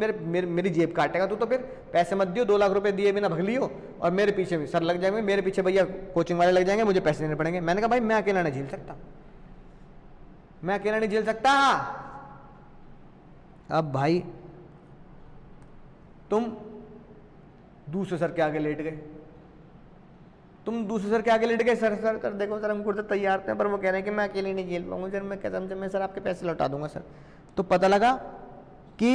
मेरी जेब काटेगा तू, तो फिर पैसे मत दियो, 2 लाख रुपए दिए बिना भग लियो, और मेरे पीछे भी सर लग जाएंगे, मेरे पीछे भैया कोचिंग वाले लग जाएंगे, मुझे पैसे देने पड़ेंगे। मैंने कहा भाई मैं अकेला नहीं झेल सकता, मैं अकेला नहीं झेल सकता। अब भाई तुम दूसरे सर के आगे लेट गए, तुम दूसरे सर के आगे लेट गए, सर सर कर देखो सर हम खुद से तैयार थे, पर वो कह रहे हैं कि मैं अकेले नहीं झेल पाऊंगा सर, मैं कसम से मैं सर आपके पैसे लौटा दूंगा सर। तो पता लगा कि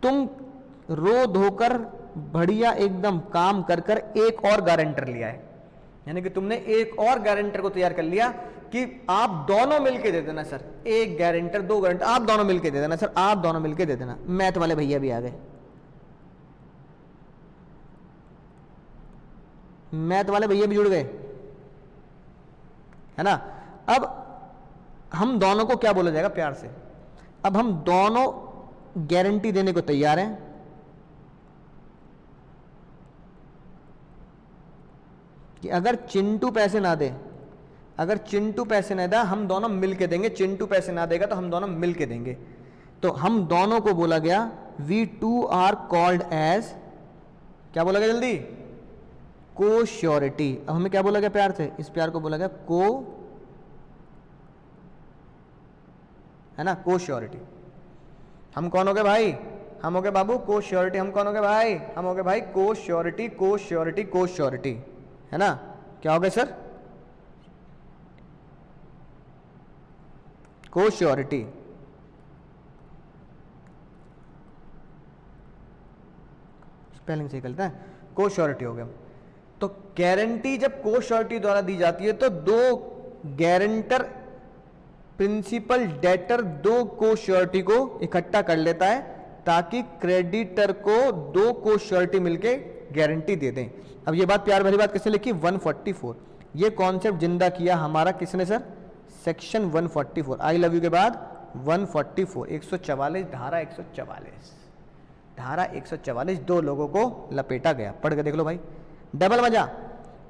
तुम रो धोकर बढ़िया एकदम काम कर कर एक और गारंटर लिया है, यानी कि तुमने एक और गारंटर को तैयार कर लिया कि आप दोनों मिलके दे देना सर, एक गारंटर 2 गारंटर आप दोनों मिलके दे देना सर, आप दोनों मिलके दे देना। मैथ वाले भैया भी आ गए, मैथ वाले भैया भी जुड़ गए, है ना। अब हम दोनों को क्या बोला जाएगा प्यार से, अब हम दोनों गारंटी देने को तैयार हैं कि अगर चिंटू पैसे ना दे, अगर चिंटू पैसे ना दे हम दोनों मिलके देंगे, चिंटू पैसे ना देगा तो हम दोनों मिलके देंगे। तो हम दोनों को बोला गया we two are called as, क्या बोला गया जल्दी, को श्योरिटी। अब हमें क्या बोला गया प्यार से, इस प्यार को बोला गया को, है ना, को श्योरिटी। हम कौन हो गए भाई, हम हो गए बाबू को श्योरिटी। हम कौन हो गए भाई, हम हो गए भाई को श्योरिटी, को श्योरिटी, को श्योरिटी, है ना। क्या हो गए सर, को श्योरिटी। स्पेलिंग से निकलता है, को श्योरिटी हो गया। तो गारंटी जब को श्योरिटी द्वारा दी जाती है तो 2 गारंटर प्रिंसिपल डेटर 2 को श्योरिटी को इकट्ठा कर लेता है ताकि क्रेडिटर को 2 को श्योरिटी मिलके गारंटी दे दें। अब ये बात प्यार भरी बात किसने लिखी, 144। ये कॉन्सेप्ट जिंदा किया हमारा किसने sir, section 144। I love you के बाद 144, 144 धारा 144, धारा 144 2 लोगों को लपेटा गया। पढ़ के देख लो भाई, डबल मजा।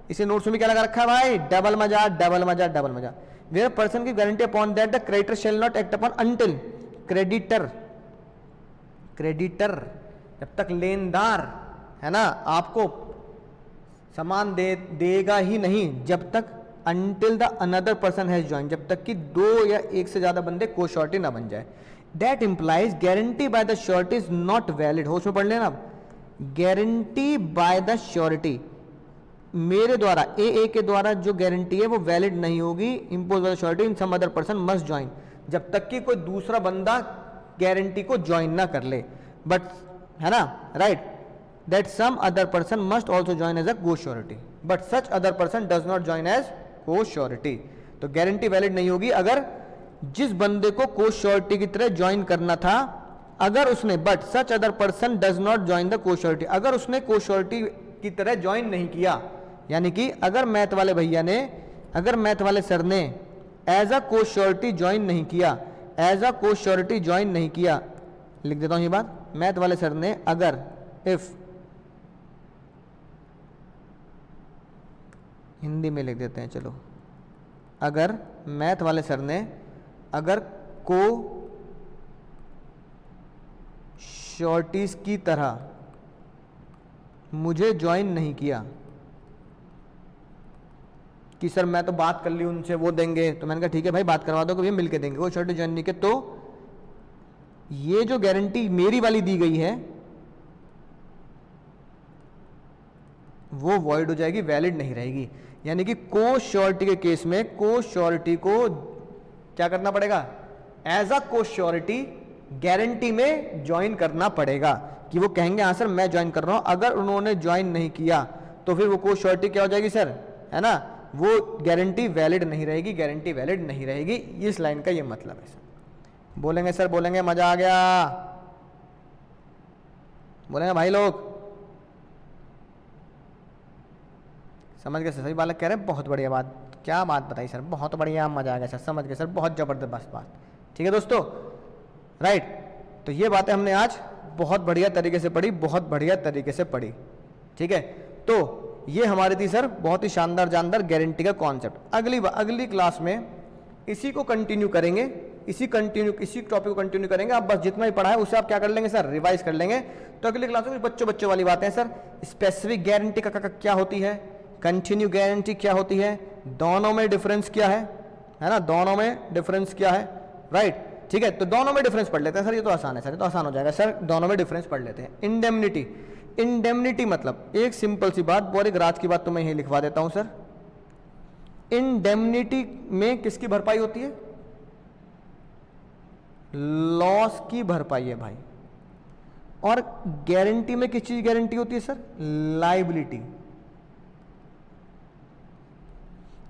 इसे नोट्स में क्या लगा रखा है भाई, डबल मजा, डबल मजा, डबल मजा। वेयर पर्सन की guarantee upon that the creditor shall not act upon until, creditor, creditor जब तक लेनदार, है ना, आपको सामान देगा ही नहीं जब तक until the another person has join, जब तक कि 2 या 1 से ज्यादा बंदे को श्योरिटी ना बन जाए। That implies guarantee bye the surety is not valid. होश में पढ़ लेना अब, गारंटी बाय द श्योरिटी, मेरे द्वारा ए के द्वारा जो गारंटी है वो वैलिड नहीं होगी, impose by the surety in some other person must join, जब तक कि कोई दूसरा बंदा गारंटी को ज्वाइन ना कर ले। बट, है ना, right, that some other person must also join as a co surety, but such other person does not join as co surety. तो गारंटी वैलिड नहीं होगी अगर जिस बंदे को को श्योरिटी की तरह ज्वाइन करना था, अगर उसने, but such other person does not join the को श्योरिटी, अगर उसने को श्योरिटी की तरह ज्वाइन नहीं किया, यानी कि अगर मैथ वाले भैया ने, अगर मैथ वाले सर ने as a co surety join नहीं किया, as a co surety join नहीं किया, लिख देता हूं ये बात, मैथ वाले सर ने अगर, इफ, हिंदी में लिख देते हैं चलो, अगर मैथ वाले सर ने अगर को श्योरिटीज की तरह मुझे ज्वाइन नहीं किया कि सर मैं तो बात कर ली उनसे वो देंगे, तो मैंने कहा ठीक है भाई बात करवा दो कि भैया मिल के देंगे, वो श्योरिटी ज्वाइन नहीं किया, तो ये जो गारंटी मेरी वाली दी गई है वो वॉइड हो जाएगी, वैलिड नहीं रहेगी। यानी कि को श्योरिटी के केस में को श्योरिटी को क्या करना पड़ेगा, as a co surety guarantee में ज्वाइन करना पड़ेगा, कि वो कहेंगे हाँ सर मैं ज्वाइन कर रहा हूं। अगर उन्होंने ज्वाइन नहीं किया तो फिर वो कोई श्योरिटी क्या हो जाएगी सर, है ना, वो गारंटी वैलिड नहीं रहेगी, गारंटी वैलिड नहीं रहेगी। इस लाइन का ये मतलब है सर। बोलेंगे सर, बोलेंगे मजा आ गया, बोलेंगे भाई लोग समझ गए सर। सभी बालक कह रहे हैं बहुत बढ़िया बात, क्या बात बताई सर, बहुत बढ़िया, मजा आ गया सर, समझ गए सर, बहुत जबरदस्त बात। ठीक है दोस्तों, राइट। तो ये बातें हमने आज बहुत बढ़िया तरीके से पढ़ी, बहुत बढ़िया तरीके से पढ़ी। ठीक है, तो ये हमारी थी सर बहुत ही शानदार जानदार गारंटी का कॉन्सेप्ट। अगली क्लास में इसी को कंटिन्यू करेंगे, इसी टॉपिक को कंटिन्यू करेंगे। आप बस जितना ही पढ़ा है उसे आप क्या कर लेंगे सर, रिवाइज कर लेंगे। तो अगली क्लास में बच्चों वाली बातें हैं सर। स्पेसिफिक गारंटी का क्या होती है, कंटिन्यू गारंटी क्या होती है, दोनों में डिफरेंस क्या है ना, दोनों में डिफरेंस क्या है, राइट। ठीक है, तो दोनों में डिफरेंस पढ़ लेते हैं सर, ये तो आसान है सर, ये तो आसान हो जाएगा सर। दोनों में डिफरेंस पढ़ लेते हैं। इंडेमनिटी, इंडेमनिटी मतलब एक सिंपल सी बात, और एक रात की बात तो मैं यही लिखवा देता हूं सर। इंडेमनिटी में किसकी भरपाई होती है, लॉस की भरपाई है भाई। और गारंटी में किस चीज गारंटी होती है सर, लायबिलिटी।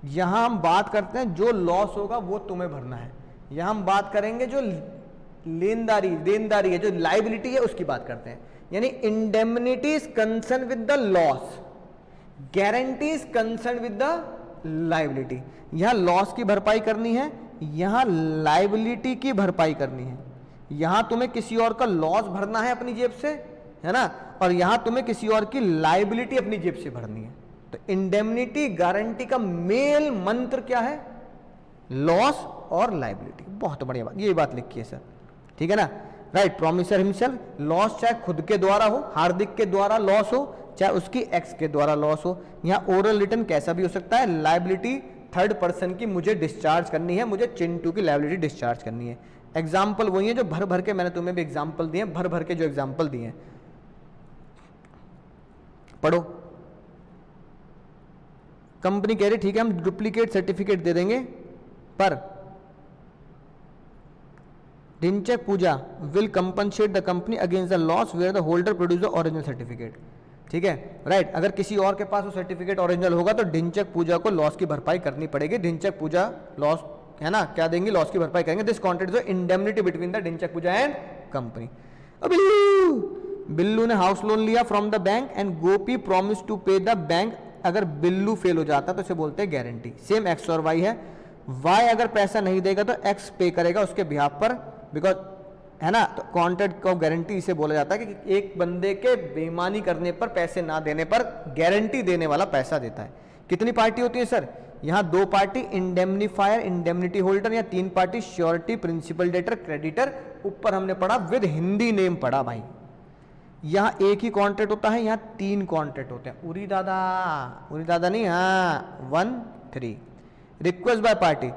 यहां हम बात करते हैं जो लॉस होगा वो तुम्हें भरना है, यहां हम बात करेंगे जो देनदारी है, जो लायबिलिटी है उसकी बात करते हैं। यानी indemnity is concern with the loss, guarantee is concern with the liability. यहां लॉस की भरपाई करनी है, यहां लायबिलिटी की भरपाई करनी है। यहां तुम्हें किसी और का लॉस भरना है अपनी जेब से, है ना, और यहां तुम्हें किसी और की लायबिलिटी अपनी जेब से भरनी है। तो इंडेमनिटी गारंटी का मेल मंत्र क्या है, लॉस और लायबिलिटी। बहुत बढ़िया बात, ये बात लिखी है सर, ठीक है ना, राइट। प्रॉमिसर हिमसेल्फ, लॉस चाहे खुद के द्वारा हो, हार्दिक के द्वारा लॉस हो, चाहे उसकी एक्स के द्वारा लॉस हो। यहां ओरल रिटर्न कैसा भी हो सकता है। लायबिलिटी थर्ड पर्सन की मुझे डिस्चार्ज करनी है, मुझे चिंटू की लायबिलिटी डिस्चार्ज करनी है। एग्जाम्पल वही है जो भर भर के मैंने तुम्हें भी एग्जाम्पल दिए, भर भर के जो एग्जाम्पल दिए हैं पढ़ो। कंपनी कह रही ठीक है हम डुप्लीकेट सर्टिफिकेट दे देंगे, पर Dhinchak Pooja will compensate the company against the loss where the holder produce the original certificate. ठीक है, राइट। अगर किसी और के पास वो सर्टिफिकेट ओरिजिनल होगा तो डिंचक पूजा को लॉस की भरपाई करनी पड़ेगी। डिंचक पूजा लॉस, है ना, क्या देंगे, लॉस की भरपाई करेंगे। This contract is indemnity between the Dhinchak Pooja and company. अब बिल्लू ने हाउस लोन लिया from the bank and Gopi promise to pay the bank. अगर बिल्लू फेल हो जाता तो इसे बोलते हैं गारंटी। सेम एक्स और वाई है, वाई अगर पैसा नहीं देगा तो एक्स पे करेगा उसके बिहाफ पर, बिकॉज, है ना। तो कॉन्ट्रैक्ट को गारंटी इसे बोला जाता है कि एक बंदे के बेईमानी करने पर, पैसे ना देने पर गारंटी देने वाला पैसा देता है। कितनी पार्टी होती है सर, यहां 2 पार्टी, इंडेमनीफायर, इंडेमनिटी होल्डर, या 3 party, surety, principal debtor, creditor. ऊपर हमने पढ़ा विद हिंदी नेम पढ़ा भाई। यहां एक ही कॉन्ट्रैक्ट होता है, यहां 3 कॉन्ट्रैक्ट होते हैं। उरी दादा नहीं, हाँ 1 3। रिक्वेस्ट बाय पार्टी,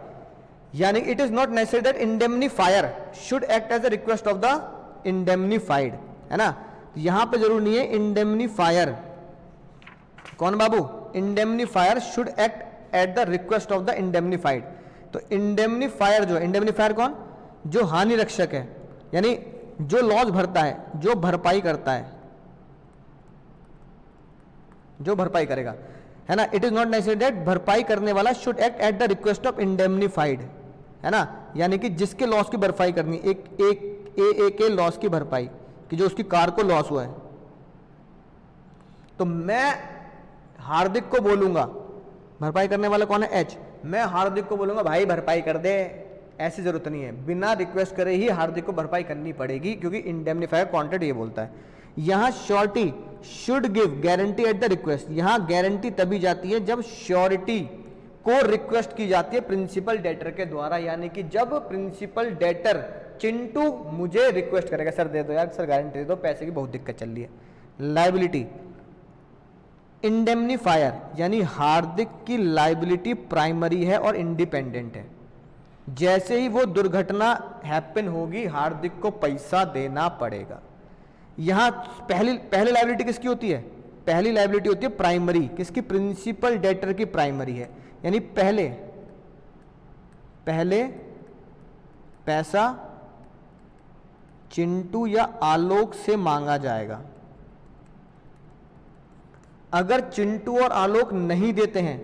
यानी it is not necessary that indemnifier should act as a request of the indemnified, है ना। यहां पे जरूर नहीं है इंडेमनीफायर, कौन बाबू, indemnifier should act at the request of the indemnified. तो इंडेमनीफायर जो है, इंडेमनीफायर कौन, जो हानि रक्षक है, यानी जो लॉस भरता है, जो भरपाई करता है, जो भरपाई करेगा, है ना। It is not necessary that, भरपाई करने वाला should act at the request of indemnified, है ना, यानी कि जिसके लॉस की भरपाई करनी, एक के लॉस की भरपाई, कि जो उसकी कार को लॉस हुआ है। तो मैं हार्दिक को बोलूंगा, भरपाई करने वाला कौन है, एच, मैं हार्दिक को बोलूंगा भाई भरपाई कर दे, ऐसी जरूरत नहीं है, बिना रिक्वेस्ट करे ही हार्दिक को भरपाई करनी पड़ेगी, क्योंकि इंडेमनीफायर कॉन्ट्रैक्ट ये बोलता है। यहां surety should give guarantee eight the request, यहां गारंटी तभी जाती है जब श्योरिटी को रिक्वेस्ट की जाती है प्रिंसिपल डेटर के द्वारा, यानी कि जब प्रिंसिपल डेटर चिंटू मुझे रिक्वेस्ट करेगा, सर दे दो यार, सर गारंटी दे दो, पैसे की बहुत दिक्कत चल रही है। लायबिलिटी, इंडेमनीफायर यानी हार्दिक की लायबिलिटी प्राइमरी है और इंडिपेंडेंट है। जैसे ही वो दुर्घटना हैपन होगी, हार्दिक को पैसा देना पड़ेगा। यहां पहली लायबिलिटी किसकी होती है, पहली लायबिलिटी होती है प्राइमरी, किसकी, प्रिंसिपल डेटर की प्राइमरी है, यानी पहले पैसा चिंटू या आलोक से मांगा जाएगा। अगर चिंटू और आलोक नहीं देते हैं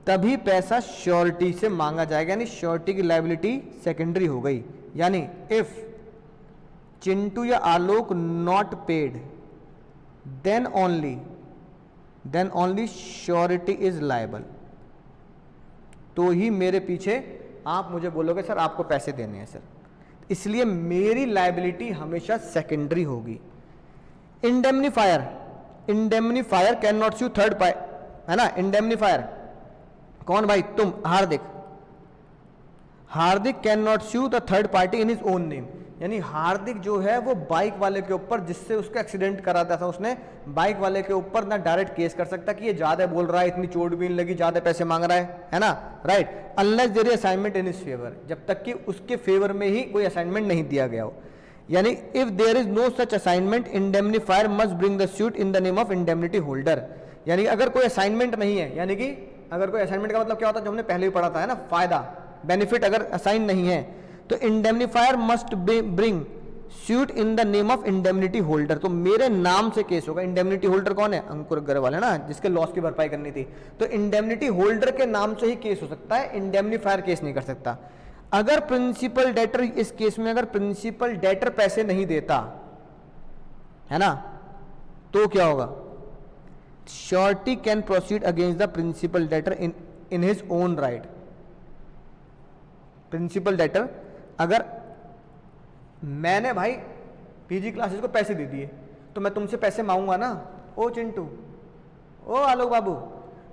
तभी पैसा श्योरिटी से मांगा जाएगा, यानी श्योरिटी की लायबिलिटी सेकेंडरी हो गई। यानी इफ चिंटू या Alok not paid then only surety is liable. तो ही मेरे पीछे आप मुझे बोलोगे सर आपको पैसे देने हैं सर, इसलिए मेरी लायबिलिटी हमेशा सेकेंडरी होगी। Indemnifier can not sue third party, है ना। इंडेमनीफायर कौन भाई, तुम Hardik can not sue the third party in his own name. यानी हार्दिक जो है वो बाइक वाले के ऊपर, जिससे उसका एक्सीडेंट कराता था, उसने बाइक वाले के ऊपर ना डायरेक्ट केस कर सकता कि ये ज्यादा बोल रहा है, इतनी चोट भी नहीं लगी, ज्यादा पैसे मांग रहा है ना, right. Unless there is assignment in his favour, जब तक कि उसके फेवर में ही कोई असाइनमेंट नहीं दिया गया हो। यानी if there is no such assignment indemnifier must bring the suit in the name of indemnity holder. यानी अगर कोई असाइनमेंट नहीं है, यानी कि अगर कोई असाइनमेंट का मतलब क्या होता है, जो हमने पहले भी पढ़ा था, है ना, फायदा बेनिफिट अगर असाइन नहीं है तो indemnifier must bring suit in the name of indemnity holder. तो मेरे नाम से केस होगा। इंडेमनिटी होल्डर कौन है, अंकुर अग्रवाल, है ना, जिसके लॉस की भरपाई करनी थी। तो इंडेमनिटी होल्डर के नाम से ही केस हो सकता है, इंडेमनीफायर केस नहीं कर सकता। अगर प्रिंसिपल डेटर, इस केस में अगर प्रिंसिपल डेटर पैसे नहीं देता, है ना, तो क्या होगा, surety can proceed against the principal debtor in his own right. Principal debtor, अगर मैंने भाई पीजी क्लासेस को पैसे दे दिए तो मैं तुमसे पैसे मांगूंगा ना, ओ चिंटू, ओ आलोक बाबू,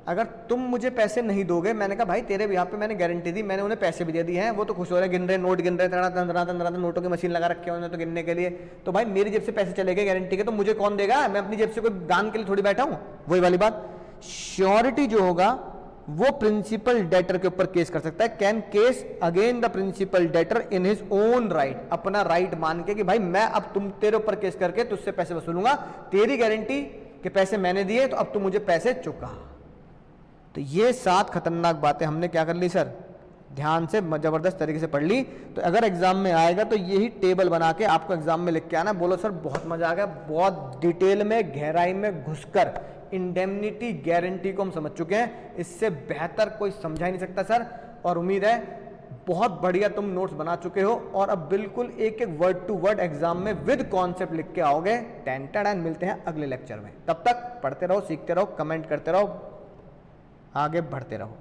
अगर तुम मुझे पैसे नहीं दोगे, मैंने कहा भाई तेरे बिहाफ पे मैंने गारंटी दी, मैंने उन्हें पैसे भी दे दिए हैं, वो तो खुश हो रहे, गिन रहे, नोट गिन रहे, तड़ा नोटों की मशीन लगा रखी है उन्होंने तो गिनने के लिए। तो भाई मेरी जेब से पैसे चले गए गारंटी के, तो मुझे कौन देगा, मैं अपनी जेब से कोई दान के लिए थोड़ी बैठा हूं। वही वाली बात, श्योरिटी जो होगा वो प्रिंसिपल डेटर के ऊपर केस कर सकता है, can case again the principal debtor in his own right, अपना राइट मान के कि भाई मैं अब तुम तेरे ऊपर केस करके तुझसे पैसे वसूलूंगा, तेरी गारंटी के पैसे मैंने दिए तो अब तू मुझे पैसे चुका। तो ये 7 खतरनाक बातें हमने क्या कर ली सर, ध्यान से जबरदस्त तरीके से पढ़ ली। तो अगर एग्जाम में आएगा तो यही टेबल बना के आपको एग्जाम में लिख के आना, बोलो सर बहुत मजा आ गया, बहुत डिटेल में गहराई में घुसकर इंडेमनिटी गारंटी को हम समझ चुके हैं, इससे बेहतर कोई समझा ही नहीं सकता सर। और उम्मीद है बहुत बढ़िया तुम नोट्स बना चुके हो और अब बिल्कुल एक एक वर्ड टू वर्ड एग्जाम में विद कॉन्सेप्ट लिख के आओगे। टेन मिलते हैं अगले लेक्चर में, तब तक पढ़ते रहो, सीखते रहो, कमेंट करते रहो, आगे बढ़ते रहो।